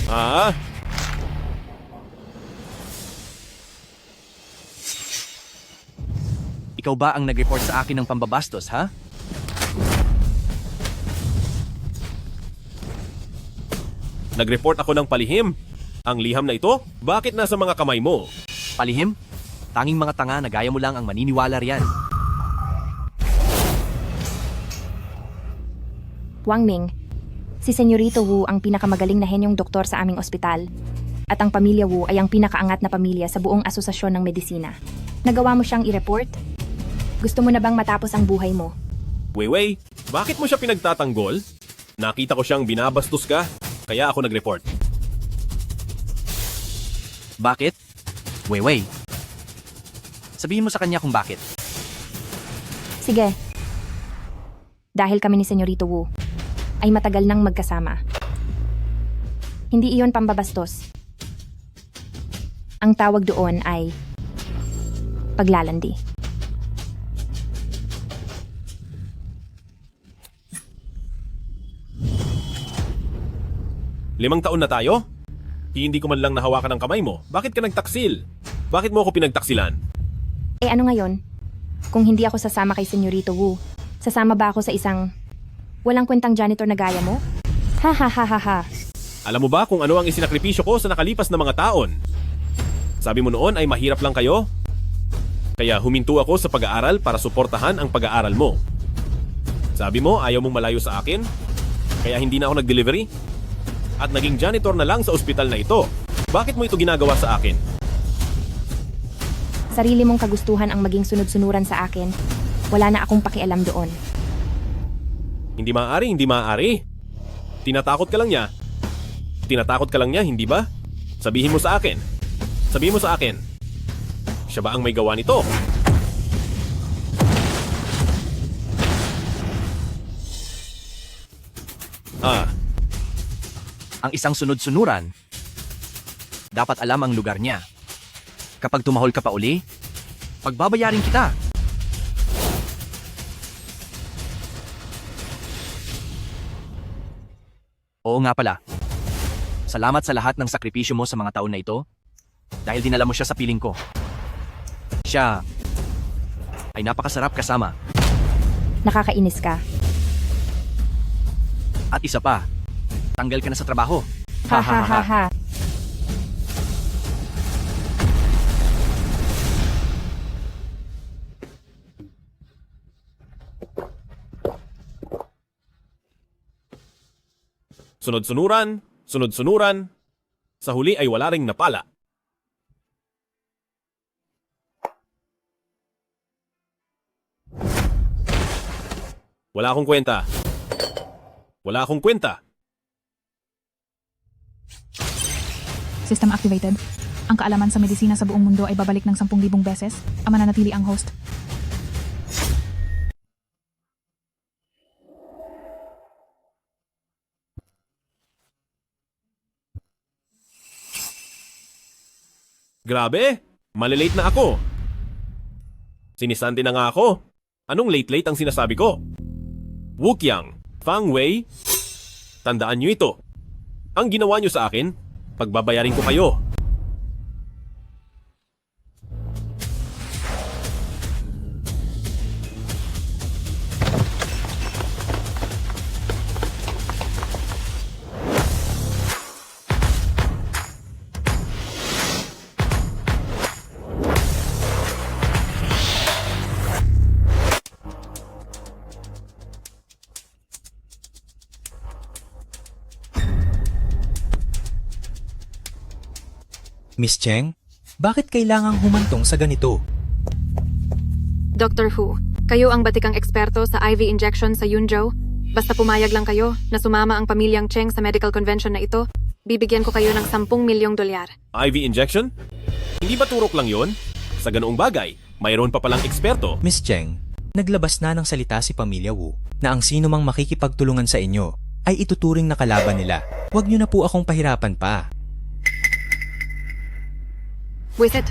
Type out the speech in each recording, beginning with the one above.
Ah? Ikaw ba ang nag-report sa akin ng pambabastos, ha? Nag-report ako ng palihim. Ang liham na ito, bakit nasa mga kamay mo? Palihim? Tanging mga tanga na gaya mo lang ang maniniwala riyan. Wang Ming, si Senyorito Wu ang pinakamagaling na henyong doktor sa aming ospital. At ang pamilya Wu ay ang pinakaangat na pamilya sa buong asosasyon ng medisina. Nagawa mo siyang i-report? Gusto mo na bang matapos ang buhay mo? Weiwei, bakit mo siya pinagtatanggol? Nakita ko siyang binabastos ka, kaya ako nag-report. Bakit? Weiwei. Sabihin mo sa kanya kung bakit. Sige. Dahil kami ni Senyorito Wu ay matagal nang magkasama. Hindi iyon pambabastos. Ang tawag doon ay paglalandi. Limang taon na tayo? Hindi ko man lang nahawakan ang kamay mo. Bakit ka nagtaksil? Bakit mo ako pinagtaksilan? Eh ano ngayon? Kung hindi ako sasama kay Senyorito Wu, sasama ba ako sa isang walang kwentang janitor na gaya mo? Ha ha ha ha ha. Alam mo ba kung ano ang isinakripisyo ko sa nakalipas na mga taon? Sabi mo noon ay mahirap lang kayo? Kaya huminto ako sa pag-aaral para suportahan ang pag-aaral mo. Sabi mo ayaw mong malayo sa akin? Kaya hindi na ako nag-delivery? At naging janitor na lang sa ospital na ito. Bakit mo ito ginagawa sa akin? Sarili mong kagustuhan ang maging sunod-sunuran sa akin. Wala na akong pakialam doon. Hindi maaari, hindi maaari. Tinatakot ka lang niya. Tinatakot ka lang niya, hindi ba? Sabihin mo sa akin. Sabihin mo sa akin. Siya ba ang may gawa nito? Ang isang sunod-sunuran, dapat alam ang lugar niya. Kapag tumahol ka pa uli, pagbabayarin kita. Oo nga pala. Salamat sa lahat ng sakripisyo mo sa mga taon na ito dahil dinala mo siya sa piling ko. Siya ay napakasarap kasama. Nakakainis ka. At isa pa, tanggal ka na sa trabaho. Ha ha ha ha. Sunod-sunuran, sunod-sunuran. Sa huli ay wala ring napala. Wala akong kwenta. Wala akong kwenta. System activated. Ang kaalaman sa medisina sa buong mundo ay babalik ng 10,000 beses. Ang mananatili ang host. Grabe, malilate na ako. Sinisanti na nga ako. Anong late-late ang sinasabi ko? Wukyang, Fang Wei, tandaan nyo ito. Ang ginawa nyo sa akin, pagbabayarin ko kayo. Miss Cheng, bakit kailangang humantong sa ganito? Dr. Hu, kayo ang batikang eksperto sa IV injection sa Yunzhou. Basta pumayag lang kayo na sumama ang pamilyang Cheng sa medical convention na ito, bibigyan ko kayo ng 10 milyong dolyar. IV injection? Hindi ba turok lang yon? Sa ganoong bagay, mayroon pa palang eksperto. Miss Cheng, naglabas na ng salita si Pamilya Wu na ang sino mang makikipagtulungan sa inyo ay ituturing na kalaban nila. Huwag niyo na po akong pahirapan pa. Wisit,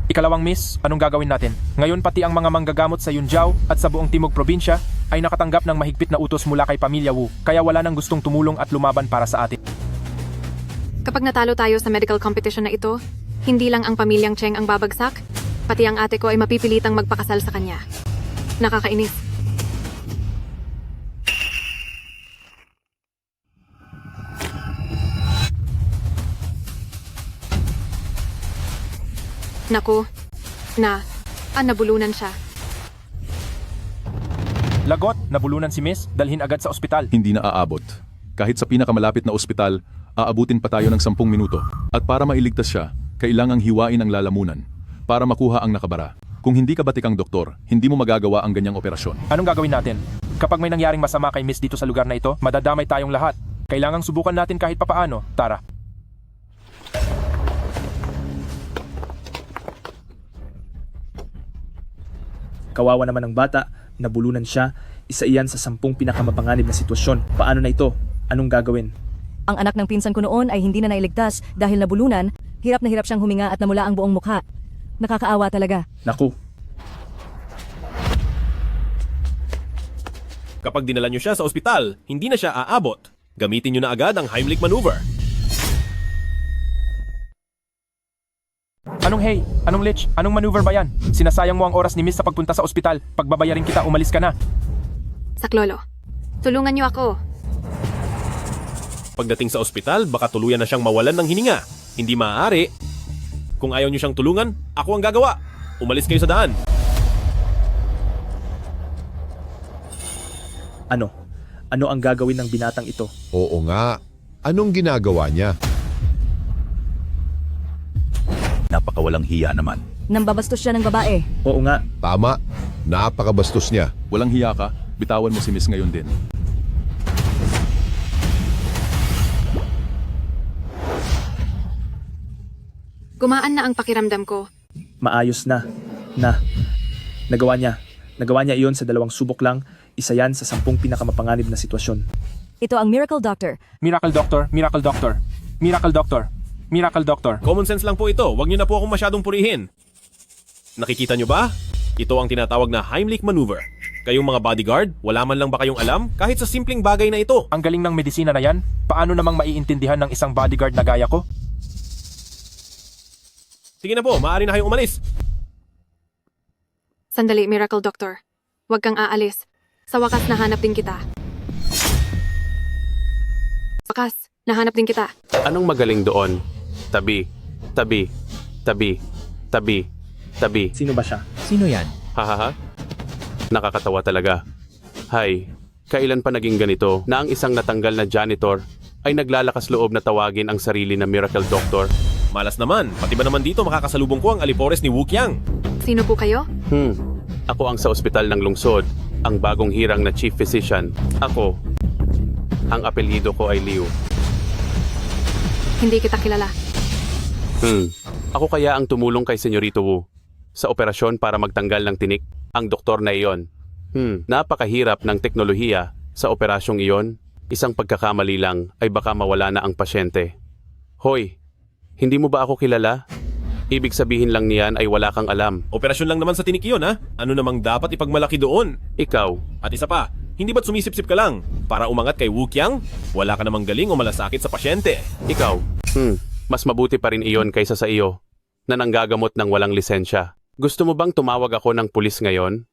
Ikalawang miss, anong gagawin natin? Ngayon pati ang mga manggagamot sa Yunzhou at sa buong Timog Probinsya ay nakatanggap ng mahigpit na utos mula kay Pamilya Wu, kaya wala nang gustong tumulong at lumaban para sa atin. Kapag natalo tayo sa medical competition na ito, hindi lang ang pamilyang Cheng ang babagsak, pati ang ate ko ay mapipilitang magpakasal sa kanya. Nakakainis. Naku, nabulunan siya. Lagot, nabulunan si Miss, dalhin agad sa ospital. Hindi na aabot. Kahit sa pinakamalapit na ospital, aabutin pa tayo ng 10 minuto. At para mailigtas siya, kailangang hiwain ang lalamunan para makuha ang nakabara. Kung hindi ka batikang doktor, hindi mo magagawa ang ganyang operasyon. Anong gagawin natin? Kapag may nangyaring masama kay Miss dito sa lugar na ito, madadamay tayong lahat. Kailangang subukan natin kahit papaano. Tara. Kawawa naman ang bata, nabulunan siya, isa iyan sa 10 pinakamapanganib na sitwasyon. Paano na ito? Anong gagawin? Ang anak ng pinsan ko noon ay hindi na nailigtas dahil nabulunan, hirap na hirap siyang huminga at namula ang buong mukha. Nakakaawa talaga. Naku, Kapag dinala nyo siya sa ospital, hindi na siya aabot. Gamitin nyo na agad ang Heimlich maneuver. Anong hey? Anong lich? Anong maneuver ba yan? Sinasayang mo ang oras ni Miss sa pagpunta sa ospital. Pagbabayarin kita, umalis ka na. Saklolo, tulungan niyo ako. Pagdating sa ospital, baka tuluyan na siyang mawalan ng hininga. Hindi maaari. Kung ayaw nyo siyang tulungan, ako ang gagawa. Umalis kayo sa daan. ano? Ano ang gagawin ng binatang ito? Oo nga. Anong ginagawa niya? Napakawalang hiya naman. Nambabastos siya ng babae. Oo nga, Tama. Napakabastos niya. Walang hiya ka, bitawan mo si Miss ngayon din. Gumaan na ang pakiramdam ko. maayos na. Nagawa niya. Nagawa niya iyon sa 2 subok lang, isa yan sa 10 pinakamapanganib na sitwasyon. Ito ang Miracle Doctor. Miracle Doctor, Miracle Doctor, Miracle Doctor, Miracle Doctor. Common sense lang po ito. Huwag nyo na po akong masyadong purihin. Nakikita nyo ba? Ito ang tinatawag na Heimlich maneuver. Kayong mga bodyguard, wala man lang ba kayong alam kahit sa simpleng bagay na ito? Ang galing ng medisina na yan, paano namang maiintindihan ng isang bodyguard na gaya ko? Sige na po, maaari na kayong umalis. Sandali, Miracle Doctor. Huwag kang aalis. Sa wakas, nahanap din kita. Wakas, nahanap din kita. Anong magaling doon? Tabi, tabi, tabi, tabi, tabi. Sino ba siya? Sino yan? Hahaha. Nakakatawa talaga. Hay, kailan pa naging ganito na ang isang natanggal na janitor ay naglalakas loob na tawagin ang sarili na Miracle Doctor? Malas naman, pati ba naman dito makakasalubong ko ang alipores ni Wukyang? Sino po kayo? Ako ang sa ospital ng lungsod, ang bagong hirang na chief physician. Ako, ang apelyido ko ay Liu. Hindi kita kilala. Ako kaya ang tumulong kay Senyorito Wu sa operasyon para magtanggal ng tinik, ang doktor na iyon. Napakahirap ng teknolohiya sa operasyong iyon. Isang pagkakamali lang ay baka mawala na ang pasyente. Hoy, hindi mo ba ako kilala? Ibig sabihin lang niyan ay wala kang alam. Operasyon lang naman sa tinik yun, ha? Ano namang dapat ipagmalaki doon? Ikaw, At isa pa, hindi ba't sumisip-sip ka lang? Para umangat kay Wukyang? Wala ka namang galing o malasakit sa pasyente. ikaw, mas mabuti pa rin iyon kaysa sa iyo na nanggagamot ng walang lisensya. Gusto mo bang tumawag ako ng pulis ngayon?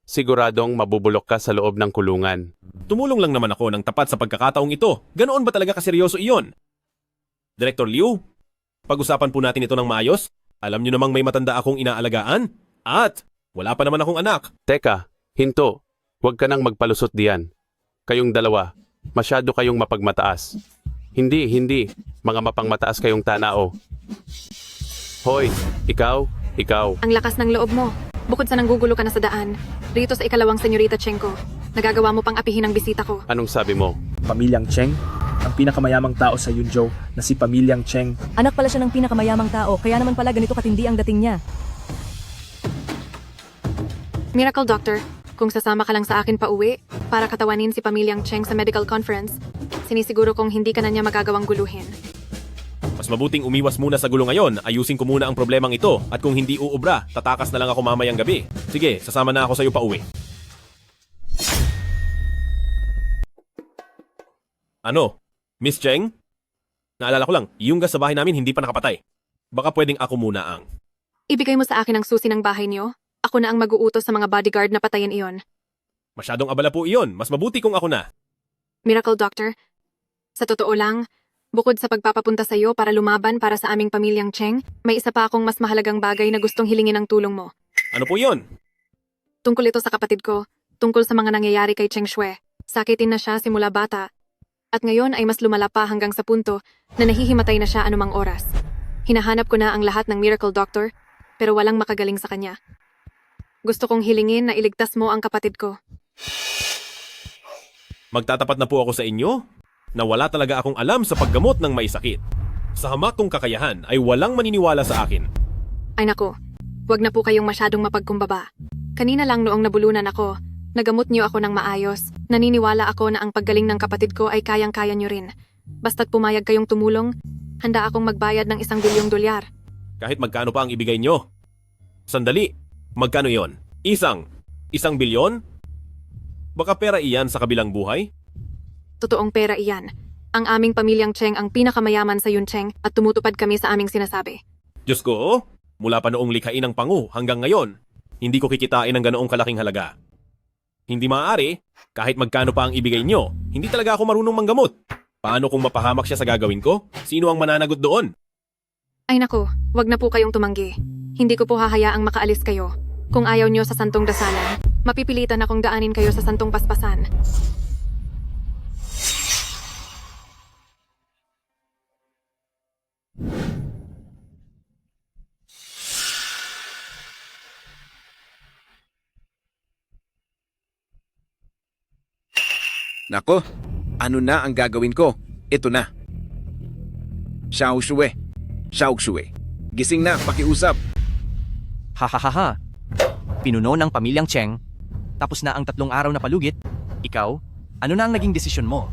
Siguradong mabubulok ka sa loob ng kulungan. Tumulong lang naman ako ng tapat sa pagkakataong ito. Ganoon ba talaga kaseryoso iyon? Director Liu, pag-usapan po natin ito ng maayos. Alam niyo namang may matanda akong inaalagaan. At wala pa naman akong anak. Teka, hinto. Huwag ka nang magpalusot diyan. Kayong dalawa, masyado kayong mapagmataas. Hindi. Mga mapangmataas kayong tanao. Hoy, ikaw. Ang lakas ng loob mo. Bukod sa nanggugulo ka na sa daan, rito sa ikalawang Senyorita Cheng ko, nagagawa mo pang apihin ang bisita ko. Anong sabi mo? Pamilyang Cheng? Ang pinakamayamang tao sa Yunzhou na si Pamilyang Cheng. Anak pala siya ng pinakamayamang tao, kaya naman pala ganito katindi ang dating niya. Miracle Doctor, kung sasama ka lang sa akin pa uwi, para katawanin si Pamilyang Cheng sa medical conference, sinisiguro kong hindi ka na niya magagawang guluhin. Mas mabuting umiwas muna sa gulo ngayon. Ayusin ko muna ang problemang ito. At kung hindi uubra, tatakas na lang ako mamayang gabi. Sige, sasama na ako sa iyo pa uwi. Ano? Miss Cheng? Naalala ko lang, yung gas sa bahay namin hindi pa nakapatay. Baka pwedeng ako muna ang... Ibigay mo sa akin ang susi ng bahay niyo. Ako na ang mag-uutos sa mga bodyguard na patayin iyon. Masyadong abala po iyon. Mas mabuti kung ako na. Miracle Doctor, sa totoo lang, bukod sa pagpapapunta sa iyo para lumaban para sa aming pamilyang Cheng, may isa pa akong mas mahalagang bagay na gustong hilingin ang tulong mo. Ano po iyon? Tungkol ito sa kapatid ko, tungkol sa mga nangyayari kay Cheng Shui. Sakitin na siya simula bata. At ngayon ay mas lumala pa hanggang sa punto na nahihimatay na siya anumang oras. Hinahanap ko na ang lahat ng Miracle Doctor, pero walang makagaling sa kanya. Gusto kong hilingin na iligtas mo ang kapatid ko. Magtatapat na po ako sa inyo na wala talaga akong alam sa paggamot ng may sakit. Sa hamak kong kakayahan ay walang maniniwala sa akin. Ay nako, wag na po kayong masyadong mapagkumbaba. Kanina lang noong nabulunan ako, nagamot niyo ako ng maayos. Naniniwala ako na ang paggaling ng kapatid ko ay kayang-kaya niyo rin. Basta't pumayag kayong tumulong, handa akong magbayad ng $1 bilyong. Kahit magkano pa ang ibigay nyo. Sandali, magkano yon? $1 bilyon? Baka pera iyan sa kabilang buhay? Totoong pera iyan. Ang aming pamilyang Cheng ang pinakamayaman sa Yuncheng at tumutupad kami sa aming sinasabi. Diyos ko, mula pa noong likhain ng pangu hanggang ngayon, hindi ko kikitain ng ganoong kalaking halaga. Hindi maaari, kahit magkano pa ang ibigay nyo, hindi talaga ako marunong manggamot. Paano kung mapahamak siya sa gagawin ko? Sino ang mananagot doon? Ay nako, wag na po kayong tumanggi. Hindi ko po hahayaang makaalis kayo. Kung ayaw nyo sa santong dasalan, mapipilitan akong daanin kayo sa santong paspasan. Nako, ano na ang gagawin ko? Ito na. Xiao Shui. Xiao Shui. Gising na, pakiusap. Hahaha. Pinuno ng pamilyang Cheng. Tapos na ang 3 araw na palugit. Ikaw, ano na ang naging desisyon mo?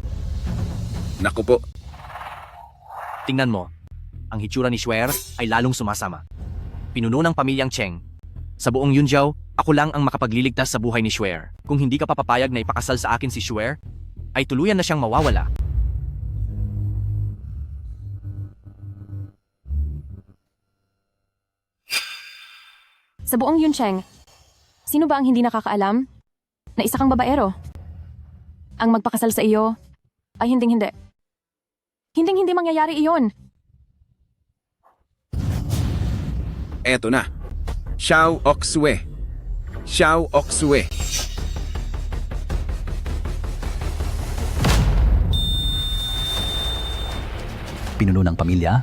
Naku po. Tingnan mo. Ang hitsura ni Shuer ay lalong sumasama. Pinuno ng pamilyang Cheng. Sa buong Yunjiao, ako lang ang makapagliligtas sa buhay ni Shuer. Kung hindi ka papapayag na ipakasal sa akin si Shuer, ay tuluyan na siyang mawawala. Sa buong Yuncheng, sino ba ang hindi nakakaalam na isa kang babaero? Ang magpakasal sa iyo ay hinding-hindi. Hinding-hindi mangyayari iyon. Eto na. Xiao Oksue. Xiao Oksue. Pinuno ng pamilya,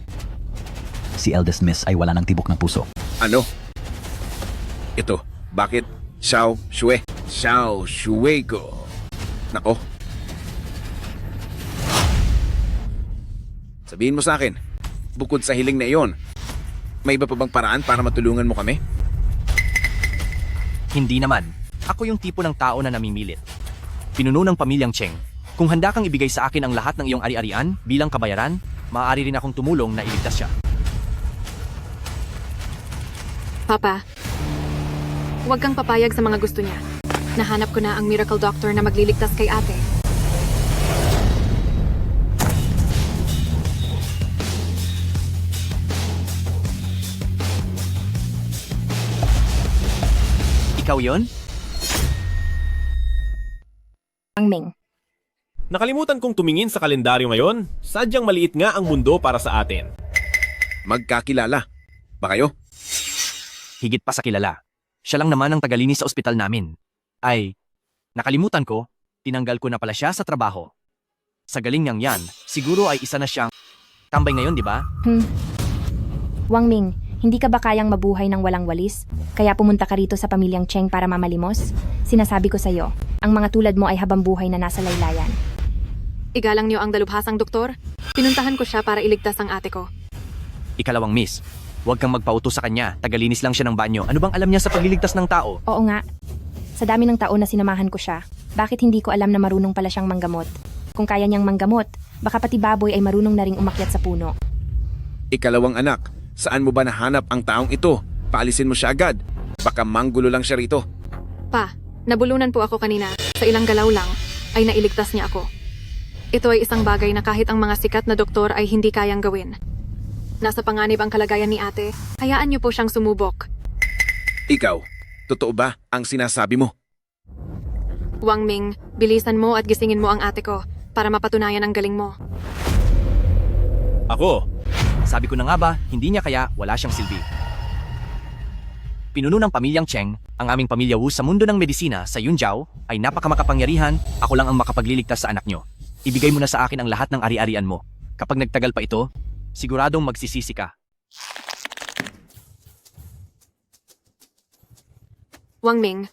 si eldest miss ay wala ng tibok ng puso. Ano? Ito, bakit? Xiao Shui. Xiao Shui ko. Nako. Sabihin mo sa akin, bukod sa hiling na iyon, may iba pa bang paraan para matulungan mo kami? Hindi naman. Ako yung tipo ng tao na namimilit. Pinuno ng pamilyang Cheng. Kung handa kang ibigay sa akin ang lahat ng iyong ari-arian bilang kabayaran, maaari rin akong tumulong na iligtas siya. Papa, huwag kang papayag sa mga gusto niya. Nahanap ko na ang Miracle Doctor na magliligtas kay ate. Ikaw yon? Ang Ming. Nakalimutan kong tumingin sa kalendaryo ngayon. Sadyang maliit nga ang mundo para sa atin. Magkakilala ba kayo? Higit pa sa kilala. Siya lang naman ang tagalinis sa ospital namin. Ay, nakalimutan ko, tinanggal ko na pala siya sa trabaho. Sa galing niyang yan, siguro ay isa na siyang tambay ngayon, di ba? Wang Ming, hindi ka ba kayang mabuhay ng walang walis? Kaya pumunta ka rito sa pamilyang Cheng para mamalimos? Sinasabi ko sa'yo, ang mga tulad mo ay habang buhay na nasa laylayan. Igalang niyo ang dalubhasang doktor. Pinuntahan ko siya para iligtas ang ate ko. Ikalawang miss, huwag kang magpauto sa kanya. Tagalinis lang siya ng banyo. Ano bang alam niya sa pagliligtas ng tao? Oo nga. Sa dami ng taon na sinamahan ko siya, bakit hindi ko alam na marunong pala siyang manggamot? Kung kaya niyang manggamot, baka pati baboy ay marunong na ring umakyat sa puno. Ikalawang anak, saan mo ba nahanap ang taong ito? Paalisin mo siya agad. Baka manggulo lang siya rito. Pa, nabulunan po ako kanina. Sa ilang galaw lang, ay nailigtas niya ako. Ito ay isang bagay na kahit ang mga sikat na doktor ay hindi kayang gawin. Nasa panganib ang kalagayan ni ate, hayaan niyo po siyang sumubok. Ikaw, totoo ba ang sinasabi mo? Wang Ming, bilisan mo at gisingin mo ang ate ko para mapatunayan ang galing mo. Ako, Sabi ko na nga ba, hindi niya kaya wala siyang silbi. Pinuno ng pamilyang Cheng, ang aming pamilya Wu sa mundo ng medisina sa Yunjiao ay napakamakapangyarihan, ako lang ang makapagliligtas sa anak nyo. Ibigay mo na sa akin ang lahat ng ari-arian mo. Kapag nagtagal pa ito, siguradong magsisisi ka. Wang Ming,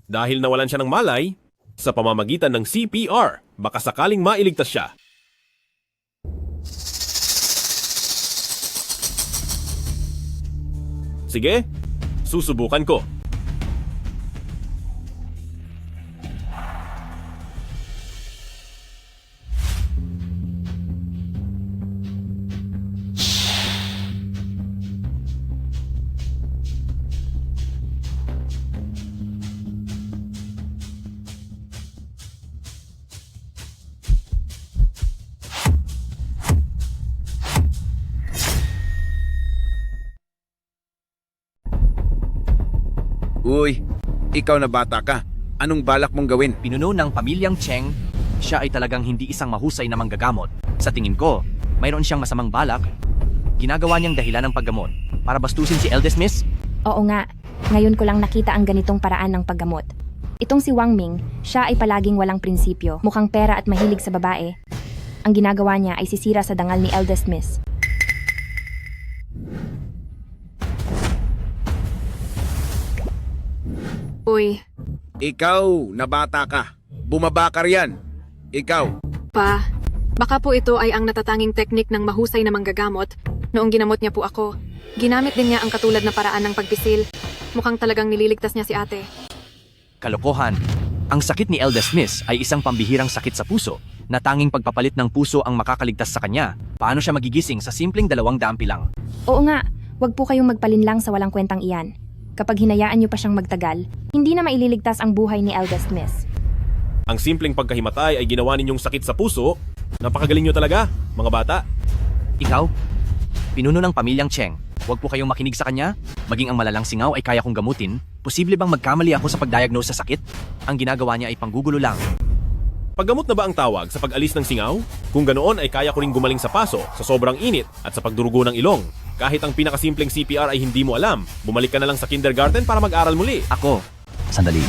dahil nawalan siya ng malay, sa pamamagitan ng CPR, baka sakaling mailigtas siya. Sige, susubukan ko. Uy, ikaw na bata ka. Anong balak mong gawin? Pinuno ng pamilyang Cheng, siya ay talagang hindi isang mahusay na manggagamot. Sa tingin ko, mayroon siyang masamang balak. Ginagawa niyang dahilan ng paggamot para bastusin si Eldest Miss. Oo nga, ngayon ko lang nakita ang ganitong paraan ng paggamot. Itong si Wang Ming, siya ay palaging walang prinsipyo, mukhang pera at mahilig sa babae. Ang ginagawa niya ay sisira sa dangal ni Eldest Miss. uy, Ikaw, na bata ka. Bumaba ka riyan. Ikaw. pa, baka po ito ay ang natatanging teknik ng mahusay na manggagamot. Noong ginamot niya po ako, ginamit din niya ang katulad na paraan ng pagpisil. Mukhang talagang nililigtas niya si ate. Kalokohan. Ang sakit ni Eldest Miss ay isang pambihirang sakit sa puso na tanging pagpapalit ng puso ang makakaligtas sa kanya. Paano siya magigising sa simpleng 200 pilang? Oo nga, wag po kayong magpalinlang sa walang kwentang iyan. Kapag hinayaan niyo pa siyang magtagal, hindi na maililigtas ang buhay ni Eldest Miss. Ang simpleng pagkahimatay ay ginawa ninyong sakit sa puso. Napakagaling nyo talaga, mga bata. Ikaw? Pinuno ng pamilyang Cheng, huwag po kayong makinig sa kanya. Maging ang malalang singaw ay kaya kong gamutin. Posible bang magkamali ako sa pagdiagnose sa sakit? Ang ginagawa niya ay panggugulo lang. Paggamot na ba ang tawag sa pag-alis ng singaw? Kung ganoon ay kaya ko ring gumaling sa paso, sa sobrang init at sa pagdurugo ng ilong. Kahit ang pinakasimpleng CPR ay hindi mo alam, bumalik ka na lang sa kindergarten para mag-aral muli. Ako. Sandali.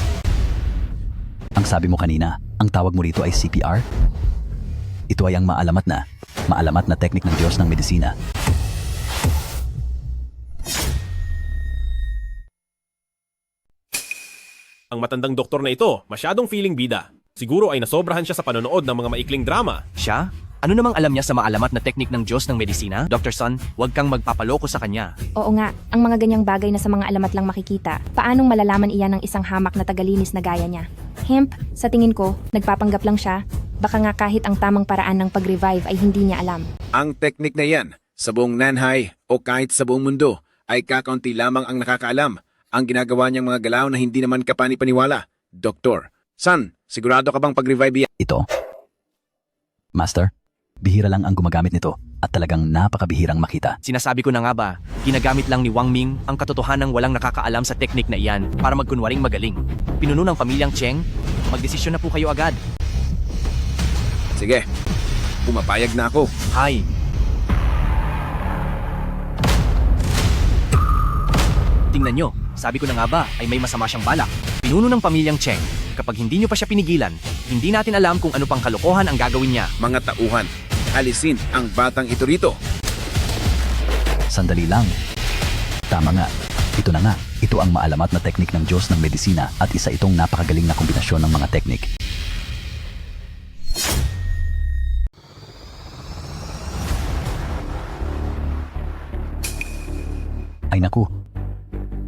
Ang sabi mo kanina, ang tawag mo rito ay CPR? Ito ay ang maalamat na teknik ng Diyos ng medisina. Ang matandang doktor na ito, masyadong feeling bida. Siguro ay nasobrahan siya sa panonood ng mga maikling drama. Siya? Ano namang alam niya sa maalamat na teknik ng Diyos ng medisina? Dr. Son, huwag kang magpapaloko sa kanya. Oo nga, ang mga ganyang bagay na sa mga alamat lang makikita. Paanong malalaman iyan ng isang hamak na tagalinis na gaya niya? Hemp, sa tingin ko, nagpapanggap lang siya. Baka nga kahit ang tamang paraan ng pag-revive ay hindi niya alam. Ang teknik na yan, sa buong Nanhai o kahit sa buong mundo, ay kakaunti lamang ang nakakaalam. Ang ginagawa niyang mga galaw na hindi naman kapani-paniwala. Doktor, Son, sigurado ka bang pag-revive yan? Ito? Master, bihira lang ang gumagamit nito at talagang napakabihirang makita. Sinasabi ko na nga ba, ginagamit lang ni Wang Ming ang katotohanang walang nakakaalam sa teknik na iyan para magkunwaring magaling. Pinuno ng pamilyang Cheng, magdesisyon na po kayo agad. Sige, pumapayag na ako. Hay. Tingnan nyo, sabi ko na nga ba ay may masama siyang balak. Pinuno ng pamilyang Cheng, kapag hindi nyo pa siya pinigilan, hindi natin alam kung ano pang kalokohan ang gagawin niya. Mga tauhan, alisin ang batang ito rito. Sandali lang. Tama nga. Ito na nga. Ito ang maalamat na teknik ng Diyos ng medisina at isa itong napakagaling na kombinasyon ng mga teknik. Ay naku.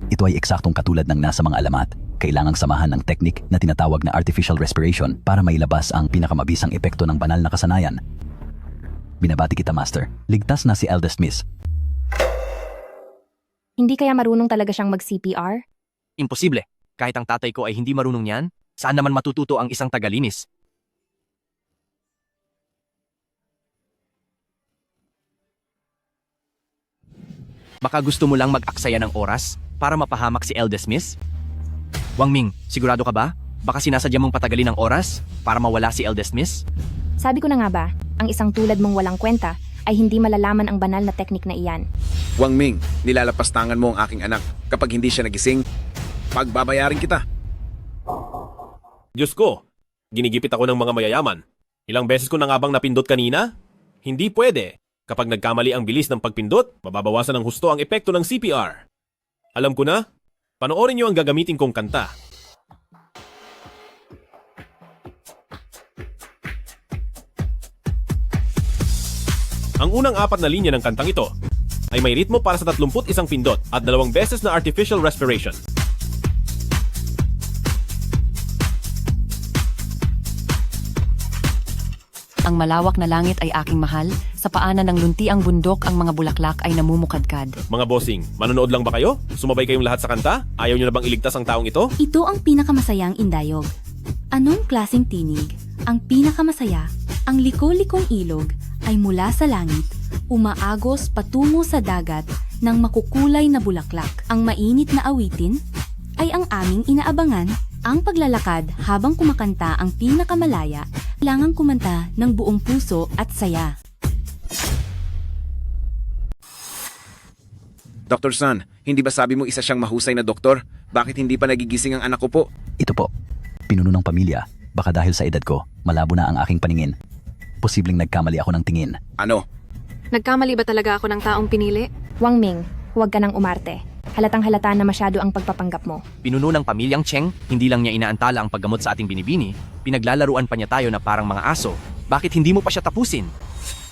Ito ay eksaktong katulad ng nasa mga alamat. Kailangang samahan ng teknik na tinatawag na artificial respiration para mailabas ang pinakamabisang epekto ng banal na kasanayan. Binabati kita, Master. Ligtas na si Eldest Miss. Hindi kaya marunong talaga siyang mag-CPR? Imposible. Kahit ang tatay ko ay hindi marunong yan, saan naman matututo ang isang tagalinis? Baka gusto mo lang mag-aksaya ng oras para mapahamak si Eldest Miss? Wang Ming, sigurado ka ba? Baka sinasadya mong patagalin ang oras para mawala si Eldest Miss? Sabi ko na nga ba, ang isang tulad mong walang kwenta ay hindi malalaman ang banal na teknik na iyan. Wang Ming, nilalapastangan mo ang aking anak. Kapag hindi siya nagising, pagbabayarin kita. Diyos ko, ginigipit ako ng mga mayayaman. Ilang beses ko na nga bang napindot kanina? Hindi pwede. Kapag nagkamali ang bilis ng pagpindot, mababawasan ng husto ang epekto ng CPR. Alam ko na, panoorin niyo ang gagamitin kong kanta. Ang unang 4 na linya ng kantang ito ay may ritmo para sa 31 pindot at 2 beses na artificial respiration. Ang malawak na langit ay aking mahal, sa paanan ng luntiang bundok ang mga bulaklak ay namumukadkad. Mga bossing, manonood lang ba kayo? Sumabay kayong lahat sa kanta? Ayaw niyo na bang iligtas ang taong ito? Ito ang pinakamasayang indayog. Anong klaseng tinig? Ang pinakamasaya, ang liko-likong ilog ay mula sa langit, umaagos patungo sa dagat ng makukulay na bulaklak. Ang mainit na awitin ay ang aming inaabangan, ang paglalakad habang kumakanta ang pinakamalaya, langang kumanta ng buong puso at saya. Dr. Sun, hindi ba sabi mo isa siyang mahusay na doktor? Bakit hindi pa nagigising ang anak ko po? Ito po, pinuno ng pamilya. Baka dahil sa edad ko, malabo na ang aking paningin. Posibleng nagkamali ako ng tingin. Ano? Nagkamali ba talaga ako ng taong pinili? Wang Ming, huwag ka nang umarte. Halatang halata na masyado ang pagpapanggap mo. Pinuno ng pamilyang Cheng, hindi lang niya inaantala ang paggamot sa ating binibini, pinaglalaruan pa niya tayo na parang mga aso. Bakit hindi mo pa siya tapusin?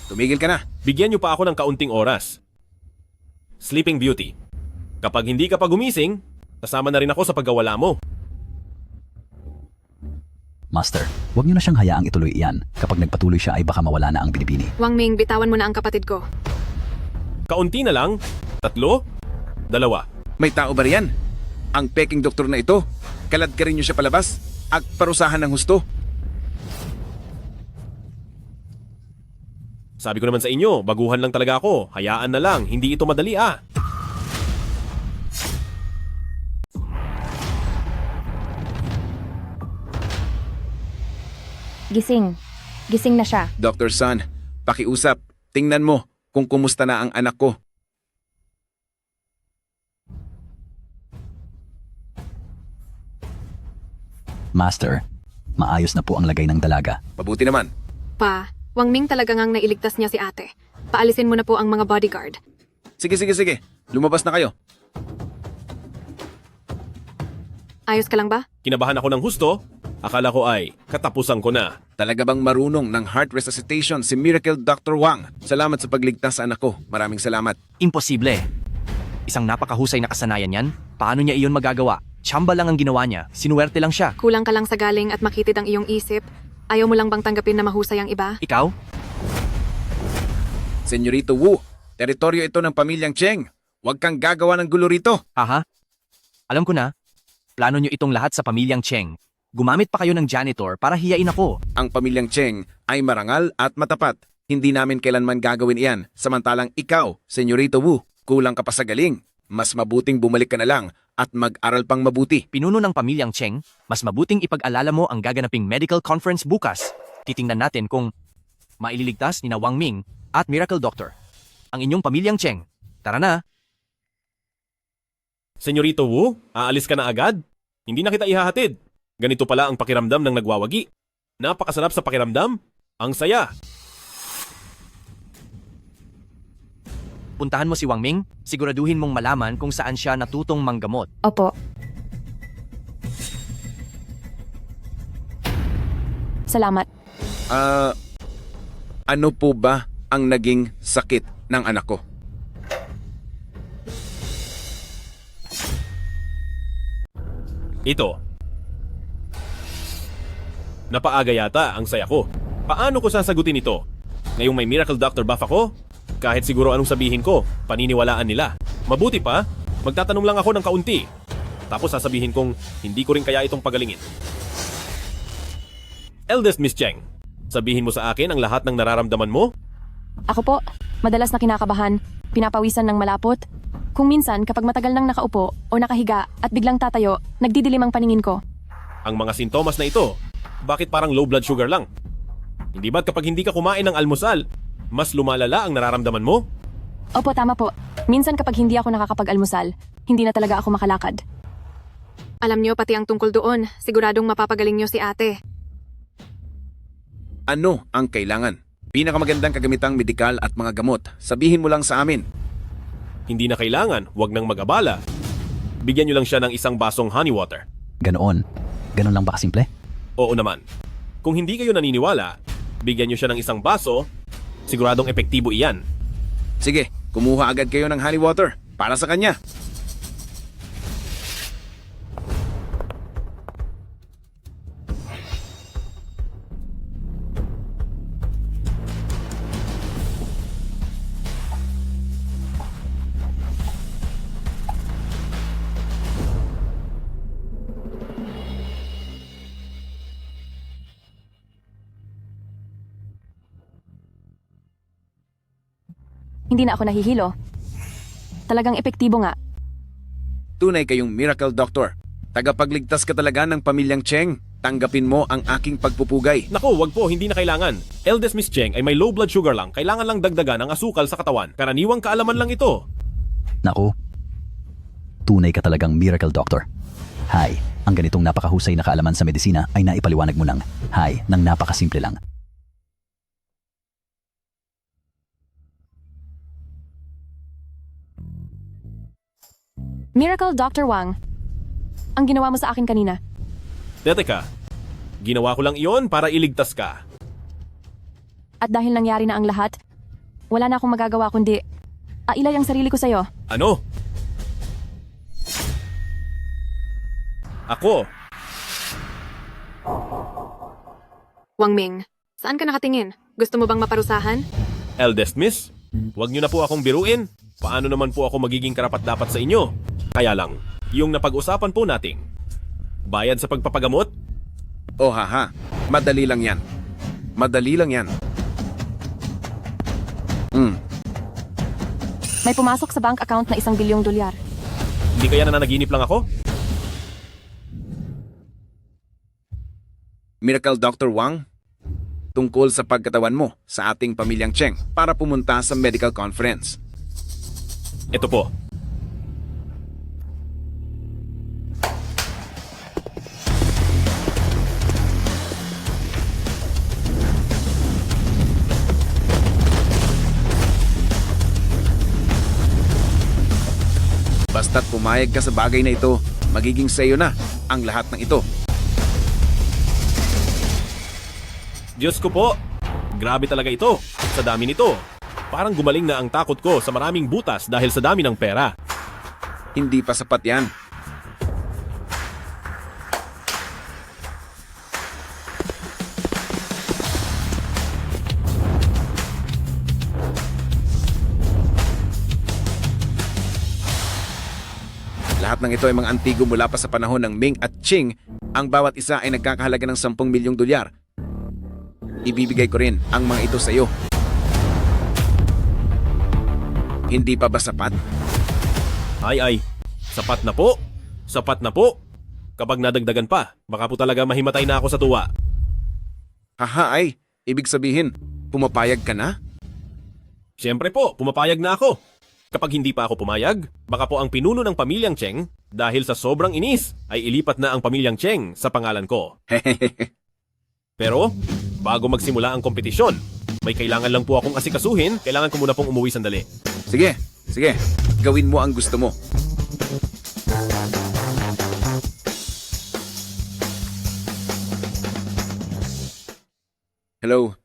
Tumigil ka na. Bigyan niyo pa ako ng kaunting oras. Sleeping Beauty. Kapag hindi ka pa gumising, kasama na rin ako sa pagkawala mo. Master, huwag niyo na siyang hayaang ituloy iyan. Kapag nagpatuloy siya ay baka mawala na ang binibini. Wang Ming, bitawan mo na ang kapatid ko. Kaunti na lang. 3, 2. May tao ba riyan? Ang peking doktor na ito? Kalad ka rin niyo siya palabas? At parusahan ng husto? Sabi ko naman sa inyo, baguhan lang talaga ako. Hayaan na lang, hindi ito madali ah. Gising. Gising na siya. Dr. Sun, pakiusap. Tingnan mo kung kumusta na ang anak ko. Master, maayos na po ang lagay ng dalaga. Mabuti naman. Pa, Wang Ming talaga ngang nailigtas niya si ate. Paalisin mo na po ang mga bodyguard. Sige. Lumabas na kayo. Ayos ka lang ba? Kinabahan ako ng husto. Akala ko ay katapusan ko na. Talaga bang marunong ng heart resuscitation si Miracle Dr. Wang? Salamat sa pagligtas sa anak ko. Maraming salamat. Imposible. Isang napakahusay na kasanayan yan. Paano niya iyon magagawa? Tsamba lang ang ginawa niya. Sinuwerte lang siya. Kulang ka lang sa galing at makitid ang iyong isip. Ayaw mo lang bang tanggapin na mahusay ang iba? Ikaw? Senyorito Wu, teritoryo ito ng pamilyang Cheng. Huwag kang gagawa ng gulo rito. Aha. Alam ko na. Plano niyo itong lahat sa pamilyang Cheng. Gumamit pa kayo ng janitor para hiyain ako. Ang pamilyang Cheng ay marangal at matapat. Hindi namin kailanman gagawin iyan. Samantalang ikaw, Senyorito Wu, kulang ka pa sa galing. Mas mabuting bumalik ka na lang at mag-aral pang mabuti. Pinuno ng pamilyang Cheng, mas mabuting ipag-alala mo ang gaganaping medical conference bukas. Titingnan natin kung maililigtas ni na Wang Ming at Miracle Doctor ang inyong pamilyang Cheng. Tara na! Senyorito Wu, aalis ka na agad? Hindi na kita ihahatid. Ganito pala ang pakiramdam ng nagwawagi. Napakasarap sa pakiramdam. Ang saya. Puntahan mo si Wang Ming, siguraduhin mong malaman kung saan siya natutong manggamot. Opo. Salamat. Ano po ba ang naging sakit ng anak ko? Ito. Napaaga yata ang saya ko. Paano ko sasagutin ito? Ngayong may Miracle Doctor buff ako? Kahit siguro anong sabihin ko, paniniwalaan nila. Mabuti pa, magtatanong lang ako ng kaunti. Tapos sasabihin kong hindi ko rin kaya itong pagalingin. Eldest Miss Cheng, sabihin mo sa akin ang lahat ng nararamdaman mo? Ako po, madalas na kinakabahan, pinapawisan ng malapot, Kung minsan kapag matagal nang nakaupo o nakahiga at biglang tatayo, nagdidilim ang paningin ko. Ang mga sintomas na ito, bakit parang low blood sugar lang? Hindi ba't kapag hindi ka kumain ng almusal, mas lumalala ang nararamdaman mo? Opo, tama po. Minsan kapag hindi ako nakakapag-almusal, hindi na talaga ako makalakad. Alam niyo pati ang tungkol doon, siguradong mapapagaling niyo si ate. Ano ang kailangan? Pinakamagandang kagamitang medikal at mga gamot. Sabihin mo lang sa amin. Hindi na kailangan, huwag nang mag-abala. Bigyan niyo lang siya ng isang basong honey water. Ganoon? Ganon lang ba kasimple? Oo naman. Kung hindi kayo naniniwala, bigyan niyo siya ng isang baso, siguradong epektibo iyan. Sige, kumuha agad kayo ng honey water para sa kanya. Hindi na ako nahihilo. Talagang epektibo nga. Tunay kayong miracle doctor. Tagapagligtas ka talaga ng pamilyang Cheng. Tanggapin mo ang aking pagpupugay. Naku, wag po, hindi na kailangan. Eldest Miss Cheng ay may low blood sugar lang, kailangan lang dagdagan ng asukal sa katawan. Karaniwang kaalaman lang ito. Naku, tunay ka talagang miracle doctor. Hay, ang ganitong napakahusay na kaalaman sa medisina ay naipaliwanag mo ng nang napakasimple lang. Miracle Dr. Wang, ang ginawa mo sa akin kanina. Teka, ginawa ko lang iyon para iligtas ka. At dahil nangyari na ang lahat, wala na akong magagawa kundi ailay ang sarili ko sa'yo. Ano? Ako? Wang Ming, saan ka nakatingin? Gusto mo bang maparusahan? Eldest Miss, huwag niyo na po akong biruin. Paano naman po ako magiging karapat-dapat sa inyo? Kaya lang, yung napag-usapan po nating bayad sa pagpapagamot? Oh haha, madali lang yan. Madali lang yan. May pumasok sa bank account na $1 bilyong. Hindi kaya nananaginip lang ako? Miracle Dr. Wang, tungkol sa pagkatawan mo sa ating pamilyang Cheng para pumunta sa medical conference. Ito po. Basta't pumayag ka sa bagay na ito, magiging sayo na ang lahat ng ito. Diyos ko po, grabe talaga ito. Sa dami nito. Parang gumaling na ang takot ko sa maraming butas dahil sa dami ng pera. Hindi pa sapat yan. Lahat ng ito ay mga antigo mula pa sa panahon ng Ming at Qing. Ang bawat isa ay nagkakahalaga ng $10 milyong. Ibibigay ko rin ang mga ito sa iyo. Hindi pa ba sapat? Ay, sapat na po. Sapat na po. Kapag nadagdagan pa, baka po talaga mahimatay na ako sa tuwa. Haha ay, ibig sabihin, pumapayag ka na? Siyempre po, pumapayag na ako. Kapag hindi pa ako pumayag, baka po ang pinuno ng pamilyang Cheng, dahil sa sobrang inis, ay ilipat na ang pamilyang Cheng sa pangalan ko. Pero, bago magsimula ang kompetisyon, may kailangan lang po akong asikasuhin, kailangan ko muna pong umuwi sandali. Sige, gawin mo ang gusto mo. Hello,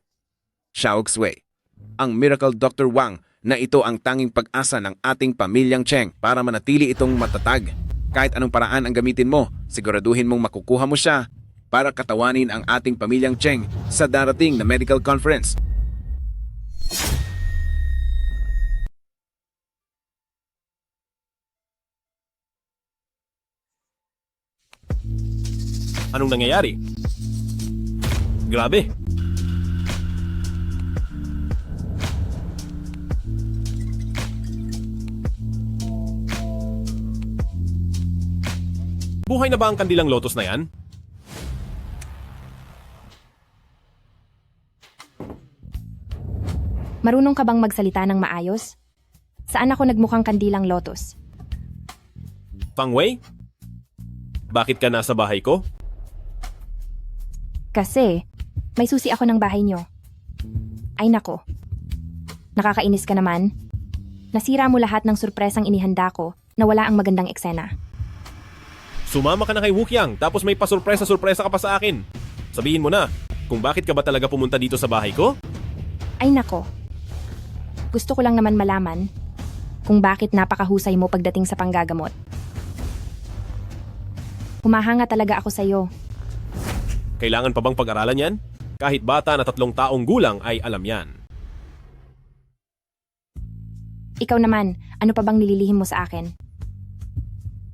Xiao Xue, ang Miracle Dr. Wang na ito ang tanging pag-asa ng ating pamilyang Cheng para manatili itong matatag. Kahit anong paraan ang gamitin mo, siguraduhin mong makukuha mo siya para katawanin ang ating pamilyang Cheng sa darating na medical conference. Anong nangyayari? Grabe. Buhay na ba ang kandilang lotus na yan? Marunong ka bang magsalita ng maayos? Saan ako nagmukhang kandilang lotus? Fang Wei? Bakit ka nasa bahay ko? Kasi, may susi ako ng bahay nyo. Ay nako. Nakakainis ka naman. Nasira mo lahat ng surpresang inihanda ko na wala ang magandang eksena. Sumama ka na kay Wukyang tapos may pasurpresa-surpresa ka pa sa akin. Sabihin mo na, kung bakit ka ba talaga pumunta dito sa bahay ko? Ay nako. Gusto ko lang naman malaman kung bakit napakahusay mo pagdating sa panggagamot. Humahanga talaga ako sa'yo. Kailangan pa bang pag-aralan yan? Kahit bata na 3 taong gulang ay alam yan. Ikaw naman, ano pa bang nililihim mo sa akin?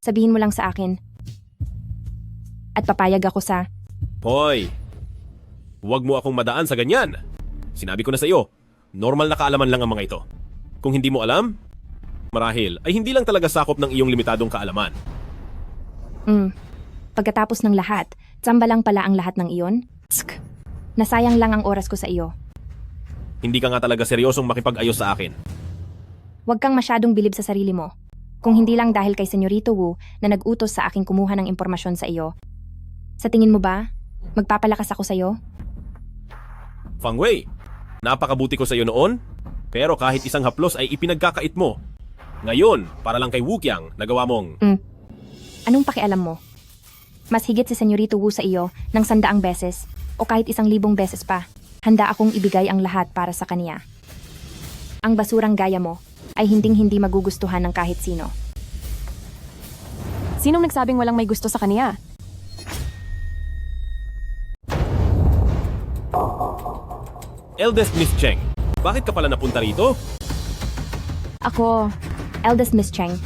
Sabihin mo lang sa akin. At papayag ako sa... Hoy! Huwag mo akong madaan sa ganyan. Sinabi ko na sa iyo, normal na kaalaman lang ang mga ito. Kung hindi mo alam, marahil ay hindi lang talaga sakop ng iyong limitadong kaalaman. Pagkatapos ng lahat, tsamba lang pala ang lahat ng iyon? Tsk! Nasayang lang ang oras ko sa iyo. Hindi ka nga talaga seryosong makipag-ayos sa akin. Huwag kang masyadong bilib sa sarili mo. Kung hindi lang dahil kay Senyorito Wu na nag-utos sa aking kumuha ng impormasyon sa iyo. Sa tingin mo ba, magpapalakas ako sa iyo? Fang Wei, napakabuti ko sa iyo noon, pero kahit isang haplos ay ipinagkakait mo. Ngayon, para lang kay Wukyang, nagawa mong... Anong pakialam mo? Mas higit si Senyorito Wu sa iyo ng 100 beses o kahit 1,000 beses pa. Handa akong ibigay ang lahat para sa kaniya. Ang basurang gaya mo ay hinding-hindi magugustuhan ng kahit sino. Sinong nagsabing walang may gusto sa kaniya? Eldest Miss Cheng, bakit ka pala napunta rito? Ako, Eldest Miss Cheng,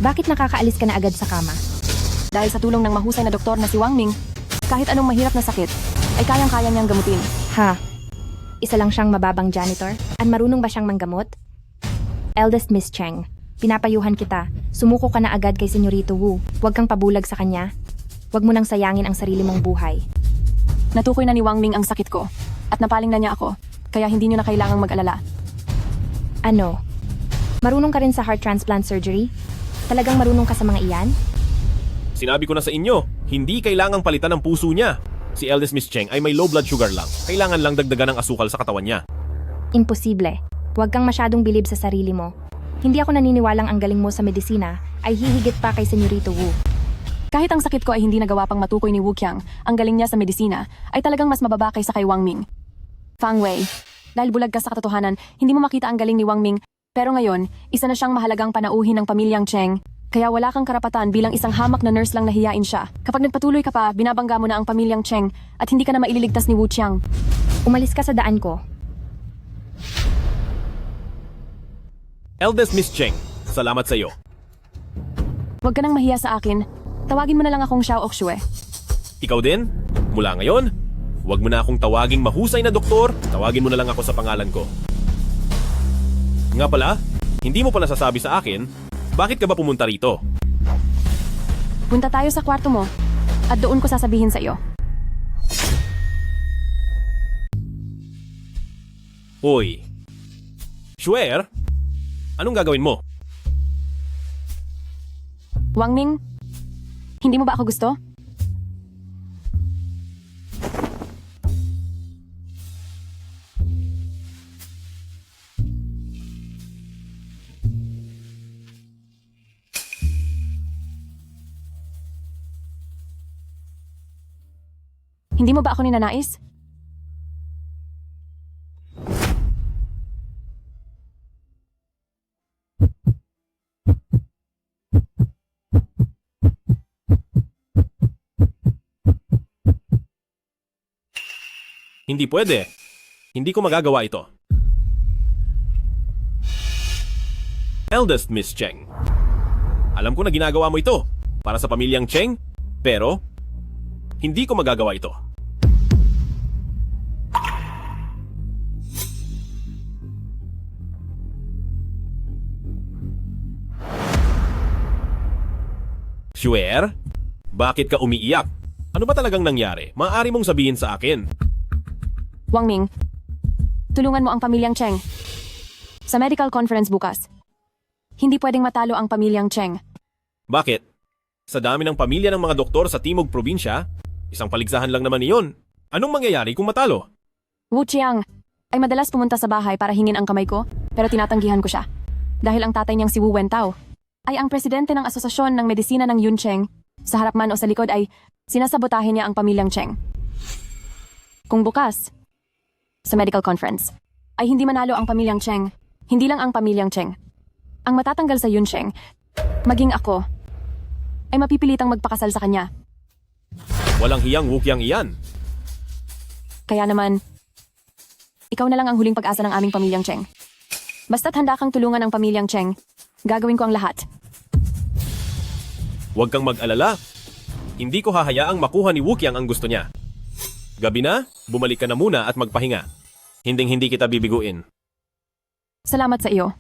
bakit nakakaalis ka na agad sa kama? dahil sa tulong ng mahusay na doktor na si Wang Ming, kahit anong mahirap na sakit, ay kayang-kaya niyang gamutin. Ha? Isa lang siyang mababang janitor? At marunong ba siyang manggamot? Eldest Miss Cheng, pinapayuhan kita. Sumuko ka na agad kay Senyorito Wu. Huwag kang pabulag sa kanya. Huwag mo nang sayangin ang sarili mong buhay. Natukoy na ni Wang Ming ang sakit ko, at napaling na niya ako, kaya hindi niyo na kailangang mag-alala. Ano? Marunong ka rin sa heart transplant surgery? Talagang marunong ka sa mga iyan? Sinabi ko na sa inyo, hindi kailangang palitan ang puso niya. Si Eldest Miss Cheng ay may low blood sugar lang. Kailangan lang dagdagan ng asukal sa katawan niya. Imposible. Huwag kang masyadong bilib sa sarili mo. Hindi ako naniniwalang ang galing mo sa medisina ay hihigit pa kay Senyorito Wu. Kahit ang sakit ko ay hindi nagawa pang matukoy ni Wu Qiang, ang galing niya sa medisina ay talagang mas mababa kaysa kay Wang Ming. Fang Wei, dahil bulag ka sa katotohanan, hindi mo makita ang galing ni Wang Ming, pero ngayon, isa na siyang mahalagang panauhin ng pamilyang Cheng, kaya wala kang karapatan bilang isang hamak na nurse lang na hiyain siya. Kapag nagpatuloy ka pa, binabangga mo na ang pamilyang Cheng at hindi ka na maililigtas ni Wu Qiang. Umalis ka sa daan ko. Eldest Miss Cheng, salamat sa iyo. Huwag ka nang mahiya sa akin. Tawagin mo na lang akong Xiao Oxue. Ikaw din? Mula ngayon, huwag mo na akong tawaging mahusay na doktor, tawagin mo na lang ako sa pangalan ko. Nga pala, hindi mo pa nasasabi sa akin, bakit ka ba pumunta rito? Punta tayo sa kwarto mo at doon ko sasabihin sa iyo. Hoy, Swear? Anong gagawin mo? Wang Ming, hindi mo ba ako gusto? Hindi mo ba ako ninanais? Hindi pwede. Hindi ko magagawa ito. Eldest Miss Cheng. Alam ko na ginagawa mo ito para sa pamilyang Cheng, pero hindi ko magagawa ito. Swear? Bakit ka umiiyak? Ano ba talagang nangyari? Maaari mong sabihin sa akin. Wang Ming, tulungan mo ang pamilyang Cheng. Sa medical conference bukas, hindi pwedeng matalo ang pamilyang Cheng. Bakit? Sa dami ng pamilya ng mga doktor sa Timog Probinsya, isang paligsahan lang naman iyon. Anong mangyayari kung matalo? Wu Chiang ay madalas pumunta sa bahay para hingin ang kamay ko, pero tinatanggihan ko siya. Dahil ang tatay niyang si Wu Wentao ay ang presidente ng Asosasyon ng Medisina ng Yun Cheng. Sa harap man o sa likod ay sinasabotahin niya ang pamilyang Cheng. Kung bukas, sa medical conference, ay hindi manalo ang pamilyang Cheng, hindi lang ang pamilyang Cheng. Ang matatanggal sa Yun Cheng, maging ako, ay mapipilitang magpakasal sa kanya. Walang hiyang wukyang iyan. Kaya naman, ikaw na lang ang huling pag-asa ng aming pamilyang Cheng. Basta't handa kang tulungan ang pamilyang Cheng, gagawin ko ang lahat. Huwag kang mag-alala. Hindi ko hahayaang makuha ni Wukyang ang gusto niya. Gabi na, bumalik ka na muna at magpahinga. Hinding-hindi kita bibiguin. Salamat sa iyo.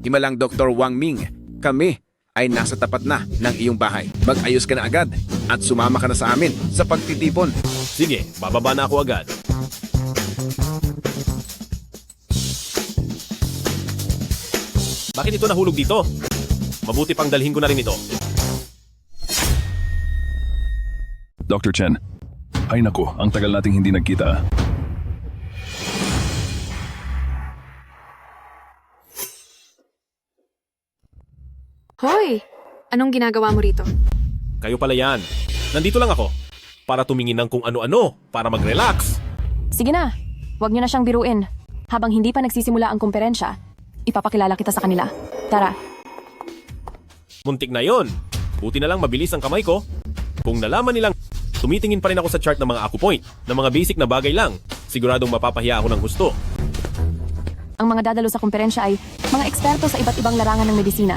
Himalang Dr. Wang Ming, kami ay nasa tapat na ng iyong bahay. Mag-ayos ka na agad at sumama ka na sa amin sa pagtitipon. Sige, bababa na ako agad. Bakit ito nahulog dito? Mabuti pang dalhin ko na rin ito. Dr. Chen. Ay nako, ang tagal nating hindi nagkita. Hoy! Anong ginagawa mo rito? Kayo pala yan. Nandito lang ako. Para tumingin ng kung ano-ano. Para mag-relax. Sige na, huwag niyo na siyang biruin. Habang hindi pa nagsisimula ang komperensya, ipapakilala kita sa kanila. Tara. Muntik na yon. Buti na lang mabilis ang kamay ko. Kung nalaman nilang tumitingin pa rin ako sa chart ng mga acupoint, ng mga basic na bagay lang, siguradong mapapahiya ako ng gusto. Ang mga dadalo sa komperensya ay mga eksperto sa iba't ibang larangan ng medisina.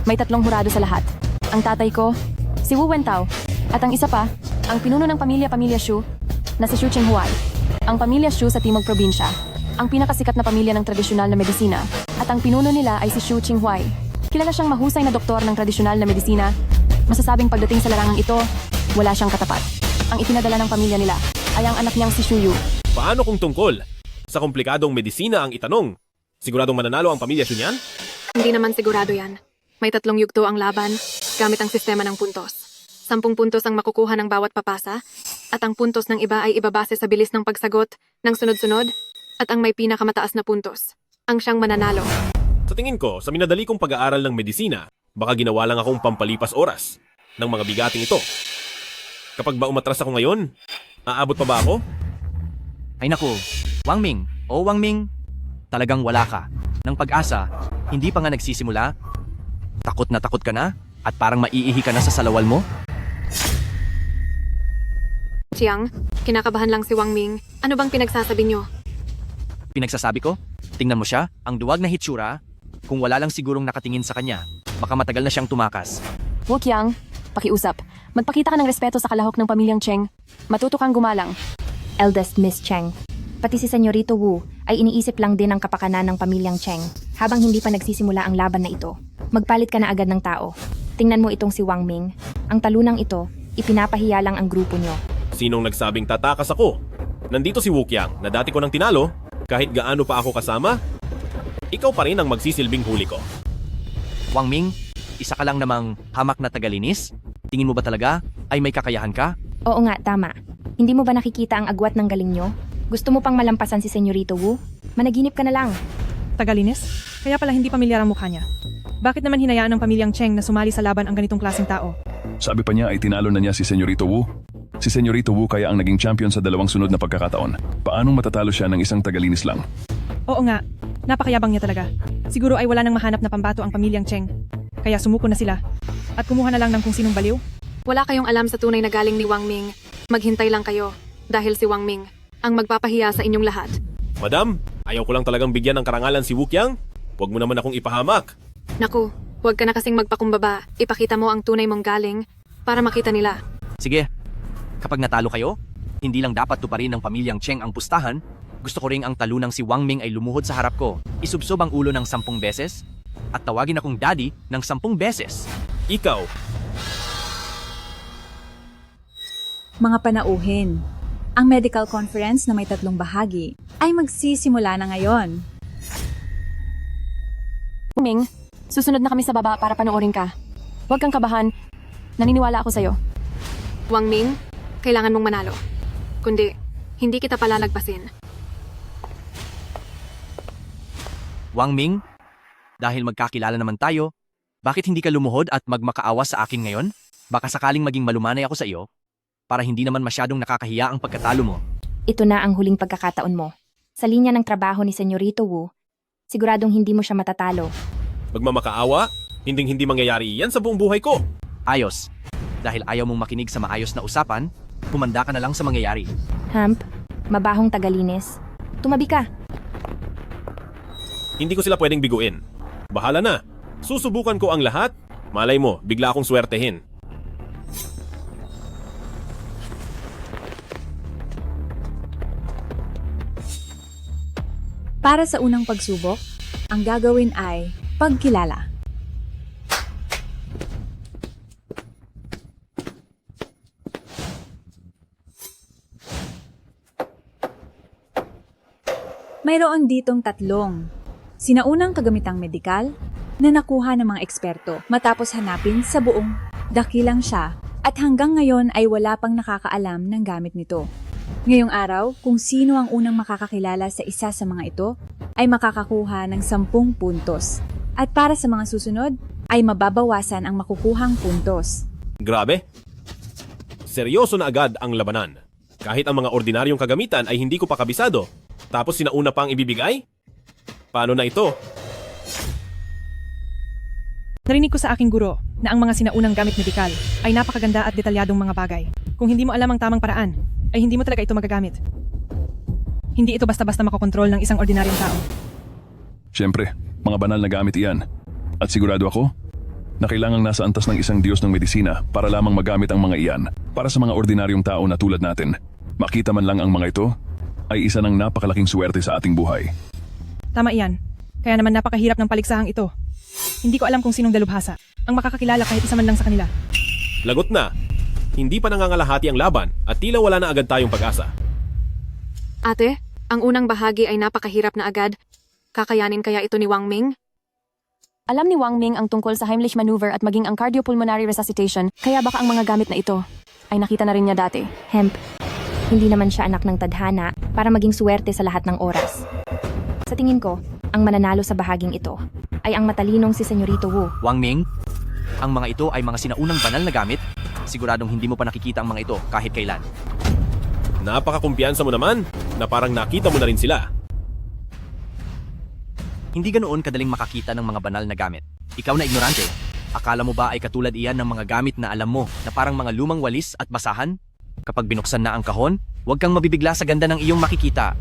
May 3 hurado sa lahat. Ang tatay ko, si Wu Wentao, at ang isa pa, ang pinuno ng pamilya Shu, na si Shu Qinghuai. Ang pamilya Shu sa Timog Probinsya, ang pinakasikat na pamilya ng tradisyonal na medisina, at ang pinuno nila ay si Shu Qinghuai. Kilala siyang mahusay na doktor ng tradisyonal na medisina. Masasabing pagdating sa larangang ito, wala siyang katapat. Ang ipinadala ng pamilya nila ay ang anak niyang si Shu Yu. Paano kung tungkol sa komplikadong medisina ang itanong? Siguradong mananalo ang pamilya Shu niyan? Hindi naman sigurado yan. May 3 yugto ang laban, gamit ang sistema ng puntos. 10 puntos ang makukuha ng bawat papasa, at ang puntos ng iba ay ibabase sa bilis ng pagsagot ng sunod-sunod, at ang may pinakamataas na puntos ang siyang mananalo. Sa tingin ko, sa minadali kong pag-aaral ng medisina, baka ginawa lang akong pampalipas oras ng mga bigating ito. Kapag ba umatras ako ngayon, aabot pa ba ako? Ay naku, Wang Ming, Wang Ming, talagang wala ka. Ng pag-asa, hindi pa nga nagsisimula. Takot na takot ka na? At parang maiihi ka na sa salawal mo? Chiang, kinakabahan lang si Wang Ming. Ano bang pinagsasabi niyo? Pinagsasabi ko? Tingnan mo siya, ang duwag na hitsura. Kung wala lang sigurong nakatingin sa kanya, baka matagal na siyang tumakas. Wu Qiang, pakiusap. Magpakita ka ng respeto sa kalahok ng pamilyang Cheng. Matuto kang gumalang. Eldest Miss Cheng. Pati si Senyorito Wu ay iniisip lang din ang kapakanan ng pamilyang Cheng habang hindi pa nagsisimula ang laban na ito. Magpalit ka na agad ng tao. Tingnan mo itong si Wang Ming. Ang talunang ito, ipinapahiya lang ang grupo nyo. Sinong nagsabing tatakas ako? Nandito si Wukyang na dati ko nang tinalo. Kahit gaano pa ako kasama, ikaw pa rin ang magsisilbing huli ko. Wang Ming, isa ka lang namang hamak na tagalinis? Tingin mo ba talaga ay may kakayahan ka? Oo nga, tama. Hindi mo ba nakikita ang agwat ng galing nyo? Gusto mo pang malampasan si Senyorito Wu? Managinip ka na lang. Tagalinis? Kaya pala hindi pamilyar ang mukha niya. Bakit naman hinayaan ng pamilyang Cheng na sumali sa laban ang ganitong klaseng tao? Sabi pa niya ay tinalo na niya si Senyorito Wu. Si Senyorito Wu kaya ang naging champion sa dalawang sunod na pagkakataon. Paanong matatalo siya ng isang tagalinis lang? Oo nga, napakayabang niya talaga. Siguro ay wala nang mahanap na pambato ang pamilyang Cheng. Kaya sumuko na sila. At kumuha na lang ng kung sinong baliw. Wala kayong alam sa tunay na galing ni Wang Ming. Maghintay lang kayo. Dahil si Wang Ming ang magpapahiya sa inyong lahat. Madam, ayaw ko lang talagang bigyan ng karangalan si Wu Qiang. Huwag mo naman akong ipahamak. Naku, huwag ka na kasing magpakumbaba. Ipakita mo ang tunay mong galing para makita nila. Sige, kapag natalo kayo, hindi lang dapat tuparin ng pamilyang Cheng ang pustahan, gusto ko ring ang talunang si Wang Ming ay lumuhod sa harap ko, isubsob ang ulo ng 10 beses, at tawagin akong daddy ng 10 beses. Ikaw. Mga panauhin, ang medical conference na may 3 bahagi ay magsisimula na ngayon. Ming, susunod na kami sa baba para panoorin ka. Huwag kang kabahan. Naniniwala ako sa'yo. Wang Ming, kailangan mong manalo. Kundi, hindi kita palalagpasin. Wang Ming, dahil magkakilala naman tayo, bakit hindi ka lumuhod at magmakaawa sa akin ngayon? Baka sakaling maging malumanay ako sa iyo, para hindi naman masyadong nakakahiya ang pagkatalo mo. Ito na ang huling pagkakataon mo. Sa linya ng trabaho ni Senyorito Wu, siguradong hindi mo siya matatalo. Magmamakaawa? Hinding-hindi mangyayari yan sa buong buhay ko. Ayos. Dahil ayaw mong makinig sa maayos na usapan, kumanda ka na lang sa mangyayari. Hamp, mabahong tagalinis. Tumabi ka. Hindi ko sila pwedeng biguin. Bahala na. Susubukan ko ang lahat. Malay mo, bigla akong swertehin. Para sa unang pagsubok, ang gagawin ay pagkilala. Mayroon ditong 3. Sinaunang kagamitang medikal na nakuha ng mga eksperto matapos hanapin sa buong dakilang siya at hanggang ngayon ay wala pang nakakaalam ng gamit nito. Ngayong araw, kung sino ang unang makakakilala sa isa sa mga ito ay makakakuha ng 10 puntos. At para sa mga susunod ay mababawasan ang makukuhang puntos. Grabe. Seryoso na agad ang labanan. Kahit ang mga ordinaryong kagamitan ay hindi ko pa kabisado. Tapos sinauna pa ang ibibigay? Paano na ito? Narinig ko sa aking guro na ang mga sinaunang gamit medikal ay napakaganda at detalyadong mga bagay. Kung hindi mo alam ang tamang paraan, ay hindi mo talaga ito magagamit. Hindi ito basta-basta makokontrol ng isang ordinaryong tao. Siyempre, mga banal na gamit iyan. At sigurado ako na kailangang nasa antas ng isang Diyos ng medisina para lamang magamit ang mga iyan para sa mga ordinaryong tao na tulad natin. Makita man lang ang mga ito, ay isa ng napakalaking swerte sa ating buhay. Tama iyan. Kaya naman napakahirap ng paliksahang ito. Hindi ko alam kung sinong dalubhasa ang makakakilala kahit isa man lang sa kanila. Lagot na. Hindi pa nangangalahati ang laban at tila wala na agad tayong pag-asa. Ate, ang unang bahagi ay napakahirap na agad. Kakayanin kaya ito ni Wang Ming? Alam ni Wang Ming ang tungkol sa Heimlich maneuver at maging ang cardiopulmonary resuscitation, kaya baka ang mga gamit na ito ay nakita na rin niya dati. Hemp, hindi naman siya anak ng tadhana para maging suwerte sa lahat ng oras. Sa tingin ko, ang mananalo sa bahaging ito ay ang matalinong si Senyorito Wu. Wang Ming, ang mga ito ay mga sinaunang banal na gamit. Siguradong hindi mo pa nakikita ang mga ito kahit kailan. Napakakumpiyansa mo naman na parang nakita mo na rin sila. Hindi ganoon kadaling makakita ng mga banal na gamit. Ikaw na ignorante. Akala mo ba ay katulad iyan ng mga gamit na alam mo na parang mga lumang walis at basahan? Kapag binuksan na ang kahon, huwag kang mabibigla sa ganda ng iyong makikita.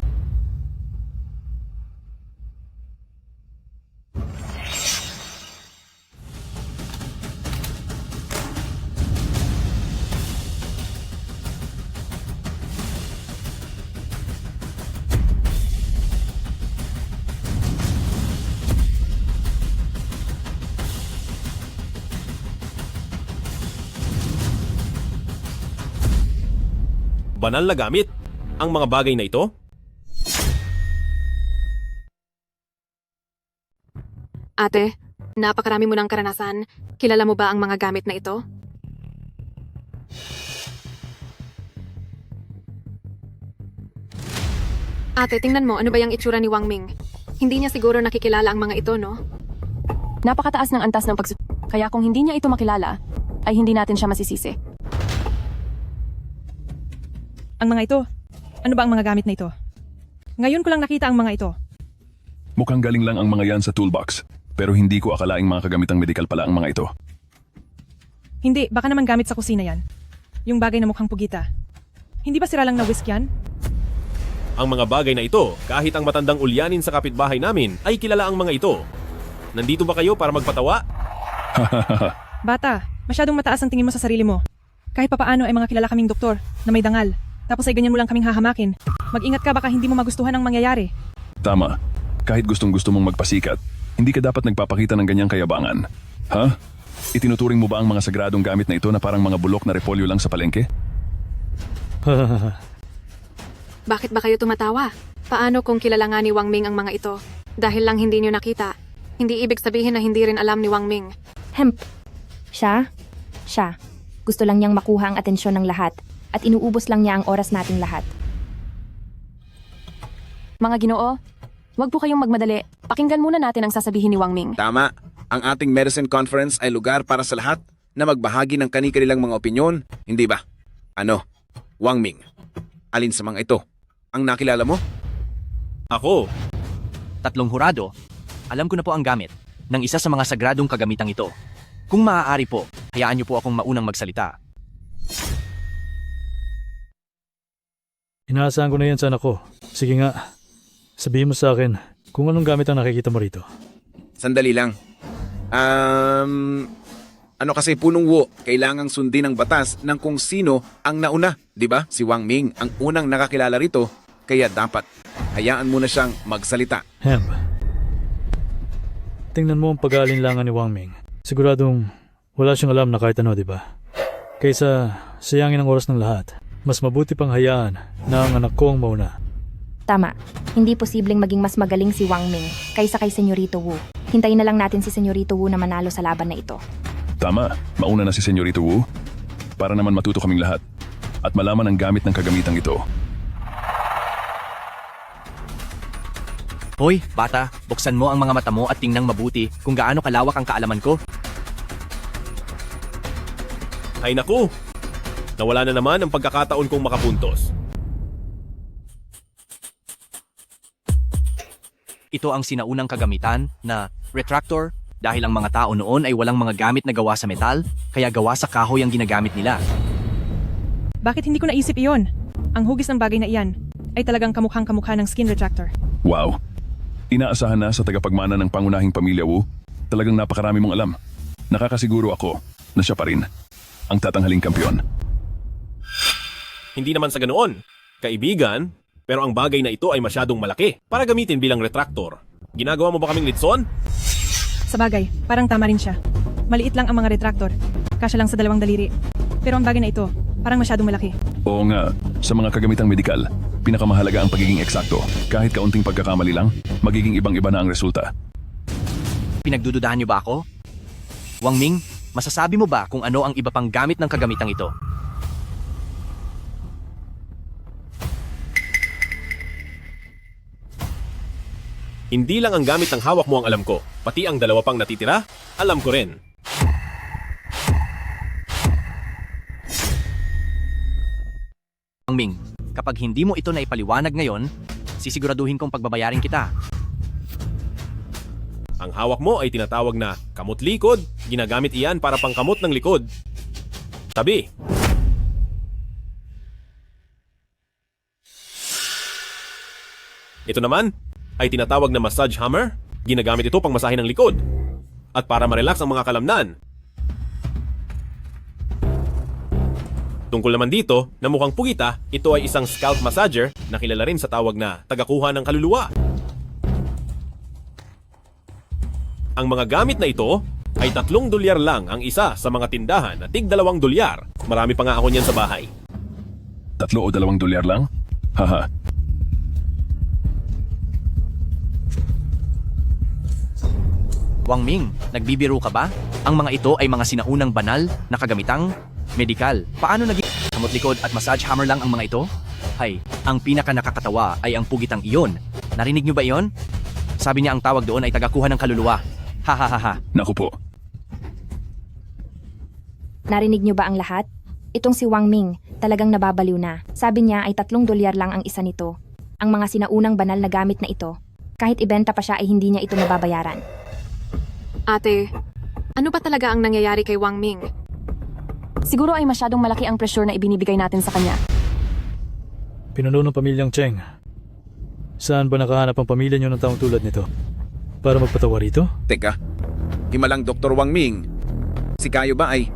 Banal na gamit ang mga bagay na ito? Ate, napakarami mo ng karanasan. Kilala mo ba ang mga gamit na ito? Ate, tingnan mo, ano ba yung itsura ni Wang Ming? Hindi niya siguro nakikilala ang mga ito, no? Napakataas ng antas ng kaya kung hindi niya ito makilala, ay hindi natin siya masisisi. Ang mga ito. Ano ba ang mga gamit na ito? Ngayon ko lang nakita ang mga ito. Mukhang galing lang ang mga yan sa toolbox. Pero hindi ko akalaing mga kagamitang medikal pala ang mga ito. Hindi, baka naman gamit sa kusina yan. Yung bagay na mukhang pugita. Hindi ba sira lang na whisk yan? Ang mga bagay na ito, kahit ang matandang ulyanin sa kapitbahay namin, ay kilala ang mga ito. Nandito ba kayo para magpatawa? Bata, masyadong mataas ang tingin mo sa sarili mo. Kahit papaano ay mga kilala kaming doktor na may dangal. Tapos ay ganyan mo lang kaming hahamakin. Mag-ingat ka baka hindi mo magustuhan ang mangyayari. Tama. Kahit gustong-gusto mong magpasikat, hindi ka dapat nagpapakita ng ganyang kayabangan. Ha? Itinuturing mo ba ang mga sagradong gamit na ito na parang mga bulok na repolyo lang sa palengke? Bakit ba kayo tumatawa? Paano kung kilala nga ni Wang Ming ang mga ito? Dahil lang hindi niyo nakita. Hindi ibig sabihin na hindi rin alam ni Wang Ming. Hemp. Siya? Gusto lang niyang makuha ang atensyon ng lahat at inuubos lang niya ang oras nating lahat. Mga Ginoo, wag po kayong magmadali. Pakinggan muna natin ang sasabihin ni Wang Ming. Tama. Ang ating medicine conference ay lugar para sa lahat na magbahagi ng kani-kanilang mga opinyon, hindi ba? Ano? Wang Ming, alin sa mga ito ang nakilala mo? Ako. 3 hurado. Alam ko na po ang gamit ng isa sa mga sagradong kagamitang ito. Kung maaari po, hayaan niyo po akong maunang magsalita. Inaasahan ko na yan sa anak ko. Sige nga, sabihin mo sa akin kung anong gamit ang nakikita mo rito. Sandali lang. Ano kasi punong Wu, kailangang sundin ang batas ng kung sino ang nauna, di ba? Si Wang Ming ang unang nakakilala rito, kaya dapat hayaan mo na siyang magsalita. Hemp. Tingnan mo ang pag-aalinlangan ni Wang Ming. Siguradong wala siyang alam na kahit ano, di ba? Kaysa sayangin ang oras ng lahat, mas mabuti pang hayaan na ang anak ko ang mauna. Tama. Hindi posibleng maging mas magaling si Wang Ming kaysa kay Senyorito Wu. Hintayin na lang natin si Senyorito Wu na manalo sa laban na ito. Tama, mauna na si Senyorito Wu para naman matuto kaming lahat at malaman ang gamit ng kagamitang ito. Hoy, bata, buksan mo ang mga mata mo at tingnang mabuti kung gaano kalawak ang kaalaman ko. Ay naku! Nawala na naman ang pagkakataon kong makapuntos. Ito ang sinaunang kagamitan na retractor dahil ang mga tao noon ay walang mga gamit na gawa sa metal, kaya gawa sa kahoy ang ginagamit nila. Bakit hindi ko naisip iyon? Ang hugis ng bagay na iyan ay talagang kamukhang-kamukha ng skin retractor. Wow! Inaasahan na sa tagapagmana ng pangunahing pamilya Wu, talagang napakarami mong alam. Nakakasiguro ako na siya pa rin ang tatanghaling kampyon. Hindi naman sa ganoon. Kaibigan, pero ang bagay na ito ay masyadong malaki para gamitin bilang retractor. Ginagawa mo ba kaming litson? Sa bagay, parang tama rin siya. Maliit lang ang mga retractor. Kasya lang sa 2 daliri. Pero ang bagay na ito, parang masyadong malaki. Oo nga, sa mga kagamitang medikal, pinakamahalaga ang pagiging eksakto. Kahit kaunting pagkakamali lang, magiging ibang-iba na ang resulta. Pinagdududahan niyo ba ako? Wang Ming, masasabi mo ba kung ano ang iba pang gamit ng kagamitang ito? Hindi lang ang gamit ng hawak mo ang alam ko, pati ang 2 pang natitira, alam ko rin. Wang Ming, kapag hindi mo ito na ipaliwanag ngayon, sisiguraduhin kong pagbabayarin kita. Ang hawak mo ay tinatawag na kamot likod. Ginagamit iyan para pangkamot ng likod. Tabi. Ito naman ay tinatawag na massage hammer. Ginagamit ito pang masahe ng likod at para ma-relax ang mga kalamnan. Tungkol naman dito, na mukhang pugita, ito ay isang scalp massager na kilala rin sa tawag na tagakuha ng kaluluwa. Ang mga gamit na ito ay $3 lang ang isa sa mga tindahan na tig $2. Marami pa nga ako niyan sa bahay. 3 o $2 lang? Haha. Wang Ming, nagbibiro ka ba? Ang mga ito ay mga sinaunang banal na kagamitang medikal. Paano naging kamot likod at massage hammer lang ang mga ito? Hay, ang pinaka nakakatawa ay ang pugitang iyon. Narinig niyo ba iyon? Sabi niya ang tawag doon ay tagakuha ng kaluluwa. Ha. Naku po. Narinig niyo ba ang lahat? Itong si Wang Ming, talagang nababaliw na. Sabi niya ay $3 lang ang isa nito. Ang mga sinaunang banal na gamit na ito. Kahit ibenta pa siya ay hindi niya ito mababayaran. Ate, ano ba talaga ang nangyayari kay Wang Ming? Siguro ay masyadong malaki ang pressure na ibinibigay natin sa kanya. Pinuno ng pamilyang Cheng. Saan ba nakahanap ang pamilya niyo ng taong tulad nito? Para magpatawa rito? Teka, himalang Dr. Wang Ming. Si Kayo ba ay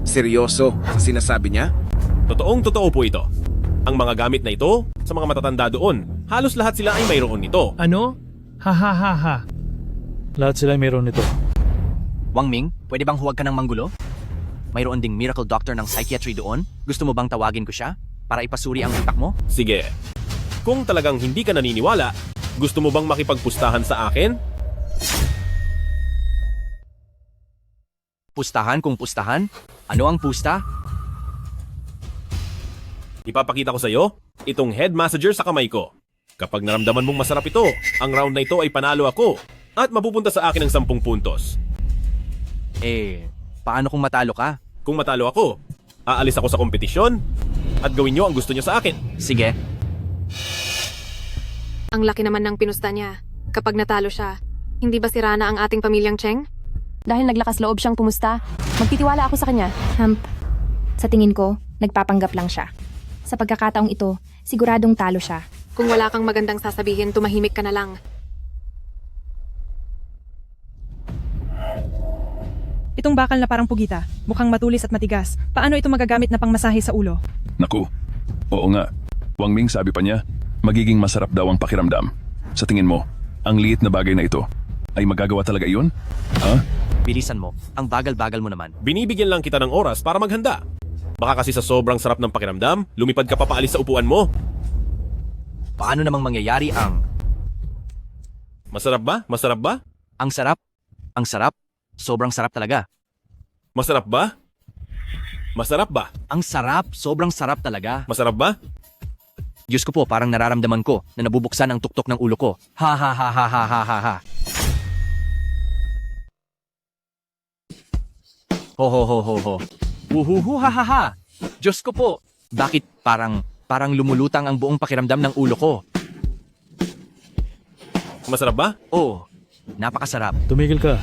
seryoso sa sinasabi niya? Totoo po ito. Ang mga gamit na ito, sa mga matatanda doon, halos lahat sila ay mayroon nito. Ano? Ha ha ha ha. Lahat sila ay mayroon nito. Wang Ming, pwede bang huwag ka ng manggulo? Mayroon ding miracle doctor ng psychiatry doon. Gusto mo bang tawagin ko siya? Para ipasuri ang utak mo? Sige. Kung talagang hindi ka naniniwala, gusto mo bang makipagpustahan sa akin? Pustahan kung pustahan? Ano ang pusta? Ipapakita ko sa iyo itong head massager sa kamay ko. Kapag naramdaman mong masarap ito, ang round na ito ay panalo ako at mapupunta sa akin ng 10 puntos. Paano kung matalo ka? Kung matalo ako, aalis ako sa kompetisyon at gawin niyo ang gusto niyo sa akin. Sige. Ang laki naman ng pinusta niya. Kapag natalo siya, hindi ba sira na ang ating pamilyang Cheng? Dahil naglakas loob siyang pumusta, magtitiwala ako sa kanya. Sa tingin ko, nagpapanggap lang siya. Sa pagkakataong ito, siguradong talo siya. Kung wala kang magandang sasabihin, tumahimik ka na lang. Itong bakal na parang pugita, mukhang matulis at matigas. Paano ito magagamit na pangmasahe sa ulo? Naku, oo nga. Wang Ming sabi pa niya, magiging masarap daw ang pakiramdam. Sa tingin mo, ang liit na bagay na ito, ay magagawa talaga iyon? Ha? Bilisan mo, ang bagal-bagal mo naman. Binibigyan lang kita ng oras para maghanda. Baka kasi sa sobrang sarap ng pakiramdam, lumipad ka pa paalis sa upuan mo. Paano namang mangyayari ang... Masarap ba? Masarap ba? Ang sarap? Ang sarap? Sobrang sarap talaga. Masarap ba? Masarap ba? Ang sarap, sobrang sarap talaga. Masarap ba? Diyos ko po, parang nararamdaman ko na nabubuksan ang tuktok ng ulo ko. Ha ha ha ha ha ha ha ha. Ho ho ho ho ho. Uhuhu ha ha ha. Diyos ko po, bakit parang lumulutang ang buong pakiramdam ng ulo ko? Masarap ba? Oo, napakasarap. Tumigil ka.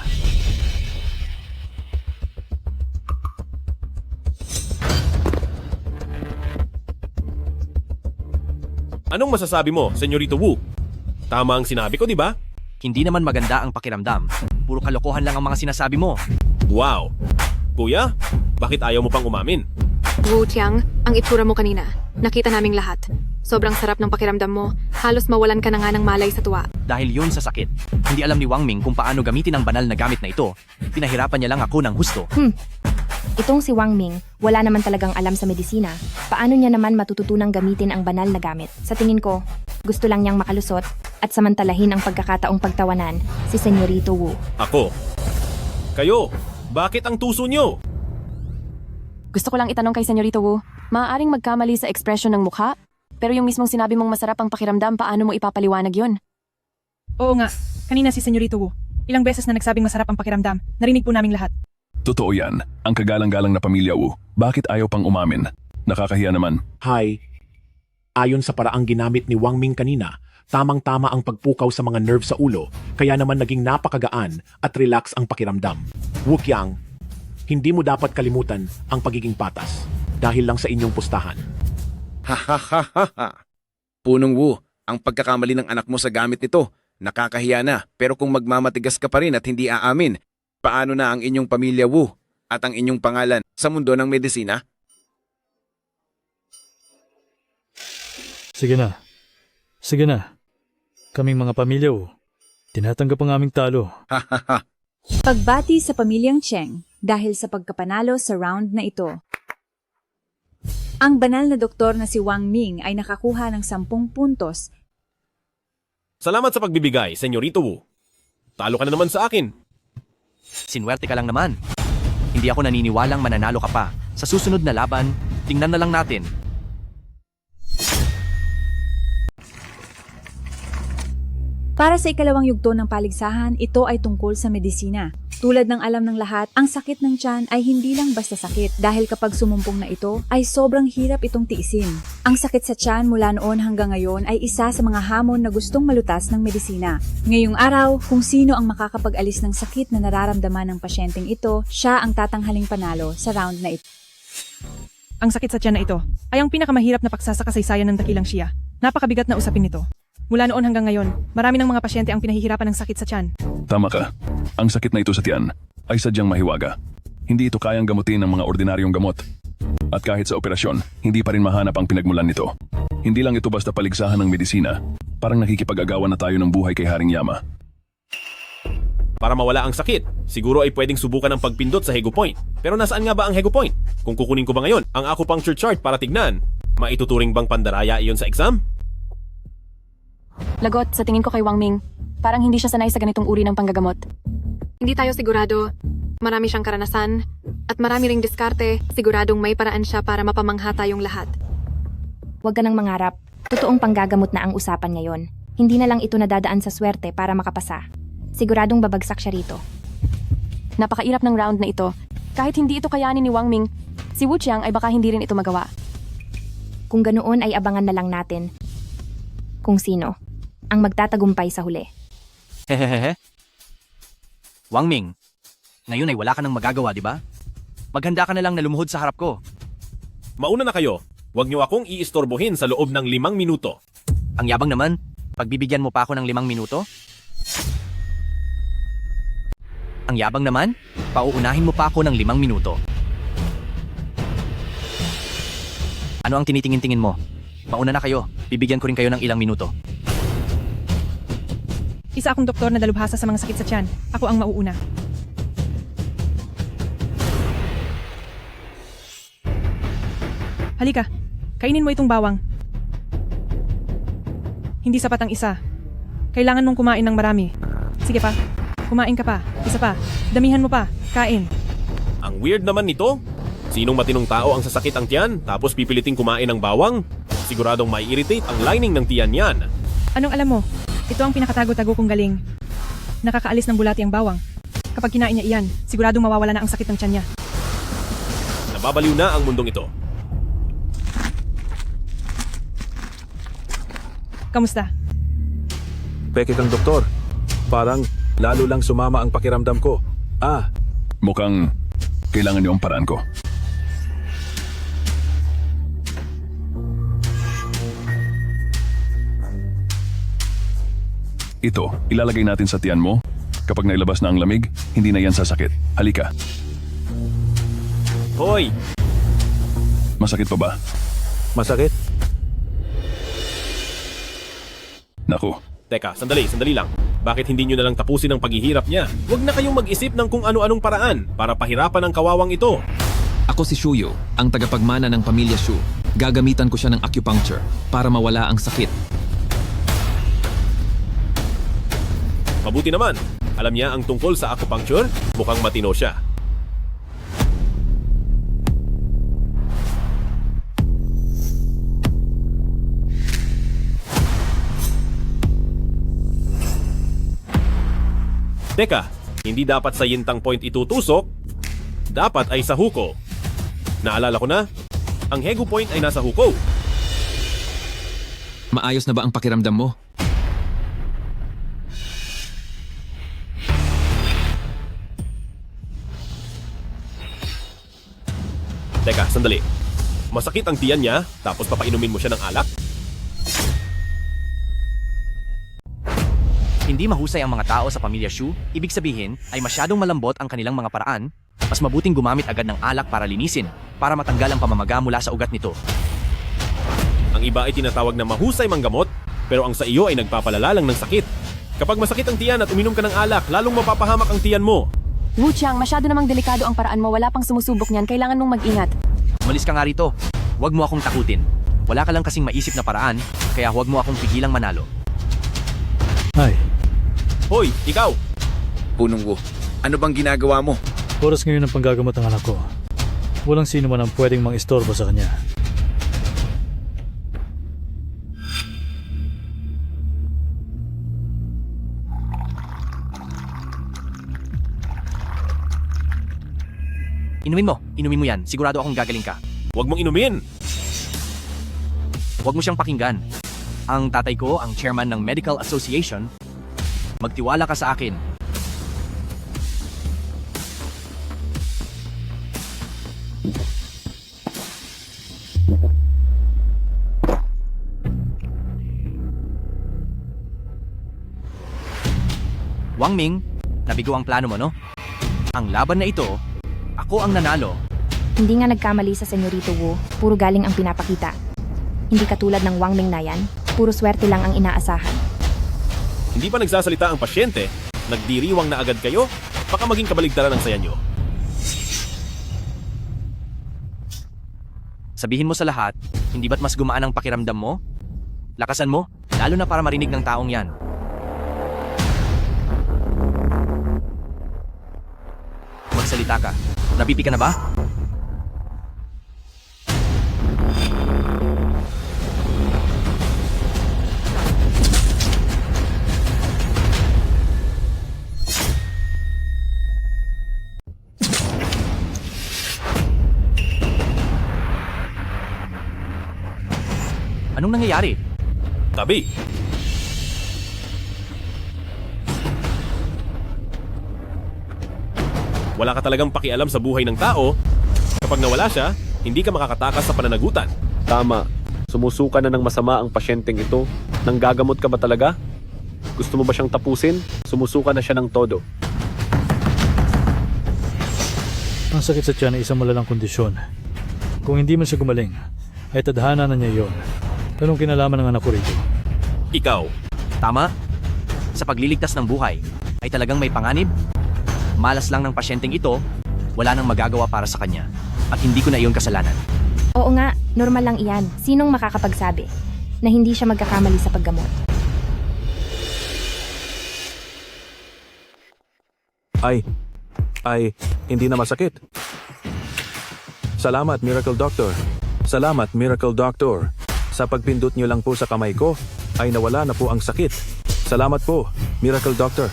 Anong masasabi mo, Senyorito Wu? Tama ang sinabi ko, di ba? Hindi naman maganda ang pakiramdam. Puro kalokohan lang ang mga sinasabi mo. Wow! Kuya, bakit ayaw mo pang umamin? Wu Tiang, ang itsura mo kanina. Nakita naming lahat. Sobrang sarap ng pakiramdam mo. Halos mawalan ka na nga ng malay sa tuwa. Dahil yun sa sakit. Hindi alam ni Wang Ming kung paano gamitin ang banal na gamit na ito. Pinahirapan niya lang ako ng husto. Itong si Wang Ming, wala naman talagang alam sa medisina. Paano niya naman matututunang gamitin ang banal na gamit? Sa tingin ko, gusto lang niyang makalusot at samantalahin ang pagkakataong pagtawanan si Senyorito Wu. Ako. Kayo, bakit ang tuso niyo? Gusto ko lang itanong kay Senyorito Wu, maaaring magkamali sa ekspresyon ng mukha? Pero yung mismong sinabi mong masarap ang pakiramdam, paano mo ipapaliwanag yun? Oo nga, kanina si Senyorito Wu. Ilang beses na nagsabing masarap ang pakiramdam. Narinig po naming lahat. Totoo yan. Ang kagalang-galang na pamilya Wu. Bakit ayaw pang umamin? Nakakahiya naman. Hi. Ayon sa paraang ginamit ni Wang Ming kanina, tamang-tama ang pagpukaw sa mga nerve sa ulo, kaya naman naging napakagaan at relax ang pakiramdam. Wu Qiang, hindi mo dapat kalimutan ang pagiging patas dahil lang sa inyong pustahan. Ha ha ha ha ha. Punong Wu, ang pagkakamali ng anak mo sa gamit nito, nakakahiya na. Pero kung magmamatigas ka pa rin at hindi aamin, paano na ang inyong pamilya Wu at ang inyong pangalan sa mundo ng medisina? Sige na. Sige na. Kaming mga pamilya Wu, tinatanggap ang aming talo. Ha ha ha. Pagbati sa pamilyang Cheng dahil sa pagkapanalo sa round na ito. Ang banal na doktor na si Wang Ming ay nakakuha ng 10 puntos. Salamat sa pagbibigay, Senyorito Wu. Talo ka na naman sa akin. Sinwerte ka lang naman. Hindi ako naniniwalang mananalo ka pa. Sa susunod na laban, tingnan na lang natin. Para sa ikalawang yugto ng paligsahan, ito ay tungkol sa medisina. Tulad ng alam ng lahat, ang sakit ng tiyan ay hindi lang basta sakit dahil kapag sumumpong na ito, ay sobrang hirap itong tiisin. Ang sakit sa tiyan mula noon hanggang ngayon ay isa sa mga hamon na gustong malutas ng medisina. Ngayong araw, kung sino ang makakapag-alis ng sakit na nararamdaman ng pasyenteng ito, siya ang tatanghaling panalo sa round na ito. Ang sakit sa tiyan na ito ay ang pinakamahirap na paksa sa kasaysayan ng dakilang Siya. Napakabigat na usapin nito. Mula noon hanggang ngayon, marami ng mga pasyente ang pinahihirapan ng sakit sa tiyan. Tama ka. Ang sakit na ito sa tiyan ay sadyang mahiwaga. Hindi ito kayang gamutin ng mga ordinaryong gamot. At kahit sa operasyon, hindi pa rin mahanap ang pinagmulan nito. Hindi lang ito basta paligsahan ng medisina. Parang nakikipag-agawan na tayo ng buhay kay Haring Yama. Para mawala ang sakit, siguro ay pwedeng subukan ang pagpindot sa Hego Point. Pero nasaan nga ba ang Hego Point? Kung kukunin ko ba ngayon ang acupuncture chart para tignan, maituturing bang pandaraya iyon sa exam? Lagot, sa tingin ko kay Wang Ming, parang hindi siya sanay sa ganitong uri ng panggagamot. Hindi tayo sigurado. Marami siyang karanasan at marami ring diskarte. Siguradong may paraan siya para mapamangha tayong lahat. Huwag ka nang mangarap. Totoong panggagamot na ang usapan ngayon. Hindi na lang ito nadadaan sa swerte para makapasa. Siguradong babagsak siya rito. Napakairap ng round na ito. Kahit hindi ito kayanin ni Wang Ming, si Wu Qiang ay baka hindi rin ito magawa. Kung ganoon ay abangan na lang natin kung sino ang magtatagumpay sa huli. Hehehehe. Wang Ming, ngayon ay wala ka nang magagawa, di ba? Maghanda ka na lang na lumuhod sa harap ko. Mauna na kayo. Huwag niyo akong iistorbohin sa loob ng 5 minuto. Ang yabang naman, pagbibigyan mo pa ako ng 5 minuto? Ang yabang naman, pauunahin mo pa ako ng 5 minuto. Ano ang tinitingin-tingin mo? Mauna na kayo, bibigyan ko rin kayo ng ilang minuto. Isa akong doktor na dalubhasa sa mga sakit sa tiyan. Ako ang mauuna. Halika, kainin mo itong bawang. Hindi sapat ang isa. Kailangan mong kumain ng marami. Sige pa, kumain ka pa. Isa pa, damihan mo pa. Kain. Ang weird naman nito. Sinong matinong tao ang sasakit ang tiyan tapos pipiliting kumain ng bawang? Siguradong mai-irritate ang lining ng tiyan niyan. Anong alam mo? Ito ang pinakatago-tago kong galing. Nakakaalis ng bulati ang bawang. Kapag kinain niya iyan, siguradong mawawala na ang sakit ng tiyan niya. Nababaliw na ang mundong ito. Kamusta? Peke kang doktor. Parang lalo lang sumama ang pakiramdam ko. Mukhang kailangan niyo ang paraan ko. Ito, ilalagay natin sa tiyan mo. Kapag nailabas na ang lamig, hindi na yan sasakit. Halika. Hoy! Masakit pa ba? Masakit? Naku. Teka, sandali lang. Bakit hindi nyo na lang tapusin ang paghihirap niya? Huwag na kayong mag-isip ng kung ano-anong paraan para pahirapan ang kawawang ito. Ako si Shuyo, ang tagapagmana ng pamilya Shu. Gagamitan ko siya ng acupuncture para mawala ang sakit. Mabuti naman. Alam niya ang tungkol sa acupuncture? Mukhang matino siya. Teka, hindi dapat sa yintang point itutusok. Dapat ay sa huko. Naalala ko na, ang Hego Point ay nasa huko. Maayos na ba ang pakiramdam mo? Teka, sandali. Masakit ang tiyan niya, tapos papainumin mo siya ng alak? Hindi mahusay ang mga tao sa pamilya Shu, ibig sabihin ay masyadong malambot ang kanilang mga paraan, mas mabuting gumamit agad ng alak para linisin, para matanggal ang pamamaga mula sa ugat nito. Ang iba ay tinatawag na mahusay manggamot, pero ang sa iyo ay nagpapalala lang ng sakit. Kapag masakit ang tiyan at uminom ka ng alak, lalong mapapahamak ang tiyan mo. Wu Qiang, masyado namang delikado ang paraan mo, wala pang sumusubok niyan, kailangan mong mag-ingat. Umalis ka nga rito. Huwag mo akong takutin. Wala ka lang kasing maisip na paraan, kaya huwag mo akong pigilang manalo. Ay. Hoy, ikaw! Punong Wu, ano bang ginagawa mo? Oras ngayon ang panggagamot ng anak ko. Walang sino man ang pwedeng mang-istorbo sa kanya. Inumin mo yan. Sigurado akong gagaling ka. Huwag mong inumin. Huwag mo siyang pakinggan. Ang tatay ko, ang chairman ng Medical Association. Magtiwala ka sa akin. Wang Ming, nabigo ang plano mo, no? Ang laban na ito, ako ang nanalo. Hindi nga nagkamali sa Senyorito Wu, puro galing ang pinapakita. Hindi katulad ng Wang Ming na yan, puro swerte lang ang inaasahan. Hindi pa nagsasalita ang pasyente, nagdiriwang na agad kayo, baka maging kabaligtaran ang saya nyo. Sabihin mo sa lahat, hindi ba't mas gumaan ang pakiramdam mo? Lakasan mo, lalo na para marinig ng taong yan. Magsalita ka. Napipi ka na ba? Anong nangyayari? Tabi. Wala ka talagang pakialam sa buhay ng tao. Kapag nawala siya, hindi ka makakatakas sa pananagutan. Tama. Sumusuka na ng masama ang pasyenteng ito. Nanggagamot ka ba talaga? Gusto mo ba siyang tapusin? Sumusuka na siya ng todo. Ang sakit sa tiyan ay isang malalang kondisyon. Kung hindi man siya gumaling, ay tadhana na niya iyon. Anong kinalaman ng anak ko rito? Ikaw. Tama. Sa pagliligtas ng buhay, ay talagang may panganib. Malas lang ng pasyenteng ito, wala nang magagawa para sa kanya. At hindi ko na iyon kasalanan. Oo nga, normal lang iyan. Sinong makakapagsabi na hindi siya magkakamali sa paggamot? Hindi na masakit. Salamat, Miracle Doctor. Salamat, Miracle Doctor. Sa pagpindot niyo lang po sa kamay ko, ay nawala na po ang sakit. Salamat po, Miracle Doctor.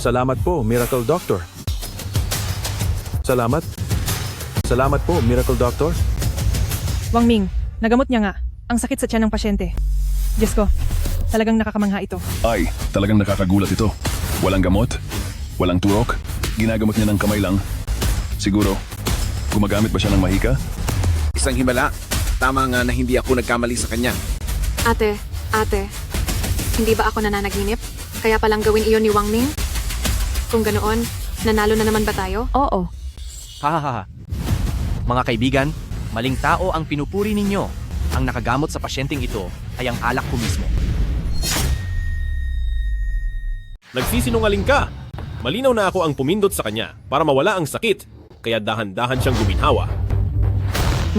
Salamat po, Miracle Doctor. Salamat. Salamat po, Miracle Doctor. Wang Ming, nagamot niya nga. Ang sakit sa tiyan ng pasyente. Diyos ko, talagang nakakamangha ito. Ay, talagang nakakagulat ito. Walang gamot, walang turok, ginagamot niya ng kamay lang. Siguro, gumagamit ba siya ng mahika? Isang himala. Tama nga na hindi ako nagkamali sa kanya. Ate, hindi ba ako nananaginip? Kaya palang gawin iyon ni Wang Ming? Kung ganoon, nanalo na naman ba tayo? Oo. Hahaha. Mga kaibigan, maling tao ang pinupuri ninyo. Ang nakagamot sa pasyenteng ito ay ang alak ko mismo. Nagsisinungaling ka. Malinaw na ako ang pumindot sa kanya para mawala ang sakit, kaya dahan-dahan siyang guminhawa.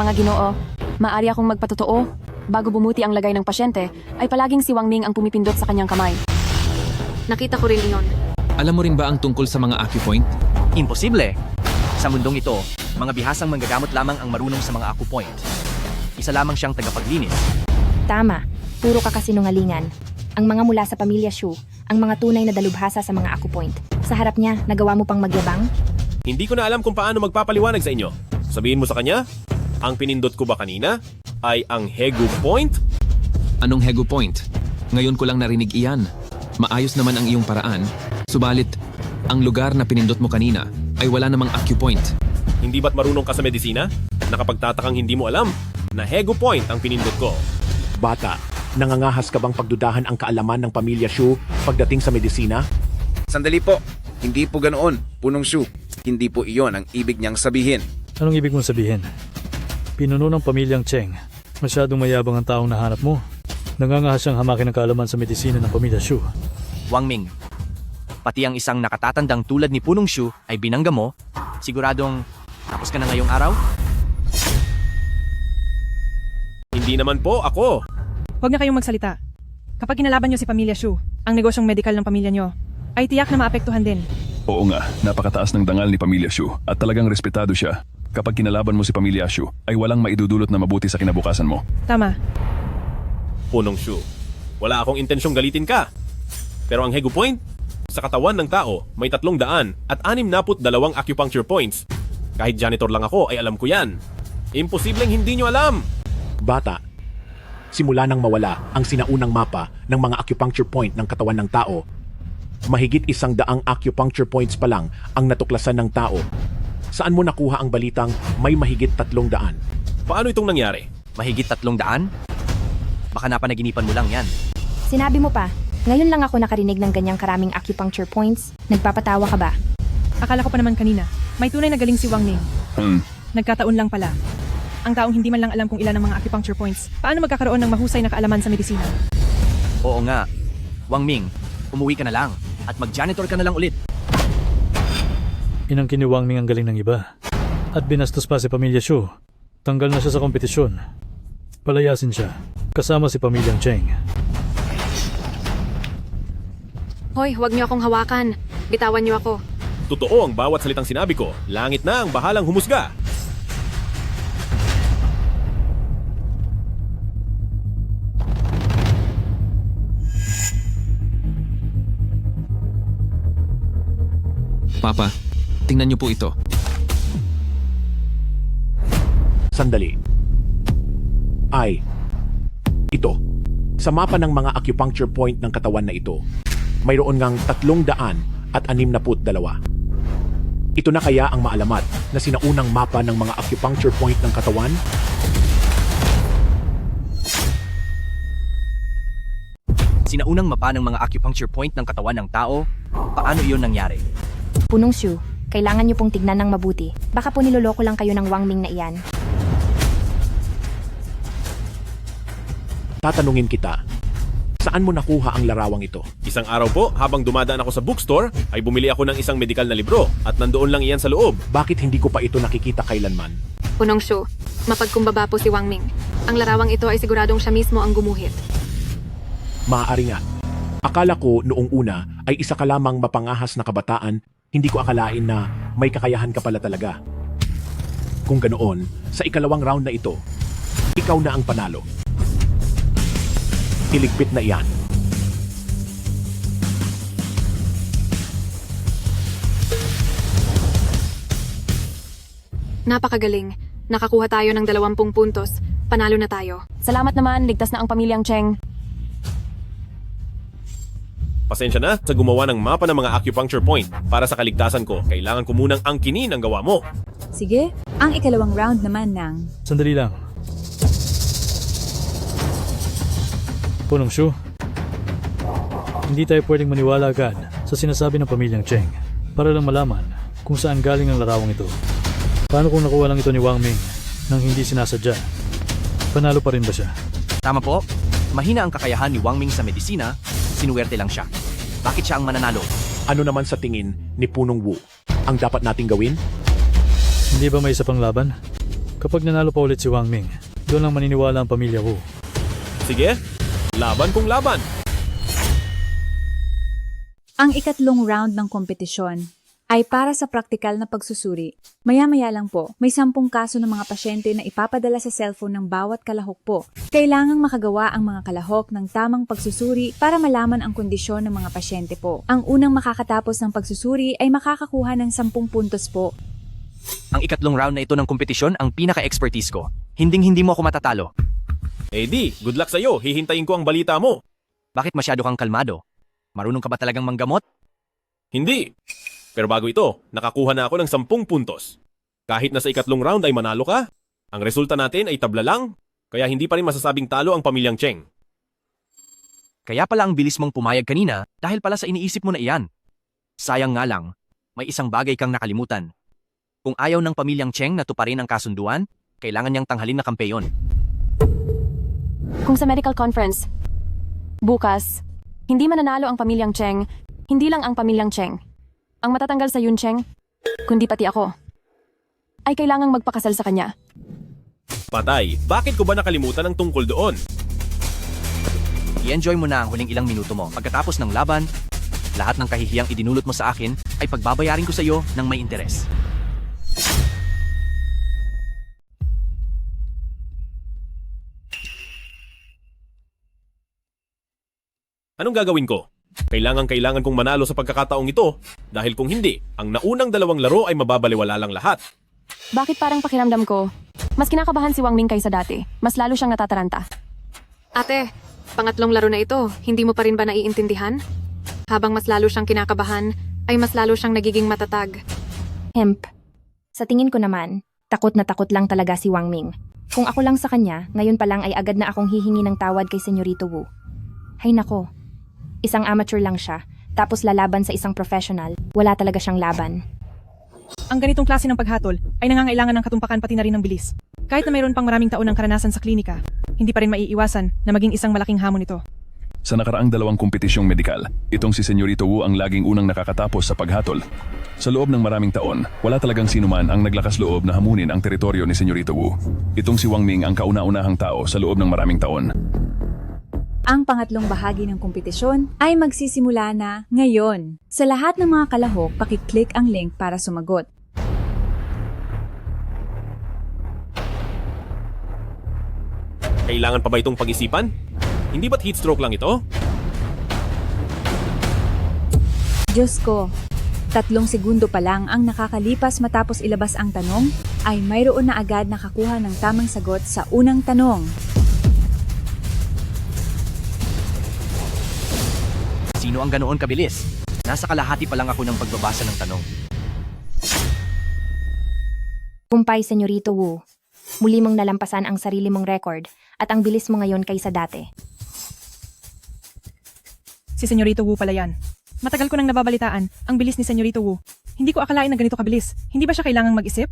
Mga Ginoo, maaari akong magpatotoo. Bago bumuti ang lagay ng pasyente, ay palaging si Wang Ming ang pumipindot sa kanyang kamay. Nakita ko rin iyon. Alam mo rin ba ang tungkol sa mga acupoint? Imposible. Sa mundong ito, mga bihasang manggagamot lamang ang marunong sa mga acupoint. Isa lamang siyang tagapaglinis. Tama, puro kakasinungalingan. Ang mga mula sa pamilya Shu, ang mga tunay na dalubhasa sa mga acupoint. Sa harap niya, nagawa mo pang magyabang? Hindi ko na alam kung paano magpapaliwanag sa inyo. Sabihin mo sa kanya, ang pinindot ko ba kanina ay ang Hegu Point? Anong Hegu Point? Ngayon ko lang narinig iyan. Maayos naman ang iyong paraan. Subalit, ang lugar na pinindot mo kanina ay wala namang acupoint. Hindi ba't marunong ka sa medisina? Nakapagtatakang hindi mo alam na Hegu Point ang pinindot ko. Bata, nangangahas ka bang pagdudahan ang kaalaman ng pamilya Shu pagdating sa medisina? Sandali po. Hindi po ganoon, Punong Shu. Hindi po iyon ang ibig niyang sabihin. Anong ibig mong sabihin? Pinuno ng pamilyang Cheng. Masyadong mayabang ang taong nahanap mo. Nangangahas siyang hamakin ng kaalaman sa medisina ng pamilya Shu. Wang Ming, pati ang isang nakatatandang tulad ni Punong Shu ay binangga mo. Siguradong tapos ka na ngayong araw? Hindi naman po ako. Huwag na kayong magsalita. Kapag kinalaban niyo si Pamilya Shu, ang negosyong medikal ng pamilya niyo, ay tiyak na maapektuhan din. Oo nga, napakataas ng dangal ni Pamilya Shu at talagang respetado siya. Kapag kinalaban mo si Pamilya Shu, ay walang maidudulot na mabuti sa kinabukasan mo. Tama. Punong Shu, wala akong intensyong galitin ka. Pero ang Hegu Point, sa katawan ng tao, may 300 at 62 acupuncture points. Kahit janitor lang ako ay alam ko yan. Imposibleng hindi nyo alam. Bata, simula nang mawala ang sinaunang mapa ng mga acupuncture point ng katawan ng tao, mahigit 100 acupuncture points pa lang ang natuklasan ng tao. Saan mo nakuha ang balitang may mahigit 300? Paano itong nangyari? Mahigit 300? Baka napanaginipan mo lang yan. Sinabi mo pa, ngayon lang ako nakarinig ng ganyang karaming acupuncture points. Nagpapatawa ka ba? Akala ko pa naman kanina, may tunay na galing si Wang Ming. Nagkataon lang pala. Ang taong hindi man lang alam kung ilan ang mga acupuncture points, paano magkakaroon ng mahusay na kaalaman sa medisina? Oo nga. Wang Ming, umuwi ka na lang at mag-janitor ka na lang ulit. Inangkin ni Wang Ming ang galing ng iba. At binastos pa si Pamilya Xu. Tanggal na siya sa kompetisyon. Palayasin siya, kasama si Pamilyang Cheng. Hoy, huwag niyo akong hawakan. Bitawan niyo ako. Totoo ang bawat salitang sinabi ko. Langit na ang bahalang humusga. Papa, tingnan niyo po ito. Sandali. Ito. Sa mapa ng mga acupuncture point ng katawan na ito, mayroon ngang 362. Ito na kaya ang maalamat na sinaunang mapa ng mga acupuncture point ng katawan? Sinaunang mapa ng mga acupuncture point ng katawan ng tao? Paano iyon nangyari? Punong Xu, kailangan niyo pong tignan ng mabuti. Baka po niloloko lang kayo ng Wang Ming na iyan. Tatanungin kita, saan mo nakuha ang larawang ito? Isang araw po, habang dumadaan ako sa bookstore, ay bumili ako ng isang medikal na libro at nandoon lang iyan sa loob. Bakit hindi ko pa ito nakikita kailanman? Punong Xu, mapagkumbaba po si Wang Ming. Ang larawang ito ay siguradong siya mismo ang gumuhit. Maaari nga. Akala ko noong una ay isa ka lamang mapangahas na kabataan, hindi ko akalain na may kakayahan ka pala talaga. Kung ganoon, sa ikalawang round na ito, ikaw na ang panalo. Iligpit na iyan. Napakagaling. Nakakuha tayo ng 20 puntos. Panalo na tayo. Salamat naman, ligtas na ang pamilyang Cheng. Pasensya na sa gumawa ng mapa ng mga acupuncture point. Para sa kaligtasan ko, kailangan ko munang angkinin ang gawa mo. Sige, ang ikalawang round naman ng... Sandali lang. Punong Xu, hindi tayo pwedeng maniwala agad sa sinasabi ng Pamilyang Cheng para lang malaman kung saan galing ang larawang ito. Paano kung nakuha lang ito ni Wang Ming nang hindi sinasadya? Panalo pa rin ba siya? Tama po. Mahina ang kakayahan ni Wang Ming sa medisina, sinuwerte lang siya. Bakit siya ang mananalo? Ano naman sa tingin ni Punong Wu ang dapat nating gawin? Hindi ba may isa pang laban? Kapag nanalo pa ulit si Wang Ming, doon lang maniniwala ang Pamilya Wu. Sige, laban kung laban. Ang ikatlong round ng kompetisyon ay para sa praktikal na pagsusuri. Maya-maya lang po, may 10 kaso ng mga pasyente na ipapadala sa cellphone ng bawat kalahok po. Kailangang makagawa ang mga kalahok ng tamang pagsusuri para malaman ang kondisyon ng mga pasyente po. Ang unang makakatapos ng pagsusuri ay makakakuha ng 10 puntos po. Ang ikatlong round na ito ng kompetisyon ang pinaka-expertise ko. Hinding-hindi mo ako matatalo. Eh di, good luck sa'yo. Hihintayin ko ang balita mo. Bakit masyado kang kalmado? Marunong ka ba talagang manggamot? Hindi. Pero bago ito, nakakuha na ako ng 10 puntos. Kahit na sa ikatlong round ay manalo ka, ang resulta natin ay tabla lang, kaya hindi pa rin masasabing talo ang Pamilyang Cheng. Kaya pala ang bilis mong pumayag kanina dahil pala sa iniisip mo na iyan. Sayang nga lang, may isang bagay kang nakalimutan. Kung ayaw ng Pamilyang Cheng na tuparin ang kasunduan, kailangan niyang tanghalin na kampeyon. Kung sa medical conference, bukas, hindi mananalo ang Pamilyang Cheng, hindi lang ang Pamilyang Cheng. Ang matatanggal sa Yun Cheng, kundi pati ako, ay kailangang magpakasal sa kanya. Patay, bakit ko ba nakalimutan ang tungkol doon? I-enjoy mo na ang huling ilang minuto mo. Pagkatapos ng laban, lahat ng kahihiyang idinulot mo sa akin ay pagbabayarin ko sa iyo ng may interes. Anong gagawin ko? Kailangan kong manalo sa pagkakataong ito dahil kung hindi, ang naunang 2 laro ay mababaliwala lang lahat. Bakit parang pakiramdam ko? Mas kinakabahan si Wang Ming kaysa dati. Mas lalo siyang natataranta. Ate, pangatlong laro na ito, hindi mo pa rin ba naiintindihan? Habang mas lalo siyang kinakabahan, ay mas lalo siyang nagiging matatag. Hemp. Sa tingin ko naman, takot na takot lang talaga si Wang Ming. Kung ako lang sa kanya, ngayon pa lang ay agad na akong hihingi ng tawad kay Senyorito Wu. Hay nako. Isang amateur lang siya, tapos lalaban sa isang professional, wala talaga siyang laban. Ang ganitong klase ng paghatol ay nangangailangan ng katumpakan pati na rin ng bilis. Kahit na mayroon pang maraming taon ng karanasan sa klinika, hindi pa rin maiiwasan na maging isang malaking hamon ito. Sa nakaraang 2 kompetisyong medikal, itong si Senyorito Wu ang laging unang nakakatapos sa paghatol. Sa loob ng maraming taon, wala talagang sinuman ang naglakas loob na hamunin ang teritoryo ni Senyorito Wu. Itong si Wang Ming ang kauna-unahang tao sa loob ng maraming taon. Ang pangatlong bahagi ng kompetisyon ay magsisimula na ngayon. Sa lahat ng mga kalahok, pakiclick ang link para sumagot. Kailangan pa ba itong pag-isipan? Hindi ba't heat stroke lang ito? Diyos ko, 3 segundo pa lang ang nakakalipas matapos ilabas ang tanong, ay mayroon na agad nakakuha ng tamang sagot sa unang tanong. Sino ang ganoon kabilis? Nasa kalahati pa lang ako ng pagbabasa ng tanong. Kumpay, Senyorito Wu. Muli mong nalampasan ang sarili mong record at ang bilis mo ngayon kaysa dati. Si Senyorito Wu pala yan. Matagal ko nang nababalitaan ang bilis ni Senyorito Wu. Hindi ko akalain na ganito kabilis. Hindi ba siya kailangang mag-isip?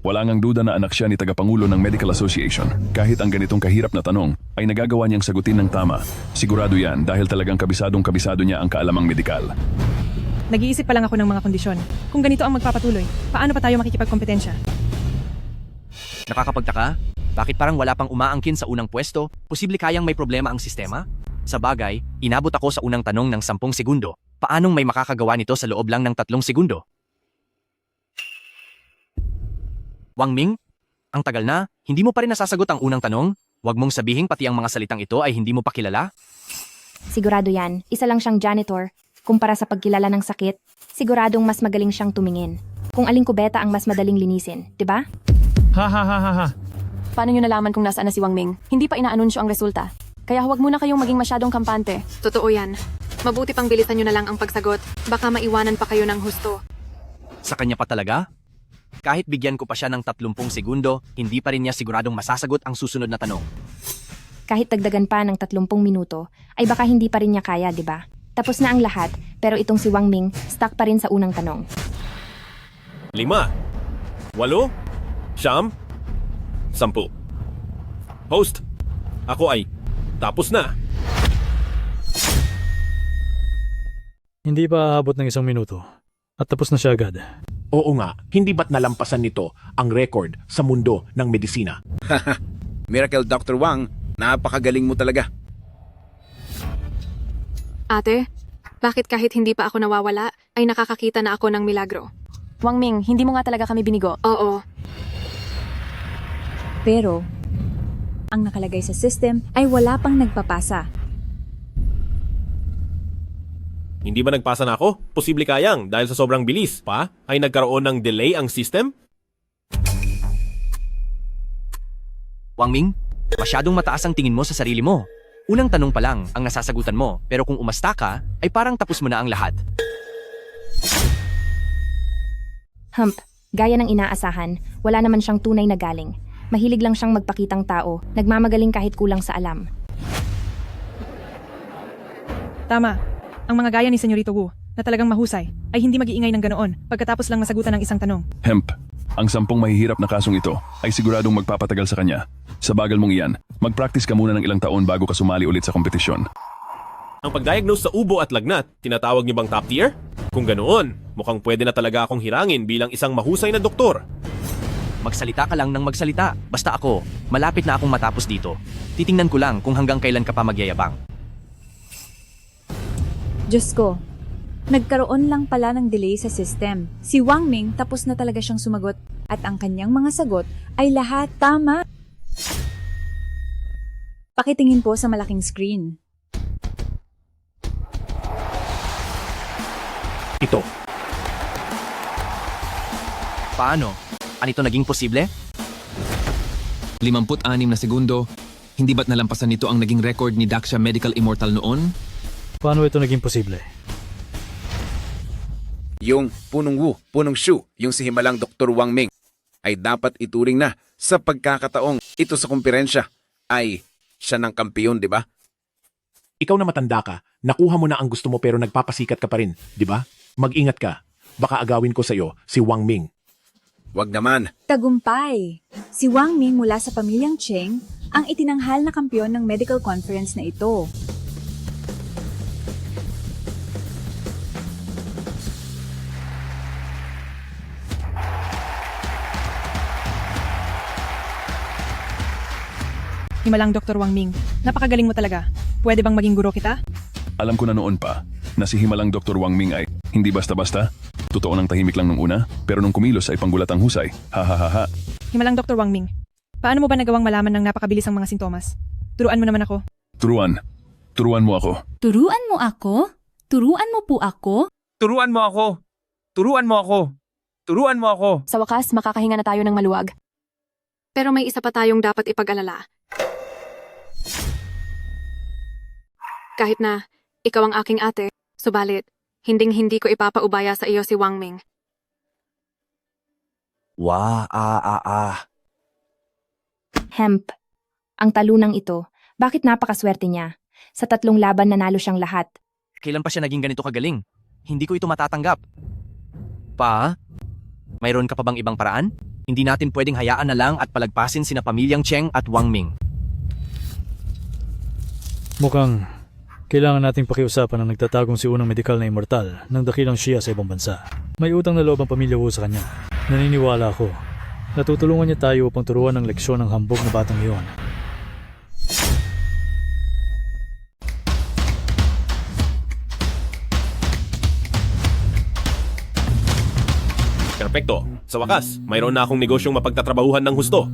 Wala ngang duda na anak siya ni Tagapangulo ng Medical Association. Kahit ang ganitong kahirap na tanong, ay nagagawa niyang sagutin ng tama. Sigurado yan dahil talagang kabisado niya ang kaalamang medikal. Nag-iisip pa lang ako ng mga kondisyon. Kung ganito ang magpapatuloy, paano pa tayo makikipagkompetensya? Nakakapagtaka? Bakit parang wala pang umaangkin sa unang pwesto? Posible kayang may problema ang sistema? Sa bagay, inabot ako sa unang tanong ng 10 segundo. Paanong may makakagawa nito sa loob lang ng 3 segundo? Wang Ming? Ang tagal na, hindi mo pa rin nasasagot ang unang tanong? Huwag mong sabihin pati ang mga salitang ito ay hindi mo pa kilala? Sigurado yan, isa lang siyang janitor. Kumpara sa pagkilala ng sakit, siguradong mas magaling siyang tumingin. Kung aling kubeta ang mas madaling linisin, di ba? Paano nyo nalaman kung nasaan na si Wang Ming? Hindi pa inaanunsyo ang resulta. Kaya huwag muna kayong maging masyadong kampante. Totoo yan. Mabuti pang bilisan nyo na lang ang pagsagot. Baka maiwanan pa kayo ng husto. Sa kanya pa talaga? Kahit bigyan ko pa siya ng 30 segundo, hindi pa rin niya siguradong masasagot ang susunod na tanong. Kahit dagdagan pa ng 30 minuto, ay baka hindi pa rin niya kaya, di ba? Tapos na ang lahat, pero itong si Wang Ming, stuck pa rin sa unang tanong. 5, 8, 9, 10. Host, ako ay tapos na. Hindi pa aabot ng 1 minuto. At tapos na siya agad. Oo nga, hindi ba't nalampasan nito ang record sa mundo ng medisina? Haha, Miracle Dr. Wang, napakagaling mo talaga. Ate, bakit kahit hindi pa ako nawawala, ay nakakakita na ako ng milagro? Wang Ming, hindi mo nga talaga kami binigo. Oo. Pero, ang nakalagay sa system ay wala pang nagpapasa. Hindi ba nagpasa na ako? Posible kayang dahil sa sobrang bilis pa ay nagkaroon ng delay ang system? Wang Ming, masyadong mataas ang tingin mo sa sarili mo. Unang tanong pa lang ang nasasagutan mo, pero kung umasta ka, ay parang tapos mo na ang lahat. Hump, gaya ng inaasahan, wala naman siyang tunay na galing. Mahilig lang siyang magpakitang tao, nagmamagaling kahit kulang sa alam. Tama. Ang mga gaya ni Senyorito Wu, na talagang mahusay, ay hindi mag-iingay ng ganoon pagkatapos lang masagutan ng isang tanong. Hemp, ang 10 mahihirap na kasong ito ay siguradong magpapatagal sa kanya. Sa bagal mong iyan, mag-practice ka muna ng ilang taon bago ka sumali ulit sa kompetisyon. Ang pag-diagnose sa ubo at lagnat, tinatawag niyo bang top tier? Kung ganoon, mukhang pwede na talaga akong hirangin bilang isang mahusay na doktor. Magsalita ka lang ng magsalita. Basta ako, malapit na akong matapos dito. Titingnan ko lang kung hanggang kailan ka pa magyayabang. Diyos ko, nagkaroon lang pala ng delay sa system. Si Wang Ming tapos na talaga siyang sumagot at ang kanyang mga sagot ay lahat tama. Pakitingin po sa malaking screen. Ito. Paano? Anito naging posible? 56 na segundo. Hindi ba't nalampasan nito ang naging record ni Daxia Medical Immortal noon? Paano ito naging posible? Yung punong Wu, punong Shu, yung si Himalang Dr. Wang Ming, ay dapat ituring na sa pagkakataong ito sa kumperensya ay siya ng kampiyon, di ba? Ikaw na matanda ka, nakuha mo na ang gusto mo pero nagpapasikat ka pa rin, di ba? Mag-ingat ka. Baka agawin ko sa'yo si Wang Ming. Wag naman. Tagumpay! Si Wang Ming mula sa pamilyang Cheng ang itinanghal na kampiyon ng medical conference na ito. Himalang Dr. Wang Ming, napakagaling mo talaga. Pwede bang maging guro kita? Alam ko na noon pa na si Himalang Dr. Wang Ming ay hindi basta-basta. Totoo nang tahimik lang nung una, pero nung kumilos ay panggulatang husay. Ha ha ha ha. Himalang Dr. Wang Ming, paano mo ba nagawang malaman ng napakabilis ang mga sintomas? Turuan mo naman ako. Turuan mo ako. Turuan mo ako? Turuan mo po ako? Turuan mo ako! Turuan mo ako! Turuan mo ako! Sa wakas, makakahinga na tayo ng maluwag. Pero may isa pa tayong dapat ipag-alala. Kahit na ikaw ang aking ate, subalit, hinding-hindi ko ipapaubaya sa iyo si Wang Ming. Hemp. Ang talunang ito, bakit napakaswerte niya? Sa 3 laban nanalo siyang lahat. Kailan pa siya naging ganito kagaling? Hindi ko ito matatanggap. Pa? Mayroon ka pa bang ibang paraan? Hindi natin pwedeng hayaan na lang at palagpasin sina pamilyang Cheng at Wang Ming. Mukhang kailangan nating pakiusapan ang nagtatagong si unang medikal na immortal ng dakilang Shia sa ibang bansa. May utang na loob ang pamilya Wu sa kanya. Naniniwala ako. Natutulungan niya tayo upang turuan ng leksyon ng hambog na batang iyon. Perpekto. Sa wakas, mayroon na akong negosyong mapagtatrabahuhan ng husto.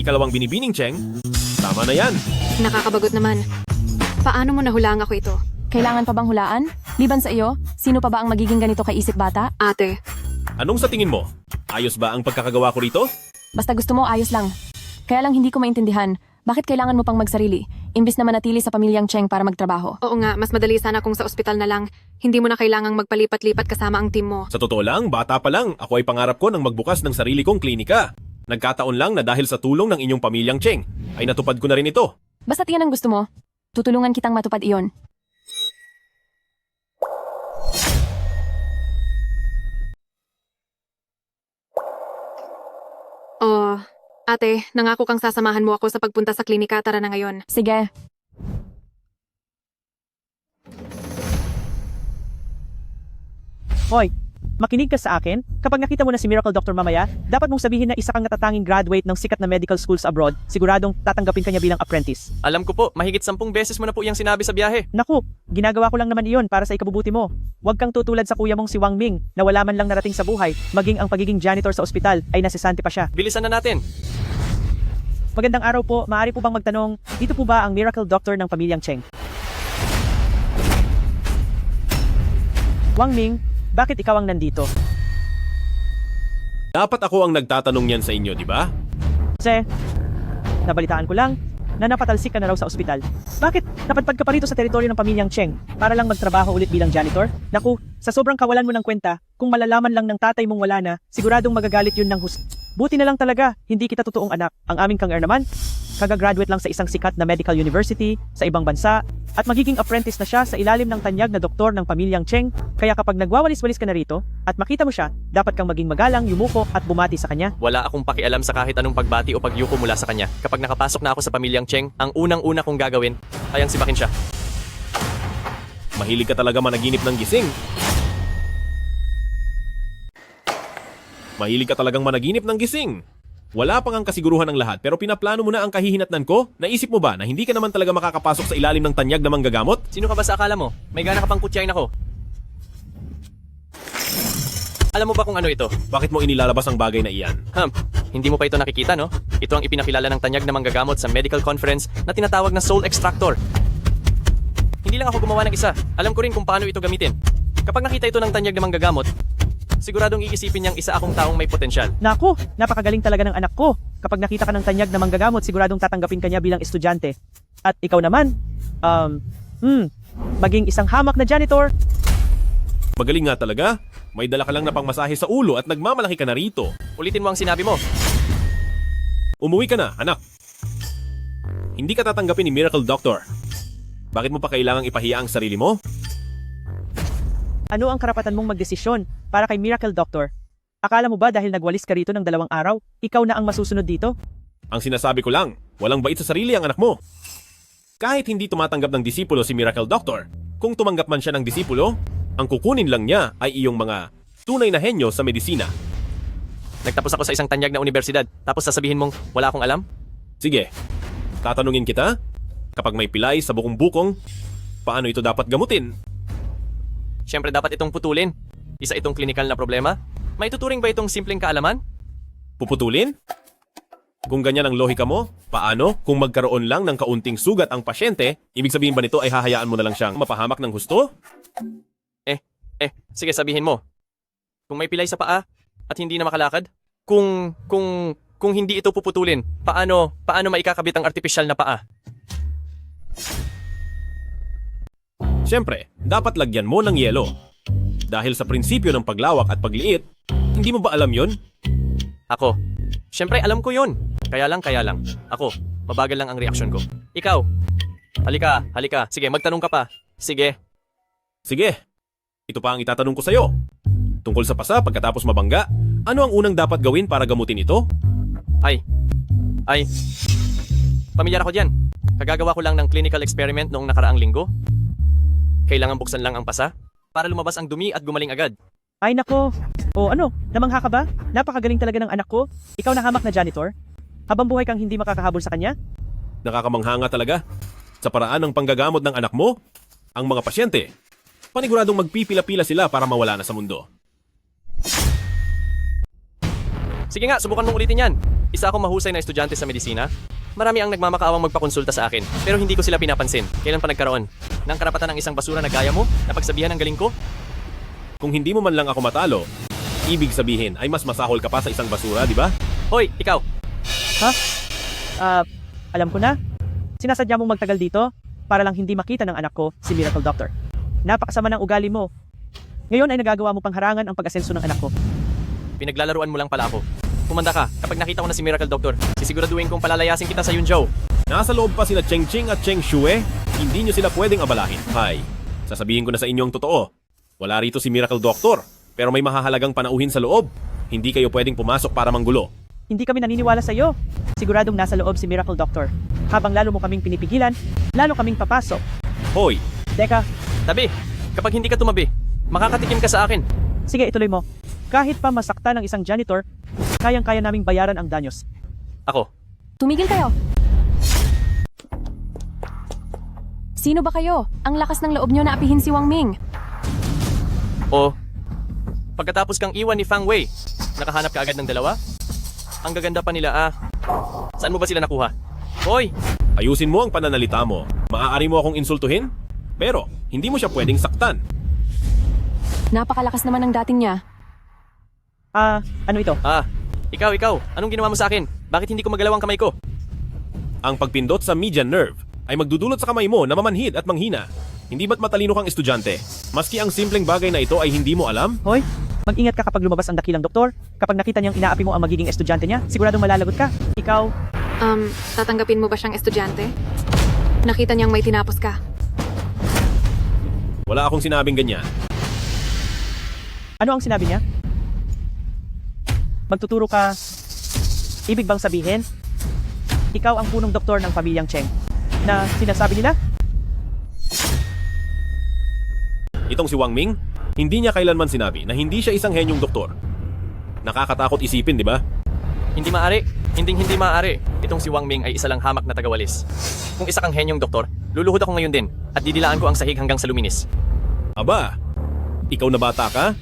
Ikalawang binibining, Cheng. Tama na yan. Nakakabagot naman. Paano mo nahulaan ako ito? Kailangan pa bang hulaan? Liban sa iyo, sino pa ba ang magiging ganito kay isip bata? Ate. Anong sa tingin mo? Ayos ba ang pagkakagawa ko rito? Basta gusto mo, ayos lang. Kaya lang hindi ko maintindihan, bakit kailangan mo pang magsarili, imbis na manatili sa pamilyang Cheng para magtrabaho? Oo nga, mas madali sana kung sa ospital na lang. Hindi mo na kailangang magpalipat-lipat kasama ang team mo. Sa totoo lang, bata pa lang, ako ay pangarap ko ng magbukas ng sarili kong klinika. Nagkataon lang na dahil sa tulong ng inyong pamilyang Cheng, ay natupad ko na rin ito. Basta't yan ang gusto mo, tutulungan kitang matupad iyon. Oh, ate, nangako kang sasamahan mo ako sa pagpunta sa klinika. Tara na ngayon. Sige. Hoy, makinig ka sa akin. Kapag nakita mo na si Miracle Doctor mamaya, dapat mong sabihin na isa kang natatanging graduate ng sikat na medical schools abroad, siguradong tatanggapin ka niya bilang apprentice. Alam ko po, mahigit 10 beses mo na po iyang sinabi sa biyahe. Naku, ginagawa ko lang naman iyon para sa ikabubuti mo. Huwag kang tutulad sa kuya mong si Wang Ming na wala man lang narating sa buhay, maging ang pagiging janitor sa ospital ay nasisante pa siya. Bilisan na natin. Magandang araw po, maaari po bang magtanong, dito po ba ang Miracle Doctor ng pamilyang Cheng? Wang Ming, bakit ikaw ang nandito? Dapat ako ang nagtatanong yan sa inyo, di ba? Kasi, nabalitaan ko lang na napatalsik ka na raw sa ospital. Bakit? Napadpad ka pa rito sa teritoryo ng pamilyang Cheng para lang magtrabaho ulit bilang janitor? Naku, sa sobrang kawalan mo ng kwenta, kung malalaman lang ng tatay mong wala na, siguradong magagalit yun ng Buti na lang talaga, hindi kita totoong anak. Ang aming kang naman, kagagraduate lang sa isang sikat na medical university sa ibang bansa at magiging apprentice na siya sa ilalim ng tanyag na doktor ng pamilyang Cheng. Kaya kapag nagwawalis-walis ka na rito at makita mo siya, dapat kang maging magalang, yumuko at bumati sa kanya. Wala akong pakialam sa kahit anong pagbati o pagyuko mula sa kanya. Kapag nakapasok na ako sa pamilyang Cheng, ang unang-una kong gagawin ay ang sipakin siya. Mahilig ka talaga managinip ng gising. Mahilig ka talagang managinip ng gising. Wala pang ang kasiguruhan ng lahat pero pinaplano mo na ang kahihinatnan ko? Naisip mo ba na hindi ka naman talaga makakapasok sa ilalim ng tanyag na manggagamot? Sino ka ba sa akala mo? May gana ka pang kutyain ako. Alam mo ba kung ano ito? Bakit mo inilalabas ang bagay na iyan? Hindi mo pa ito nakikita, no? Ito ang ipinakilala ng tanyag na manggagamot sa medical conference na tinatawag na soul extractor. Hindi lang ako gumawa ng isa. Alam ko rin kung paano ito gamitin. Kapag nakita ito ng tanyag na manggagamot, Siguradong iisipin niyang isa akong taong may potensyal. Naku, napakagaling talaga ng anak ko. Kapag nakita ka ng tanyag na manggagamot, siguradong tatanggapin ka niya bilang estudyante. At ikaw naman, maging isang hamak na janitor. Magaling nga talaga. May dala ka lang na pangmasahe sa ulo at nagmamalaki ka na rito. Ulitin mo ang sinabi mo. Umuwi ka na, anak. Hindi ka tatanggapin ni Miracle Doctor. Bakit mo pa kailangang ipahiya ang sarili mo? Ano ang karapatan mong magdesisyon para kay Miracle Doctor? Akala mo ba dahil nagwalis ka rito ng 2 araw, ikaw na ang masusunod dito? Ang sinasabi ko lang, walang bait sa sarili ang anak mo. Kahit hindi tumatanggap ng disipulo si Miracle Doctor, kung tumanggap man siya ng disipulo, ang kukunin lang niya ay iyong mga tunay na henyo sa medisina. Nagtapos ako sa isang tanyag na universidad, tapos sasabihin mong wala akong alam? Sige, tatanungin kita, kapag may pilay sa bukong bukong, paano ito dapat gamutin? Siyempre dapat itong putulin. Isa itong klinikal na problema. May tuturing ba itong simpleng kaalaman? Puputulin? Kung ganyan ang lohika mo, paano kung magkaroon lang ng kaunting sugat ang pasyente, ibig sabihin ba nito ay hahayaan mo na lang siyang mapahamak ng husto? Sige sabihin mo. Kung may pilay sa paa at hindi na makalakad? Kung hindi ito puputulin, paano maikakabit ang artipisyal na paa? Siyempre, dapat lagyan mo ng yelo. Dahil sa prinsipyo ng paglawak at pagliit, hindi mo ba alam yon? Ako. Siyempre alam ko yon. Kaya lang. Ako, mabagal lang ang reaksyon ko. Ikaw. Halika. Sige, magtanong ka pa. Sige. Ito pa ang itatanong ko sa'yo. Tungkol sa pasa pagkatapos mabangga, ano ang unang dapat gawin para gamutin ito? Ay. Pamilyar ako dyan. Kagagawa ko lang ng clinical experiment noong nakaraang linggo. Kailangan buksan lang ang pasa para lumabas ang dumi at gumaling agad. Ay nako. O ano, namangha ka ba? Napakagaling talaga ng anak ko. Ikaw na hamak na janitor? Habang buhay kang hindi makakahabol sa kanya? Nakakamangha nga talaga. Sa paraan ng panggagamot ng anak mo, ang mga pasyente, paniguradong magpipila-pila sila para mawala na sa mundo. Sige nga, subukan mong ulitin yan. Isa akong mahusay na estudyante sa medisina. Marami ang nagmamakaawang magpakonsulta sa akin, pero hindi ko sila pinapansin. Kailan pa nagkaroon? Ng karapatan ng isang basura na gaya mo? Napagsabihan ng galing ko? Kung hindi mo man lang ako matalo, ibig sabihin ay mas masahol ka pa sa isang basura, di ba? Hoy, ikaw! Ha? Alam ko na. Sinasadya mong magtagal dito para lang hindi makita ng anak ko, si Miracle Doctor. Napakasama ng ugali mo. Ngayon ay nagagawa mo pang harangan ang pag-asenso ng anak ko. Pinaglalaruan mo lang pala ako. Kumanda ka, kapag nakita ko na si Miracle Doctor, sisiguraduhin kong palalayasin kita sa Yunzhou. Nasa loob pa sina Cheng Ching at Cheng Shue, hindi nyo sila pwedeng abalahin. Hay, sasabihin ko na sa inyo ang totoo. Wala rito si Miracle Doctor, pero may mahahalagang panauhin sa loob. Hindi kayo pwedeng pumasok para manggulo. Hindi kami naniniwala sa iyo. Siguradong nasa loob si Miracle Doctor. Habang lalo mo kaming pinipigilan, lalo kaming papasok. Hoy! Teka. Tabi, kapag hindi ka tumabi, makakatikim ka sa akin. Sige, ituloy mo. Kahit pa masakta ng isang janitor, kayang-kaya naming bayaran ang danyos. Ako. Tumigil kayo! Sino ba kayo? Ang lakas ng loob nyo na apihin si Wang Ming. O, pagkatapos kang iwan ni Fang Wei, nakahanap ka agad ng dalawa? Ang gaganda pa nila Saan mo ba sila nakuha? Hoy! Ayusin mo ang pananalita mo. Maaari mo akong insultuhin? Pero, hindi mo siya pwedeng saktan. Napakalakas naman ng dating niya. Ano ito? Ikaw. Anong ginawa mo sa akin? Bakit hindi ko magalaw ang kamay ko? Ang pagpindot sa median nerve ay magdudulot sa kamay mo na mamanhid at manghina. Hindi ba't matalino kang estudyante? Maski ang simpleng bagay na ito ay hindi mo alam? Hoy, mag-ingat ka kapag lumabas ang dakilang doktor. Kapag nakita niyang inaapi mo ang magiging estudyante niya, siguradong malalagot ka. Ikaw? Tatanggapin mo ba siyang estudyante? Nakita niyang may tinapos ka. Wala akong sinabing ganyan. Ano ang sinabi niya? Magtuturo ka. Ibig bang sabihin, ikaw ang punong doktor ng pamilyang Cheng na sinasabi nila? Itong si Wang Ming, hindi niya kailanman sinabi na hindi siya isang henyong doktor. Nakakatakot isipin, di ba? Hindi maaari. Hindi maaari. Itong si Wang Ming ay isa lang hamak na tagawalis. Kung isa kang henyong doktor, luluhod ako ngayon din at didilaan ko ang sahig hanggang sa luminis. Aba, ikaw na bata ka?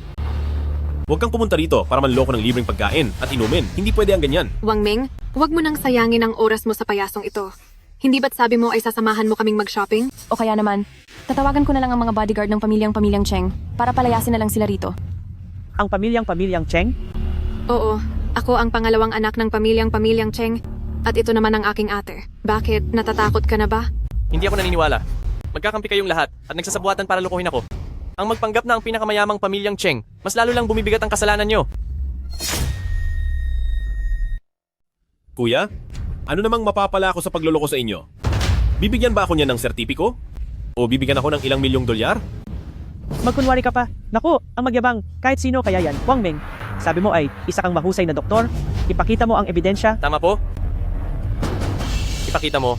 Huwag kang pumunta rito para manloko ng libreng pagkain at inumin. Hindi pwede ang ganyan. Wang Ming, huwag mo nang sayangin ang oras mo sa payasong ito. Hindi ba't sabi mo ay sasamahan mo kaming mag-shopping? O kaya naman, tatawagan ko na lang ang mga bodyguard ng pamilyang Cheng para palayasin na lang sila rito. ang pamilyang Cheng? Oo, ako ang pangalawang anak ng pamilyang Cheng. At ito naman ang aking ate. Bakit? Natatakot ka na ba? Hindi ako naniniwala. Magkakampi kayong lahat at nagsasabuatan para lukuhin ako. Ang magpanggap na ang pinakamayamang pamilyang Cheng, mas lalo lang bumibigat ang kasalanan nyo. Kuya, ano namang mapapala ako sa pagluloko sa inyo? Bibigyan ba ako niya ng sertipiko? O bibigyan ako ng ilang milyong dolyar? Magkunwari ka pa. Naku, ang magyabang. Kahit sino kaya yan. Wang Ming, sabi mo ay isa kang mahusay na doktor. Ipakita mo ang ebidensya. Tama po? Ipakita mo.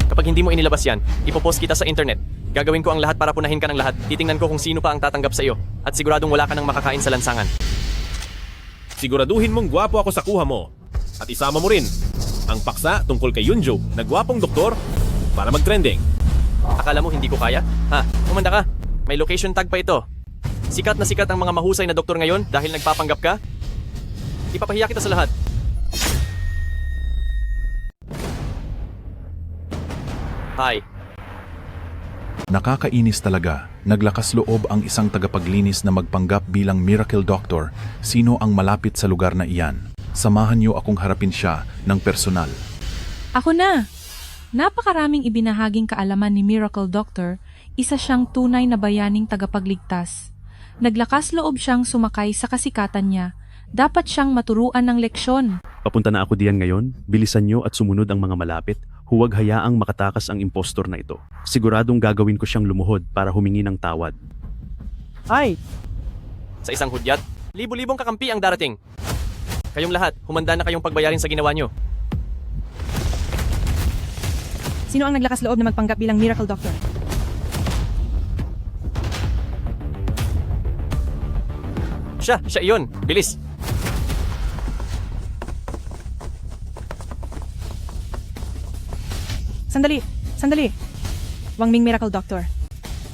Kapag hindi mo inilabas yan, ipopost kita sa internet. Gagawin ko ang lahat para punahin ka ng lahat. Titingnan ko kung sino pa ang tatanggap sa iyo. At siguradong wala ka nang makakain sa lansangan. Siguraduhin mong gwapo ako sa kuha mo. At isama mo rin ang paksa tungkol kay Yunjo na gwapong doktor para mag-trending. Akala mo hindi ko kaya? Ha? Umanda ka. May location tag pa ito. Sikat na sikat ang mga mahusay na doktor ngayon dahil nagpapanggap ka. Ipapahiya kita sa lahat. Hi. Nakakainis talaga. Naglakas loob ang isang tagapaglinis na magpanggap bilang miracle doctor. Sino ang malapit sa lugar na iyan? Samahan niyo akong harapin siya ng personal. Ako na! Napakaraming ibinahaging kaalaman ni Miracle Doctor, isa siyang tunay na bayaning tagapagligtas. Naglakas loob siyang sumakay sa kasikatan niya. Dapat siyang maturuan ng leksyon. Papunta na ako diyan ngayon. Bilisan niyo at sumunod ang mga malapit. Huwag hayaang makatakas ang impostor na ito. Siguradong gagawin ko siyang lumuhod para humingi ng tawad. Ay! Sa isang hudyat, libo-libong kakampi ang darating. Kayong lahat, humanda na kayong pagbayarin sa ginawa nyo. Sino ang naglakas loob na magpanggap bilang miracle doctor? Siya iyon. Bilis. Sandali. Wang Ming Miracle Doctor.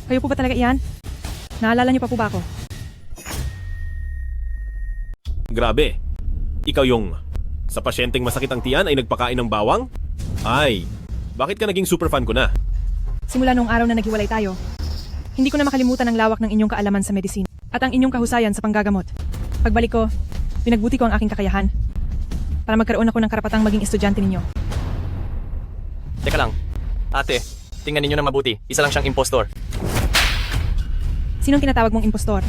Kayo po ba talaga iyan? Naalala niyo pa po ba ako? Grabe. Ikaw yung sa pasyenteng masakit ang tiyan ay nagpakain ng bawang? Ay, bakit ka naging superfan ko na? Simula noong araw na naghiwalay tayo, hindi ko na makalimutan ang lawak ng inyong kaalaman sa medisina at ang inyong kahusayan sa panggagamot. Pagbalik ko, pinagbuti ko ang aking kakayahan para magkaroon ako ng karapatang maging estudyante ninyo. Teka lang. Ate, tingnan ninyo na mabuti. Isa lang siyang impostor. Sinong tinatawag mong impostor?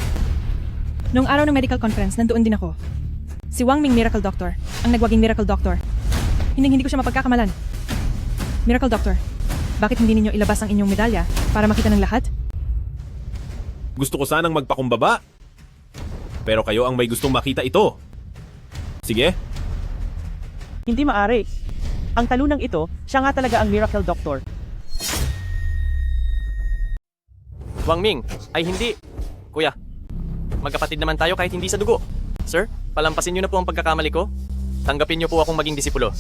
Noong araw ng medical conference, nandoon din ako. Si Wang Ming Miracle Doctor, ang nagwaging Miracle Doctor. Hindi ko siya mapagkakamalan. Miracle Doctor, bakit hindi ninyo ilabas ang inyong medalya para makita ng lahat? Gusto ko sanang magpakumbaba. Pero kayo ang may gustong makita ito. Sige. Hindi maari. Ang talunang ito, siya nga talaga ang Miracle Doctor. Wang Ming, ay hindi. Kuya, magkapatid naman tayo kahit hindi sa dugo. Sir, palampasin niyo na po ang pagkakamali ko. Tanggapin niyo po akong maging disipulo.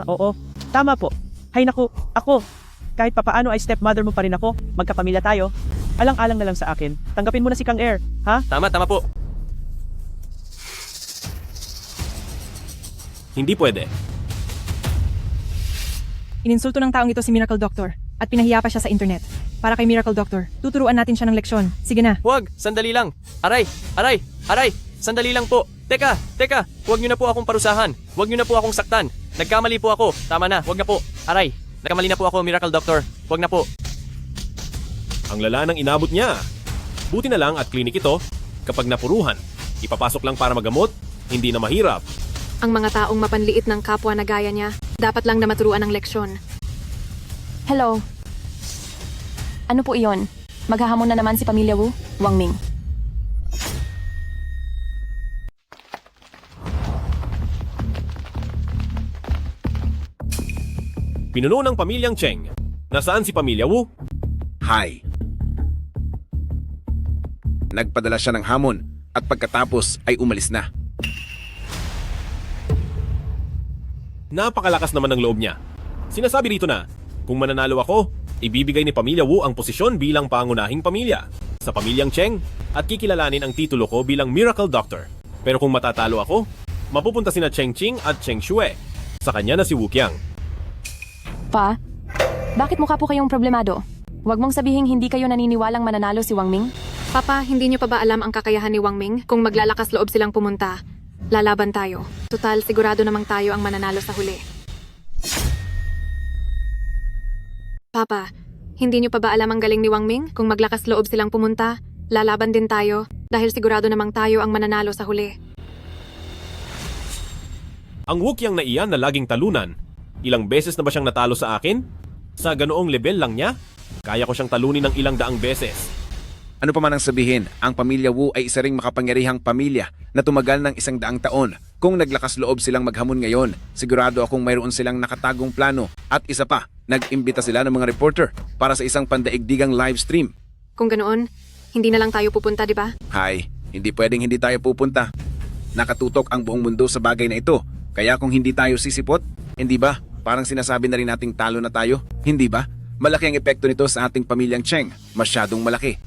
Oo. Tama po. Hay naku, ako. Kahit papaano ay stepmother mo pa rin ako. Magkapamilya tayo. Alang-alang na lang sa akin. Tanggapin mo na si Kang Air, ha? Tama po. Hindi pwede. Ininsulto ng taong ito si Miracle Doctor at pinahiya pa siya sa internet. Para kay Miracle Doctor, tuturuan natin siya ng leksyon. Sige na. Huwag, sandali lang. Aray! Sandali lang po. Teka, huwag niyo na po akong parusahan. Huwag niyo na po akong saktan. Nagkamali po ako. Tama na, huwag na po. Aray, nagkamali na po ako, Miracle Doctor. Huwag na po. Ang lala ng inabot niya. Buti na lang at klinik ito, kapag napuruhan, ipapasok lang para magamot, hindi na mahirap. Ang mga taong mapanliit ng kapwa na gaya niya, dapat lang na maturuan ng leksyon. Hello. Ano po iyon? Maghahamon na naman si Pamilya Wu, Wang Ming. Pinuno ng pamilyang Cheng. Nasaan si Pamilya Wu? Hi. Nagpadala siya ng hamon at pagkatapos ay umalis na. Napakalakas naman ng loob niya. Sinasabi rito na, kung mananalo ako, ibibigay ni Pamilya Wu ang posisyon bilang pangunahing pamilya sa pamilyang Cheng at kikilalanin ang titulo ko bilang Miracle Doctor. Pero kung matatalo ako, mapupunta sina Cheng Qing at Cheng Xue. Sa kanya na si Wu Qiang. Pa, bakit mukha po kayong problemado? Huwag mong sabihing hindi kayo naniniwalang mananalo si Wang Ming. Papa, hindi niyo pa ba alam ang kakayahan ni Wang Ming? Kung maglalakas loob silang pumunta, lalaban tayo. Total, sigurado namang tayo ang mananalo sa huli. Papa, hindi niyo pa ba alam ang galing ni Wang Ming? Kung maglakas loob silang pumunta, lalaban din tayo dahil sigurado namang tayo ang mananalo sa huli. Ang Wukyang na iyan na laging talunan. Ilang beses na ba siyang natalo sa akin? Sa ganoong level lang niya? Kaya ko siyang talunin ng ilang daang beses. Ano pa man ang sabihin, ang pamilya Wu ay isa ring makapangyarihang pamilya na tumagal ng 100 taon. Kung naglakas loob silang maghamon ngayon, sigurado akong mayroon silang nakatagong plano. At isa pa, nag-imbita sila ng mga reporter para sa isang pandaigdigang live stream. Kung ganoon, hindi na lang tayo pupunta, di ba? Hay, hindi pwedeng hindi tayo pupunta. Nakatutok ang buong mundo sa bagay na ito. Kaya kung hindi tayo sisipot, hindi ba? Parang sinasabi na rin nating talo na tayo, hindi ba? Malaki ang epekto nito sa ating pamilyang Cheng. Masyadong malaki.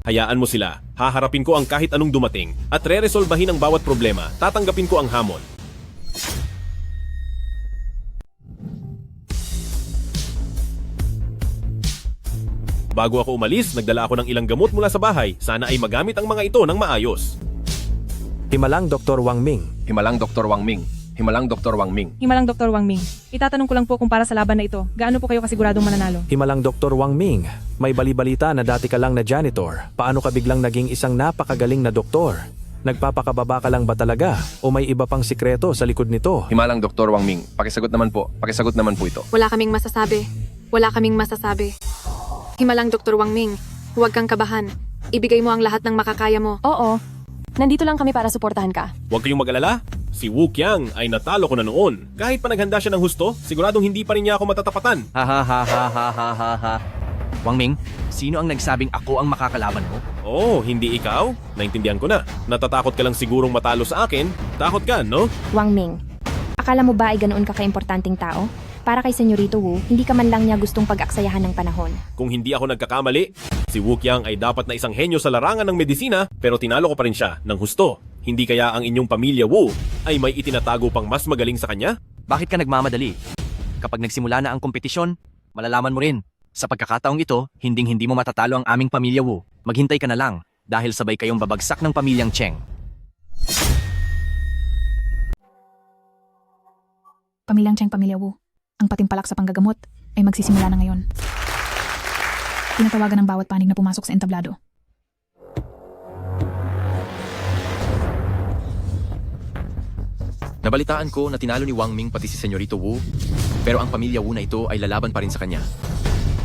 Hayaan mo sila. Haharapin ko ang kahit anong dumating at re-resolbahin ang bawat problema. Tatanggapin ko ang hamon. Bago ako umalis, nagdala ako ng ilang gamot mula sa bahay. Sana ay magamit ang mga ito ng maayos. Himalang Dr. Wang Ming. Himalang Dr. Wang Ming. Himalang Dr. Wang Ming. Himalang Dr. Wang Ming. Itatanong ko lang po kung para sa laban na ito, gaano po kayo kasiguradong mananalo? Himalang Dr. Wang Ming. May balibalita na dati ka lang na janitor. Paano ka biglang naging isang napakagaling na doktor? Nagpapakababa ka lang ba talaga? O may iba pang sikreto sa likod nito? Himalang Dr. Wang Ming. Pakisagot naman po. Pakisagot naman po ito. Wala kaming masasabi. Wala kaming masasabi. Himalang Dr. Wang Ming, huwag kang kabahan. Ibigay mo ang lahat ng makakaya mo. Oo. Nandito lang kami para suportahan ka. Huwag kayong mag-alala. Si Wukyang ay natalo ko na noon. Kahit pa naghanda siya ng husto, siguradong hindi pa rin niya ako matatapatan. Ha ha ha ha ha ha ha ha. Wang Ming, sino ang nagsabing ako ang makakalaban mo? Oh, hindi ikaw? Naintindihan ko na. Natatakot ka lang sigurong matalo sa akin. Takot ka, no? Wang Ming, akala mo ba ay ganoon ka kaimportanteng tao? Para kay Senyorito Wu, hindi ka man lang niya gustong pag-aksayahan ng panahon. Kung hindi ako nagkakamali, si Wukyang ay dapat na isang henyo sa larangan ng medisina pero tinalo ko pa rin siya ng husto. Hindi kaya ang inyong pamilya Wu ay may itinatago pang mas magaling sa kanya? Bakit ka nagmamadali? Kapag nagsimula na ang kompetisyon, malalaman mo rin. Sa pagkakataong ito, hinding-hindi mo matatalo ang aming pamilya Wu. Maghintay ka na lang dahil sabay kayong babagsak ng pamilyang Cheng. Pamilyang Cheng, pamilya Wu. Ang patimpalak sa panggagamot ay magsisimula na ngayon. Tinatawagan ng bawat panig na pumasok sa entablado. Nabalitaan ko na tinalo ni Wang Ming pati si Senyorito Wu, pero ang pamilya Wu na ito ay lalaban pa rin sa kanya.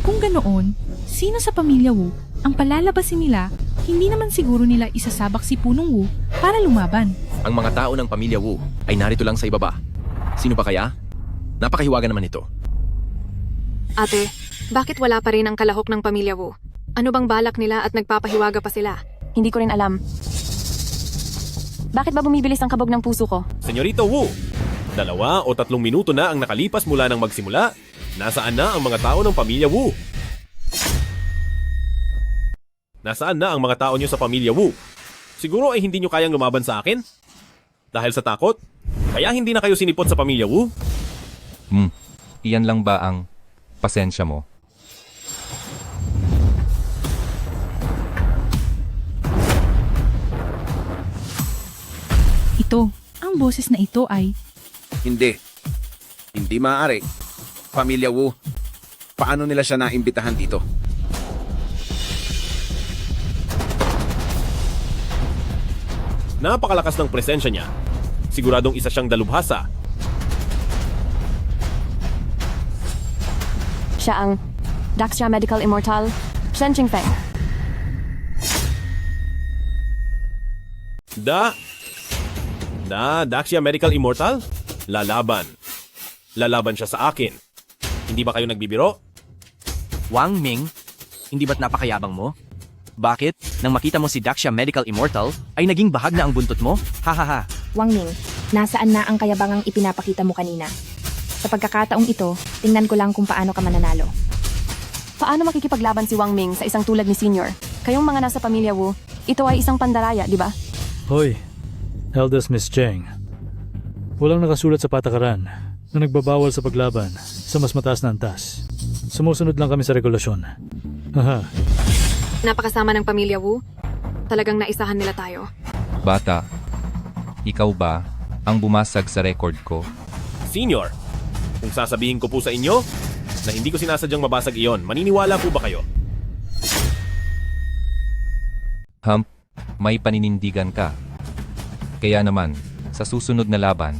Kung ganoon, sino sa pamilya Wu ang palalabasin nila, hindi naman siguro nila isasabak si Punong Wu para lumaban. Ang mga tao ng pamilya Wu ay narito lang sa ibaba. Sino pa kaya? Napakahiwaga naman ito. Ate, bakit wala pa rin ang kalahok ng pamilya Wu? Ano bang balak nila at nagpapahiwaga pa sila? Hindi ko rin alam. Bakit ba bumibilis ang kabog ng puso ko? Senyorito Wu, 2 o 3 minuto na ang nakalipas mula nang magsimula. Nasaan na ang mga tao ng pamilya Wu? Nasaan na ang mga tao niyo sa pamilya Wu? Siguro ay hindi niyo kayang lumaban sa akin? Dahil sa takot? Kaya hindi na kayo sinipot sa pamilya Wu? Iyan lang ba ang pasensya mo? Ito, ang boses na ito ay... Hindi. Hindi maaari. Pamilya Wu, paano nila siya naimbitahan dito? Napakalakas ng presensya niya. Siguradong isa siyang dalubhasa. Siya ang Daxia Medical Immortal, Shen Qingfeng. Daxia Medical Immortal? Lalaban. Lalaban siya sa akin. Hindi ba kayo nagbibiro? Wang Ming, hindi ba't napakayabang mo? Bakit, nang makita mo si Daxia Medical Immortal, ay naging bahag na ang buntot mo? Hahaha. Wang Ming, nasaan na ang kayabangang ipinapakita mo kanina? Sa pagkakataong ito, tingnan ko lang kung paano ka mananalo. Paano makikipaglaban si Wang Ming sa isang tulad ni Senior? Kayong mga nasa pamilya Wu, ito ay isang pandaraya, di ba? Hoy, eldest Miss Cheng. Walang nakasulat sa patakaran na nagbabawal sa paglaban sa mas mataas na antas. Sumusunod lang kami sa regulasyon. Haha. Napakasama ng pamilya Wu. Talagang naisahan nila tayo. Bata, ikaw ba ang bumasag sa record ko? Senior, kung sasabihin ko po sa inyo na hindi ko sinasadyang mabasag iyon, maniniwala po ba kayo? Hump, may paninindigan ka. Kaya naman, sa susunod na laban,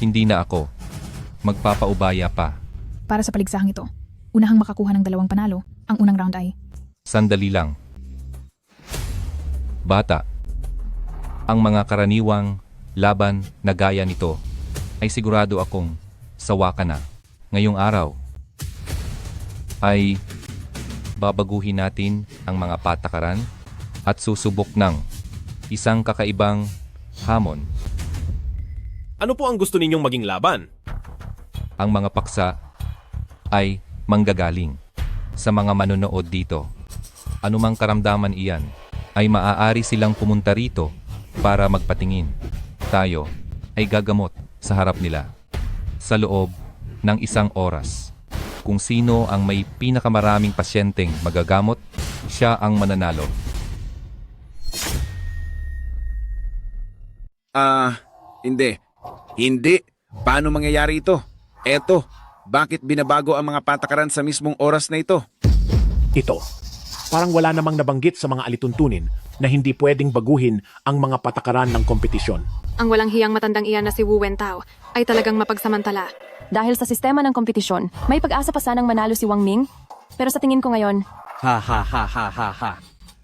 hindi na ako magpapaubaya pa. Para sa paligsahang ito, unahang makakuha ng 2 panalo, ang unang round ay Sandali lang. Bata, ang mga karaniwang laban na gaya nito ay sigurado akong sawa ka na. Ngayong araw ay babaguhin natin ang mga patakaran at susubok ng isang kakaibang hamon. Ano po ang gusto ninyong maging laban? Ang mga paksa ay manggagaling sa mga manonood dito. Anumang karamdaman iyan ay maaari silang pumunta rito para magpatingin. Tayo ay gagamot sa harap nila sa loob ng 1 oras. Kung sino ang may pinakamaraming pasyenteng magagamot, siya ang mananalo. Hindi. Hindi. Paano mangyayari ito? Eto, bakit binabago ang mga patakaran sa mismong oras na ito? Ito, parang wala namang nabanggit sa mga alituntunin na hindi pwedeng baguhin ang mga patakaran ng kompetisyon. Ang walang hiyang matandang iyan na si Wu Wentao ay talagang mapagsamantala. Dahil sa sistema ng kompetisyon, may pag-asa pa sanang manalo si Wang Ming. Pero sa tingin ko ngayon, Ha ha ha ha ha ha.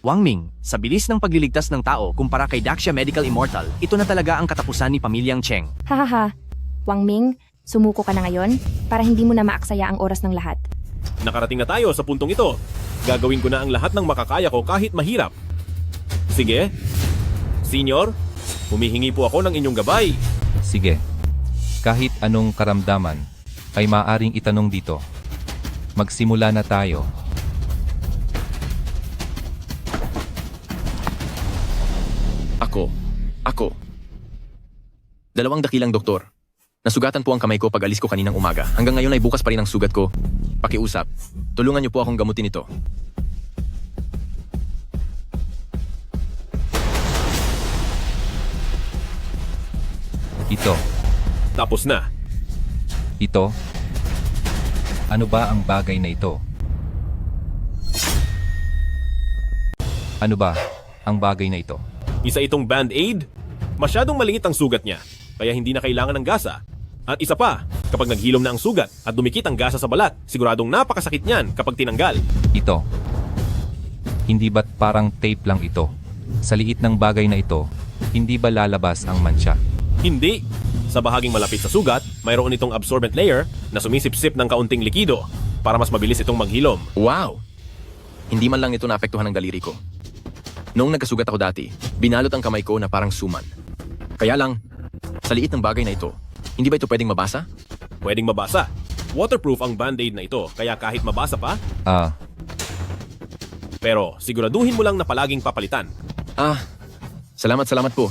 Wang Ming, sa bilis ng pagliligtas ng tao kumpara kay Daxia Medical Immortal, ito na talaga ang katapusan ni pamilyang Cheng. Hahaha. Wang Ming, sumuko ka na ngayon para hindi mo na maaksaya ang oras ng lahat. Nakarating na tayo sa puntong ito. Gagawin ko na ang lahat ng makakaya ko kahit mahirap. Sige. Senior, humihingi po ako ng inyong gabay. Sige. Kahit anong karamdaman ay maaring itanong dito. Magsimula na tayo. Ako. 2 dakilang doktor. Nasugatan po ang kamay ko pag alis ko kaninang umaga. Hanggang ngayon ay bukas pa rin ang sugat ko. Pakiusap. Tulungan niyo po akong gamutin ito. Ito. Tapos na. Ito. Ano ba ang bagay na ito? Ano ba ang bagay na ito? Isa itong band-aid. Masyadong maliit ang sugat niya, kaya hindi na kailangan ng gasa. At isa pa, kapag naghilom na ang sugat at dumikit ang gasa sa balat, siguradong napakasakit niyan kapag tinanggal. Ito. Hindi ba't parang tape lang ito? Sa liit ng bagay na ito, hindi ba lalabas ang mancha? Hindi. Sa bahaging malapit sa sugat, mayroon itong absorbent layer na sumisipsip ng kaunting likido para mas mabilis itong maghilom. Wow! Hindi man lang ito naapektuhan ng daliri ko. Noong nagkasugat ako dati, binalot ang kamay ko na parang suman. Kaya lang, sa liit ng bagay na ito, hindi ba ito pwedeng mabasa? Pwedeng mabasa. Waterproof ang band-aid na ito, kaya kahit mabasa pa, pero siguraduhin mo lang na palaging papalitan. Salamat po.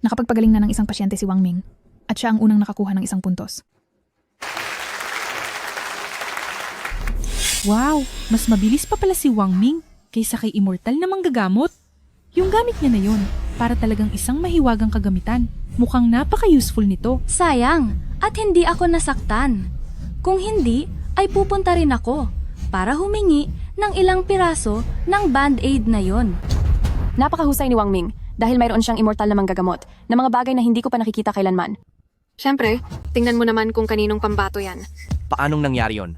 nakapagpagaling na ng isang pasyente si Wang Ming at siya ang unang nakakuha ng 1 puntos. Wow, mas mabilis pa pala si Wang Ming kaysa kay Immortal na manggagamot. Yung gamit niya na yun, para talagang isang mahiwagang kagamitan. Mukhang napaka-useful nito. Sayang, at hindi ako nasaktan. Kung hindi, ay pupunta rin ako para humingi ng ilang piraso ng band-aid na yon. Napakahusay ni Wang Ming dahil mayroon siyang immortal na manggagamot na mga bagay na hindi ko pa nakikita kailanman. Siyempre, tingnan mo naman kung kaninong pambato yan. Paanong nangyari yon?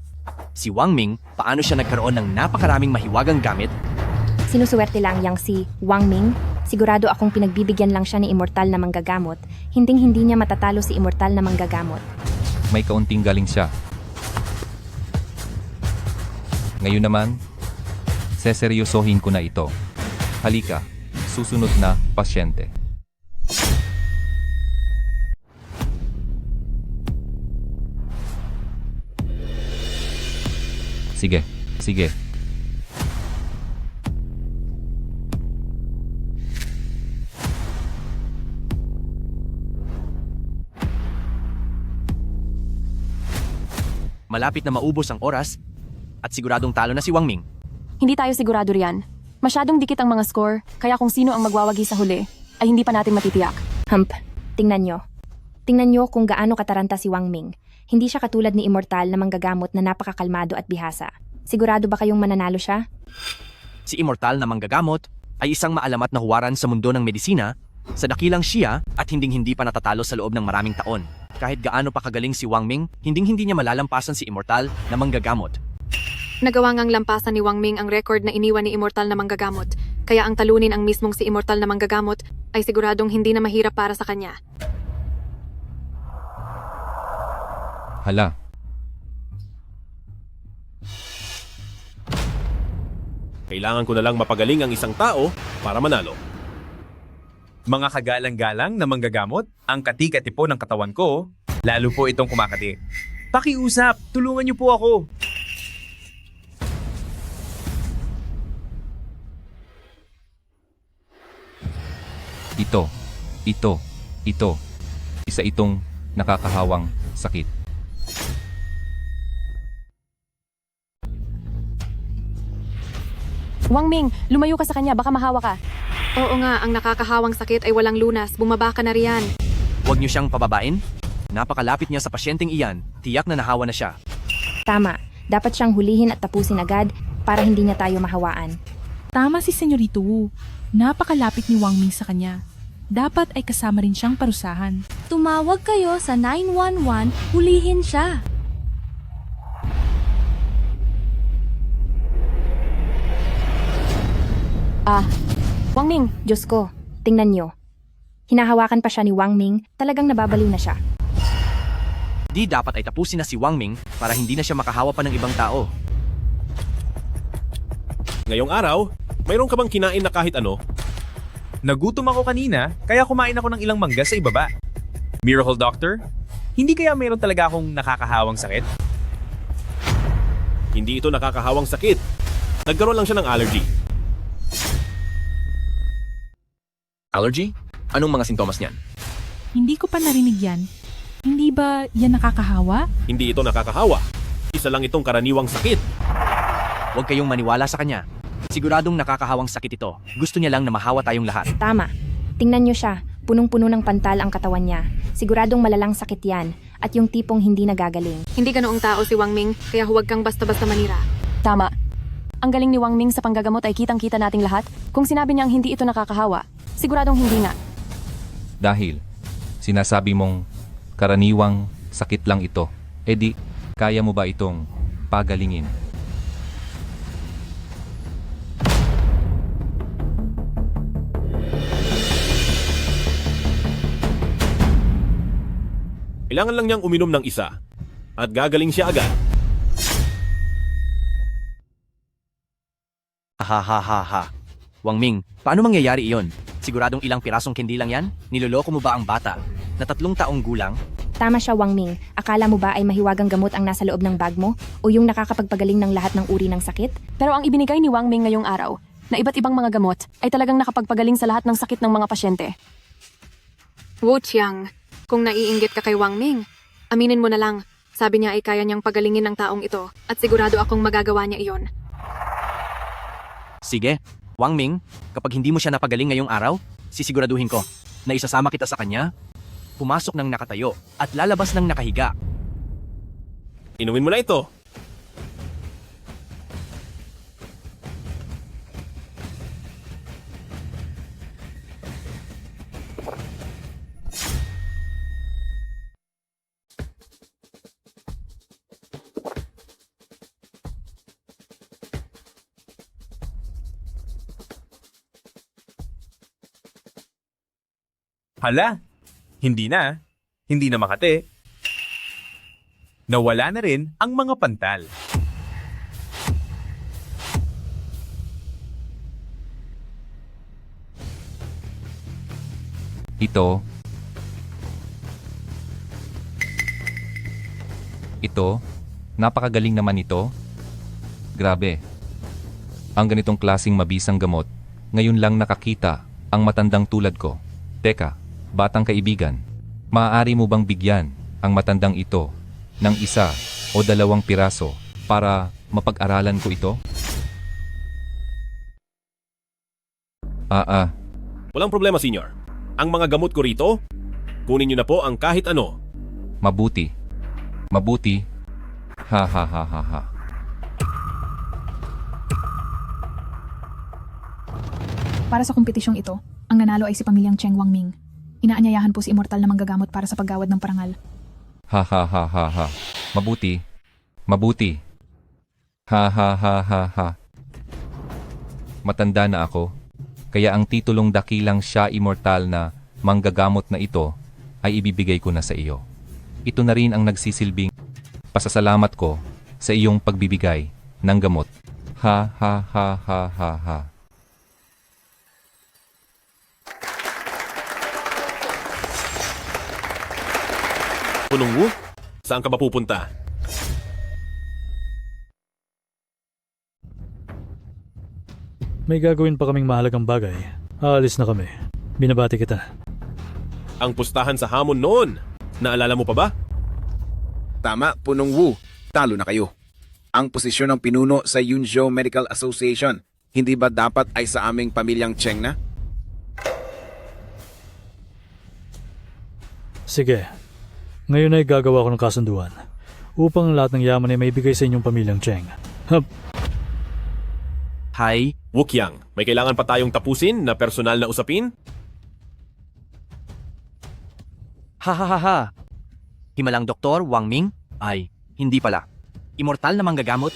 Si Wang Ming, paano siya nagkaroon ng napakaraming mahiwagang gamit? Sinusuwerte lang yang si Wang Ming. Sigurado akong pinagbibigyan lang siya ni Immortal na manggagamot. Hinding-hindi niya matatalo si Immortal na manggagamot. May kaunting galing siya. Ngayon naman, seseryosohin ko na ito. Halika, susunod na pasyente. Sige, sige. Malapit na maubos ang oras at siguradong talo na si Wang Ming. Hindi tayo sigurado riyan. Masyadong dikit ang mga score, kaya kung sino ang magwawagi sa huli, ay hindi pa natin matitiyak. Tingnan nyo. Tingnan nyo kung gaano kataranta si Wang Ming. Hindi siya katulad ni Immortal na manggagamot na napakakalmado at bihasa. Sigurado ba kayong mananalo siya? Si Immortal na manggagamot ay isang maalamat na huwaran sa mundo ng medisina, sa dakilang siya at hinding-hindi pa natatalo sa loob ng maraming taon. Kahit gaano pa kagaling si Wang Ming, hinding-hindi niya malalampasan si Immortal na manggagamot. Nagawa ngang lampasan ni Wang Ming ang record na iniwan ni Immortal na manggagamot, kaya ang talunin ang mismong si Immortal na manggagamot ay siguradong hindi na mahirap para sa kanya. Hala. Kailangan ko na lang mapagaling ang isang tao para manalo. Mga kagalang-galang na manggagamot, ang kati-katipo ng katawan ko, lalo po itong kumakati. Pakiusap, tulungan niyo po ako. Ito. Isa itong nakakahawang sakit. Wang Ming, lumayo ka sa kanya, baka mahawa ka. Oo nga, ang nakakahawang sakit ay walang lunas. Bumaba ka na riyan. Huwag niyo siyang pababain. Napakalapit niya sa pasyenteng iyan, tiyak na nahawa na siya. Tama. Dapat siyang hulihin at tapusin agad para hindi niya tayo mahawaan. Tama si Senyorito Wu. Napakalapit ni Wang Ming sa kanya. Dapat ay kasama rin siyang parusahan. Tumawag kayo sa 911, hulihin siya. Wang Ming, Diyos ko, tingnan nyo. Hinahawakan pa siya ni Wang Ming, talagang nababaliw na siya. Di dapat ay tapusin na si Wang Ming para hindi na siya makahawa pa ng ibang tao. Ngayong araw, mayroon ka bang kinain na kahit ano? Nagutom ako kanina, kaya kumain ako ng ilang mangga sa ibaba. Miracle Doctor, hindi kaya mayroon talaga akong nakakahawang sakit? Hindi ito nakakahawang sakit. Nagkaroon lang siya ng allergy. Allergy? Anong mga sintomas niyan? Hindi ko pa narinig yan. Hindi ba yan nakakahawa? Hindi ito nakakahawa. Isa lang itong karaniwang sakit. Huwag kayong maniwala sa kanya. Siguradong nakakahawang sakit ito. Gusto niya lang na mahawa tayong lahat. Tama. Tingnan nyo siya. Punong-puno ng pantal ang katawan niya. Siguradong malalang sakit yan. At yung tipong hindi nagagaling. Hindi ganoong tao si Wang Ming, kaya huwag kang basta-basta manira. Tama. Ang galing ni Wang Ming sa panggagamot ay kitang-kita nating lahat. Kung sinabi niyang hindi ito nakakahawa, siguradong hindi nga. Dahil sinasabi mong karaniwang sakit lang ito, edi kaya mo ba itong pagalingin? Kailangan lang niyang uminom ng isa at gagaling siya agad. Ha. Wang Ming, paano mangyayari iyon? Siguradong ilang pirasong kendi lang yan? Niloloko mo ba ang bata na 3 taong gulang? Tama siya, Wang Ming. Akala mo ba ay mahiwagang gamot ang nasa loob ng bag mo? O yung nakakapagpagaling ng lahat ng uri ng sakit? Pero ang ibinigay ni Wang Ming ngayong araw, na iba't ibang mga gamot, ay talagang nakapagpagaling sa lahat ng sakit ng mga pasyente. Wu Qiang, kung naiinggit ka kay Wang Ming, aminin mo na lang. Sabi niya ay kaya niyang pagalingin ng taong ito at sigurado akong magagawa niya iyon. Sige, Wang Ming, kapag hindi mo siya napagaling ngayong araw, sisiguraduhin ko na isasama kita sa kanya, pumasok ng nakatayo at lalabas ng nakahiga. Inumin mo na ito. Hala, hindi na. Hindi na makati. Nawala na rin ang mga pantal. Ito, napakagaling naman ito. Grabe. Ang ganitong klasing mabisang gamot, ngayon lang nakakita ang matandang tulad ko. Teka, batang kaibigan, maaari mo bang bigyan ang matandang ito ng isa o 2 piraso para mapag-aralan ko ito? Walang problema, senyor. Ang mga gamot ko rito, kunin niyo na po ang kahit ano. Mabuti. Mabuti. Ha ha ha ha ha. Para sa kompetisyong ito, ang nanalo ay si pamilyang Cheng Wangming. Inaanyayahan po si immortal na manggagamot para sa paggawad ng parangal. Ha ha ha ha ha. Mabuti. Mabuti. Ha ha ha ha ha. Matanda na ako. Kaya ang titulong dakilang siya immortal na manggagamot na ito ay ibibigay ko na sa iyo. Ito na rin ang nagsisilbing pasasalamat ko sa iyong pagbibigay ng gamot. Ha ha ha ha ha ha. Punong Wu, saan ka ba pupunta? May gagawin pa kaming mahalagang bagay. Aalis na kami. Binabati kita. Ang pustahan sa hamon noon. Naalala mo pa ba? Tama, Punong Wu. Talo na kayo. Ang posisyon ng pinuno sa Yunzhou Medical Association, hindi ba dapat ay sa aming pamilyang Cheng na? Sige. Ngayon ay gagawa ko ng kasunduan upang lahat ng yaman ay maibigay sa inyong pamilyang Cheng. Hup! Hi. Wukyang, may kailangan pa tayong tapusin na personal na usapin? Ha ha ha ha. Himalang Doktor Wang Ming? Ay, hindi pala. Immortal na manggagamot?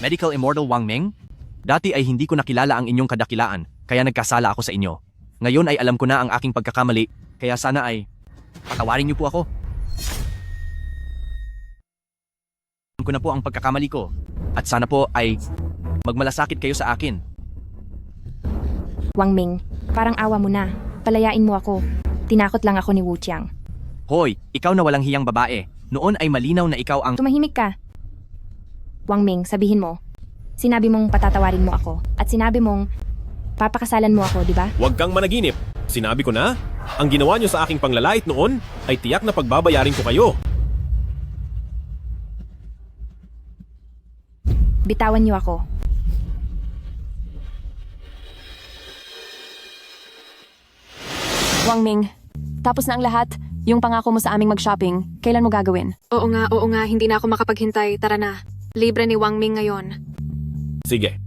Medical Immortal Wang Ming? Dati ay hindi ko nakilala ang inyong kadakilaan, kaya nagkasala ako sa inyo. Ngayon ay alam ko na ang aking pagkakamali, kaya sana ay patawarin niyo po ako. Alam ko na po ang pagkakamali ko, at sana po ay magmalasakit kayo sa akin. Wang Ming, parang awa mo na. Palayain mo ako. Tinakot lang ako ni Wu Qiang. Hoy, ikaw na walang hiyang babae. Noon ay malinaw na ikaw ang... Tumahimik ka. Wang Ming, sabihin mo. Sinabi mong patatawarin mo ako. At sinabi mong papakasalan mo ako, di ba? Huwag kang managinip. Sinabi ko na, ang ginawa niyo sa aking panglalait noon ay tiyak na pagbabayarin ko kayo. Bitawan niyo ako. Wang Ming, tapos na ang lahat. Yung pangako mo sa aming mag-shopping, kailan mo gagawin? Oo nga, hindi na ako makapaghintay. Tara na. Libre ni Wang Ming ngayon. Sige,